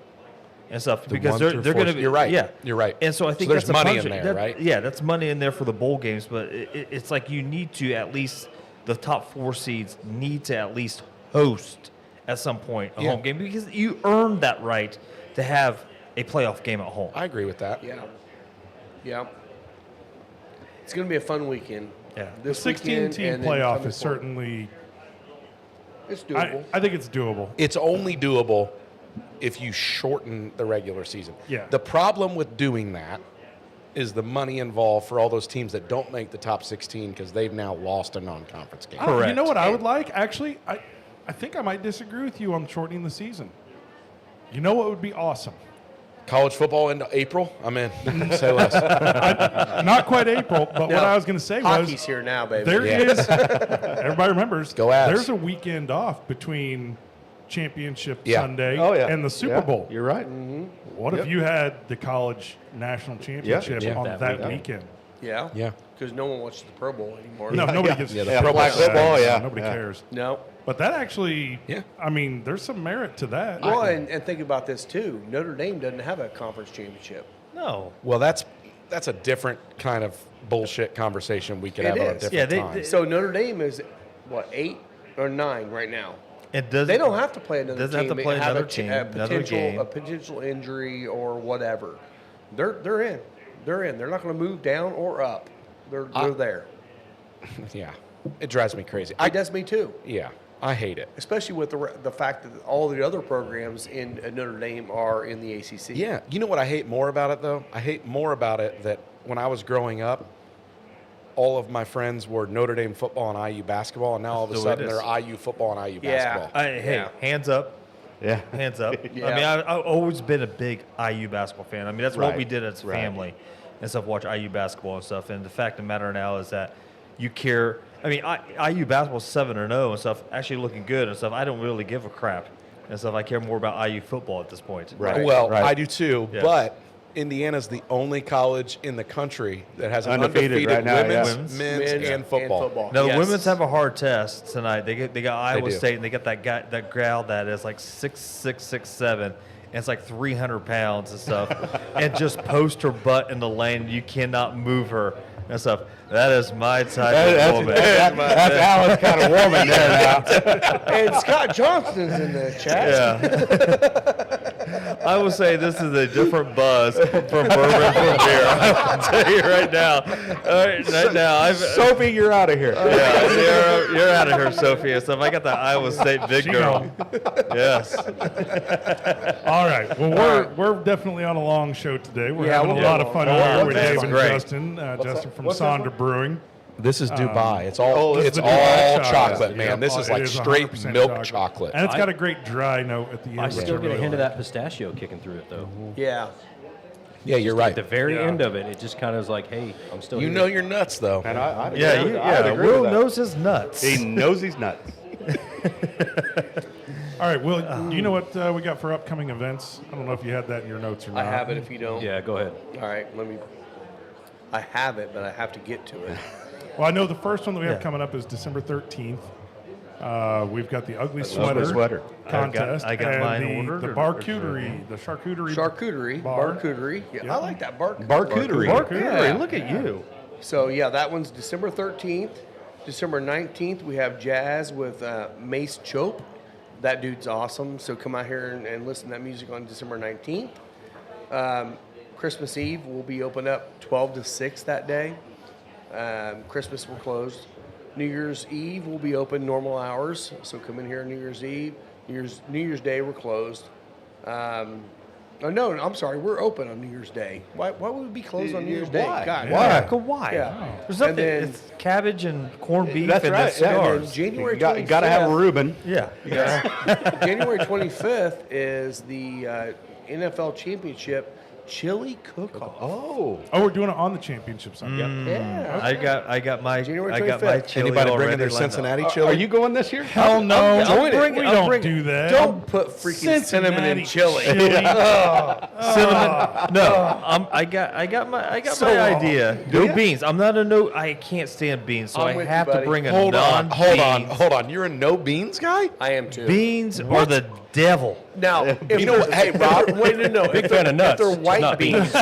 and stuff because 1 they're through going 4 to be You're right. Yeah, You're right. And so I think So there's that's a money in punishment. there, right? Yeah, that's money in there for the bowl games, but it's like you need to at least the top 4 seeds need to at least host at some point a Yeah. home game because you earned that right to have a playoff game at home. I agree with that. Yeah. Yeah. It's going to be a fun weekend. Yeah. The This weekend 16-team and then playoff coming is forward. certainly. It's doable. I think it's doable. It's only doable if you shorten the regular season. Yeah. The problem with doing that is the money involved for all those teams that don't make the top 16 because they've now lost a non-conference game. You know what I would like? Actually, I think I might disagree with you on shortening the season. You know what would be awesome? College football into April? I'm in. Say less. Not quite April, but what I was going to say Hockey's was here now, baby. there is. Everybody remembers. Go Avs. There's a weekend off between Championship Yeah. Sunday Oh, yeah. and the Super Yeah, Bowl. You're right. What if you had the college national championship Yeah. on That that weekend. weekend? Yeah. Yeah. Because no one watches the Pro Bowl anymore. No, nobody gives Yeah, a the shit Pro about Bowl that. football, yeah. Nobody Yeah. cares. No. But that actually, Yeah. I mean, there's some merit to that. Well, and think about this too. Notre Dame doesn't have a conference championship. No. Well, that's a different kind of bullshit conversation we could It have at a is. different Yeah, they- time. So Notre Dame is what, 8 or 9 right now. It does. They don't have to play another Doesn't team. have to They play have another a, team, a another potential game. a potential injury or whatever. They're in. They're in. They're not going to move down or up. They're there. Yeah. It drives me crazy. It does me too. Yeah. I hate it. Especially with the fact that all the other programs in Notre Dame are in the ACC. Yeah. You know what I hate more about it, though? I hate more about it that when I was growing up, all of my friends were Notre Dame football and IU basketball, and now all of a That's the way sudden it is. they're IU football and IU Yeah. basketball. Hey, Yeah. hands up. Yeah. Hands up. Yeah. I mean, I've always been a big IU basketball fan. I mean, that's what Right. we did as a Right. family and stuff, watch IU basketball and stuff. And the fact of the matter now is that you care. I mean, IU basketball 7-0 and stuff, actually looking good and stuff. I don't really give a crap and stuff. I care more about IU football at this point. Right. Well, Right. I do too, Yes. but Indiana's the only college in the country that has an Undefeated undefeated right now, yeah. women's, men's, and football. Now, Yes. the women's have a hard test tonight. They got Iowa do. State, and they got that gal that is like 6'6", 6'7", and it's like 300 pounds and stuff, and just post her butt in the lane. You cannot move her and stuff. That is my type of woman. That's Alan's kind of woman there now. And Scott Johnston's in the chat. Yeah. I will say this is a different buzz from bourbon from beer. I will tell you right now. Right now, Sophie, you're out of here. yeah, you're out of here, Sophie. And stuff. I got the Iowa State big She girl. Yes. All right. Well, we're definitely on a long show today. We're Yeah, having we'll a lot go of fun long. here Oh, with that's Dave and great. Justin. Justin from What's this Sonder one? Brewing. This is Dubai. It's all this is it's the all Dubai chocolate, Yeah. man. This is It like is straight 100% milk chocolate. And it's got a great dry note at the end. I which still get a really hint of like. that pistachio kicking through it, though. Yeah. Yeah, you're right. At the very Yeah. end of it, it just kind of is like, hey, I'm still You here. know you're nuts, though. And I'd Yeah, agree with- I'd agree Will with that. knows his nuts. He knows he's nuts. All right. Well, do you know what we got for upcoming events? I don't know if you had that in your notes or not. I have it if you don't. Yeah, go ahead. All right, I have it, but I have to get to it. Well, I know the first one that we have Yeah. coming up is December 13th. We've got the ugly sweater, sweater. contest. I got and mine ordered, The or- charcuterie, the charcuterie. Charcuterie. Bar. Barcuterie. Yeah, Yeah. I like that. Barcuterie. Barcuterie. Yeah. Look at you. So, yeah, that one's December 13th. December 19th, we have jazz with Mace Chope. That dude's awesome. So come out here and listen to that music on December 19th. Christmas Eve, we'll be open up 12 to 6 that day. Christmas, we're closed. New Year's Eve, we'll be open normal hours. So come in here on New Year's Eve. New Year's Day, we're closed. No, I'm sorry. We're open on New Year's Day. Why would we be closed on New Year's Day? Why? God, Why? Why? Yeah. There's nothing. And then- It's cabbage and corned beef That's and right, the yeah. And cigars. then January You 25th. got to have a Reuben. Yeah. January 25th is the NFL Championship Chili Cook-Off. Oh. Oh, we're doing it on the championship Sunday. Yeah. I got my January I got my 25th. chili Anybody already bringing their lined up. Cincinnati chili? Are you going this year? Hell no. I'm bringing- we I'm don't bringing- do that. Don't put freaking cinnamon in chili. Cinnamon. No, I got my idea. No beans. I'm not a no. I can't stand beans, so I'm I with have you, to buddy. bring a Hold on, non-beans. hold on. You're a no beans guy? I am too. Beans are the devil. Now, if You know what? Hey, Rob. Wait, no. Big If fan they're- of nuts, If they're just white not beans.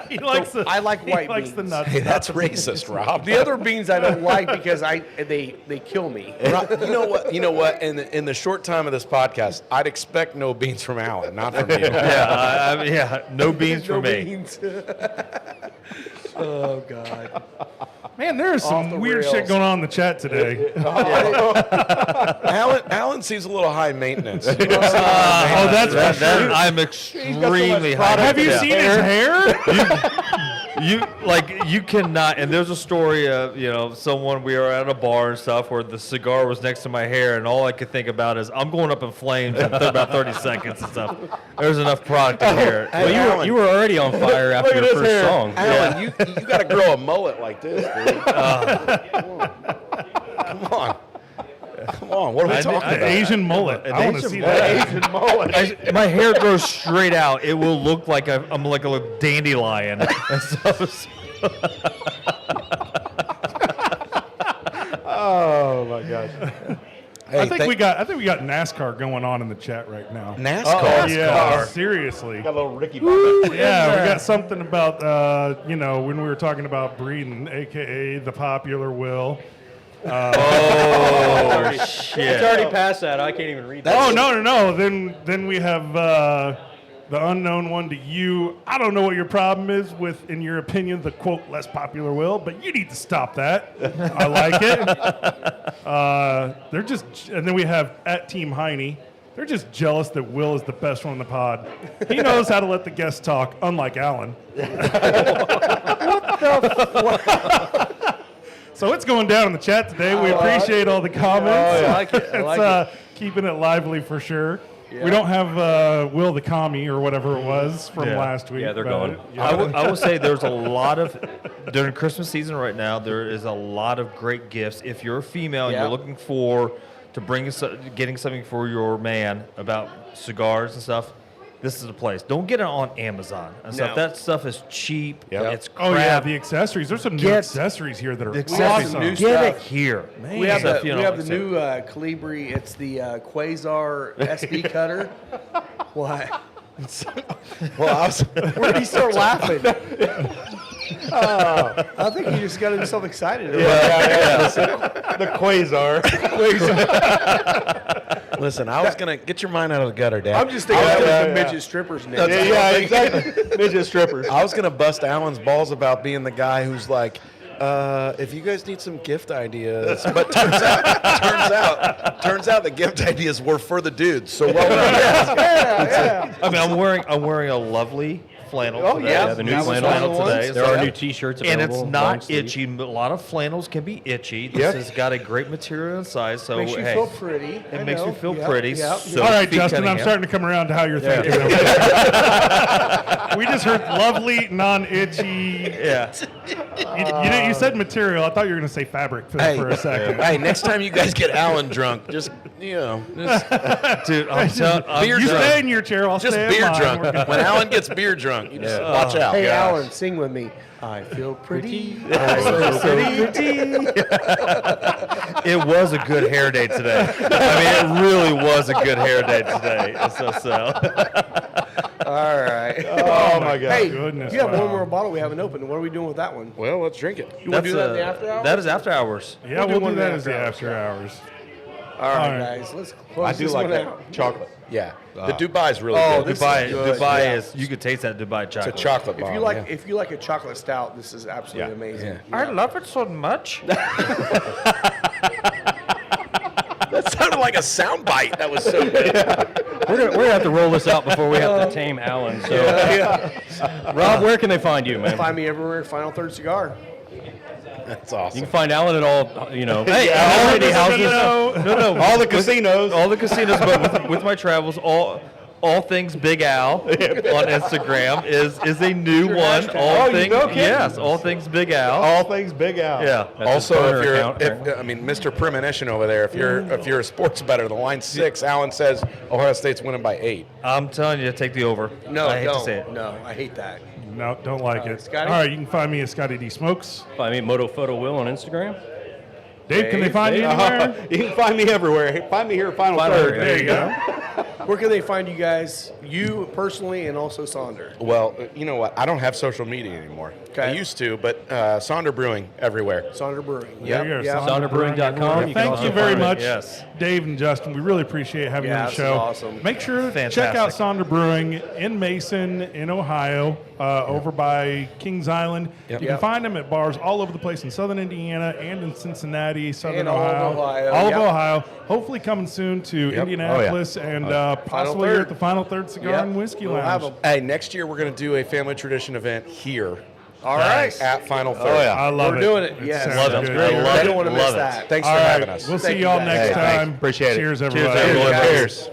He likes the, I like white he likes the beans. nuts. Hey, that's racist, Rob. The other beans I don't like because they kill me. Rob, you know what? You know what? In the short time of this podcast, I'd expect no beans from Alan, not from you. Yeah, no beans for No me. beans. Oh God. Man, there is Off some the weird rails. shit going on in the chat today. Alan seems a little high maintenance. Oh, that's for sure. I'm extremely high. Have you seen his hair? you cannot. And there's a story of someone, we were at a bar and stuff where the cigar was next to my hair, and all I could think about is I'm going up in flames in about 30 seconds and stuff. There's enough product in here. Well, you were already on fire after your first song. Alan, you got to grow a mullet like this, dude. Come on. Come on, what are we talking about? An Asian mullet. I want to see that. Asian mullet. My hair grows straight out. It will look like I'm like a little dandelion. Oh my gosh. Hey, I think we got NASCAR going on in the chat right now. NASCAR. Yeah, seriously. Got a little Ricky Bobby. Yeah, we got something about when we were talking about breeding, aka the popular Will. Oh shit! It's already past that. I can't even read that. Oh no! Then we have the unknown one to you. I don't know what your problem is with, in your opinion, the quote less popular Will, but you need to stop that. I like it. They're just, and then we have at Team Heine. They're just jealous that Will is the best one in the pod. He knows how to let the guests talk, unlike Alan. So it's going down in the chat today. We appreciate all the comments. I like it. I like It's keeping it lively for sure. Yeah. We don't have Will the Commie or whatever it was from last week. Yeah, they're but, gone. I will say there's a lot of, during Christmas season right now, there is a lot of great gifts. If you're a female and you're looking to bring getting something for your man about cigars and stuff, this is the place. Don't get it on Amazon and stuff. That stuff is cheap. Yep. It's crap. Oh yeah, the accessories. There's some new accessories here that are accessories. awesome. Get it here. We have Stuff the, you we don't have the new Calibri. It's the Quasar SB cutter. Why? Well, Where did he start laughing? I think he just got himself excited. the Quasar. Listen, I was gonna get your mind out of the gutter, Dad. I'm just thinking that was the midget strippers name. Exactly. Midget strippers. I was gonna bust Alan's balls about being the guy who's like, if you guys need some gift ideas, but turns out the gift ideas were for the dudes. So well done. I mean, I'm wearing a lovely flannel today. Yeah, the new flannel today. There are new T-shirts And available. it's long not sleeve. itchy. A lot of flannels can be itchy. This has got a great material inside, so Makes you hey, feel pretty. it makes me feel pretty. So All right, feet Justin, I'm Cunningham. starting to come around to how you're thinking. We just heard lovely, non-itchy. Yeah. You said material. I thought you were going to say fabric for a second. Hey, next time you guys get Alan drunk, just Dude, I'm telling You stay in your chair. I'll just stay in beer mine. drunk. We're good. When Alan gets beer drunk, you just watch out. Hey, guys. Alan, sing with me. I feel pretty. I feel pretty. It was a good hair day today. I mean, it really was a good hair day today. All right. Oh my God. Hey, Goodness, you have wow. one more bottle we haven't opened. What are we doing with that one? Well, let's drink it. You want to do that in the after hours? That is after hours. Yeah, do we'll one do of that the as the after after hours. All right, All right. guys. Let's close I do this like one that out. chocolate. Yeah, the Dubai's really Oh, good. this is good. Dubai Yeah. is. You could taste that Dubai chocolate. It's a chocolate If bomb. you like, yeah. if you like a chocolate stout, this is absolutely Yeah. amazing. Yeah. I love it so much. That sounded like a sound bite. That was so good. We're gonna have to roll this out before we have to tame Alan. So, Rob, where can they find you, man? Find me everywhere. Final Third Cigar. That's You awesome. can find Alan at all, Hey, all all the houses. No, All the casinos. all the casinos. But with my travels, all things Big Al on Instagram is a new one. hashtag. All Oh, things, no kidding. yes, all things Big Al. All things Big Al. Yeah. That's his Also, burner if you're, account, right? I mean, Mr. Premonition over there, if you're a sports bettor, the line's 6. Alan says Ohio State's winning by 8. I'm telling you, take the over. No, I hate don't. to say it. No, I hate that. No, don't like it. Scotty? All right, you can find me at Scotty D Smokes. Find me at Moto Photo Will on Instagram. Dave, can they find you anywhere? You can find me everywhere. Find me here at Final Third. There you go. Where can they find you guys? You personally, and also Sonder. Well, you know what? I don't have social media anymore. Okay. I used to, but Sonder Brewing everywhere. Sonder Brewing. There you go. Yep. SonderBrewing.com. You can Thank also you very find me- much, yes. Dave and Justin. We really appreciate having you Yeah, on the this show. is awesome. Make sure to Fantastic. check out Sonder Brewing in Mason, in Ohio, over by Kings Island. Yep. You can Yep. find them at bars all over the place in southern Indiana and in Cincinnati, southern And all of Ohio. Ohio, All yep. of Ohio. Hopefully coming soon to Indianapolis and possibly Third. at the Final Third Cigar Yep. and Whiskey We'll have Lounge. them. Hey, next year we're going to do a family tradition event here All right. at Final Third. Oh, yeah. I love We're it. doing it. Yes. sounds Love it. good. I love I it. don't want to miss Love it. that. Thanks All for right, having us. we'll Thank see you, y'all guys. next Hey, thanks. time. Appreciate it. Cheers, Cheers, everybody. everyone. guys. Cheers.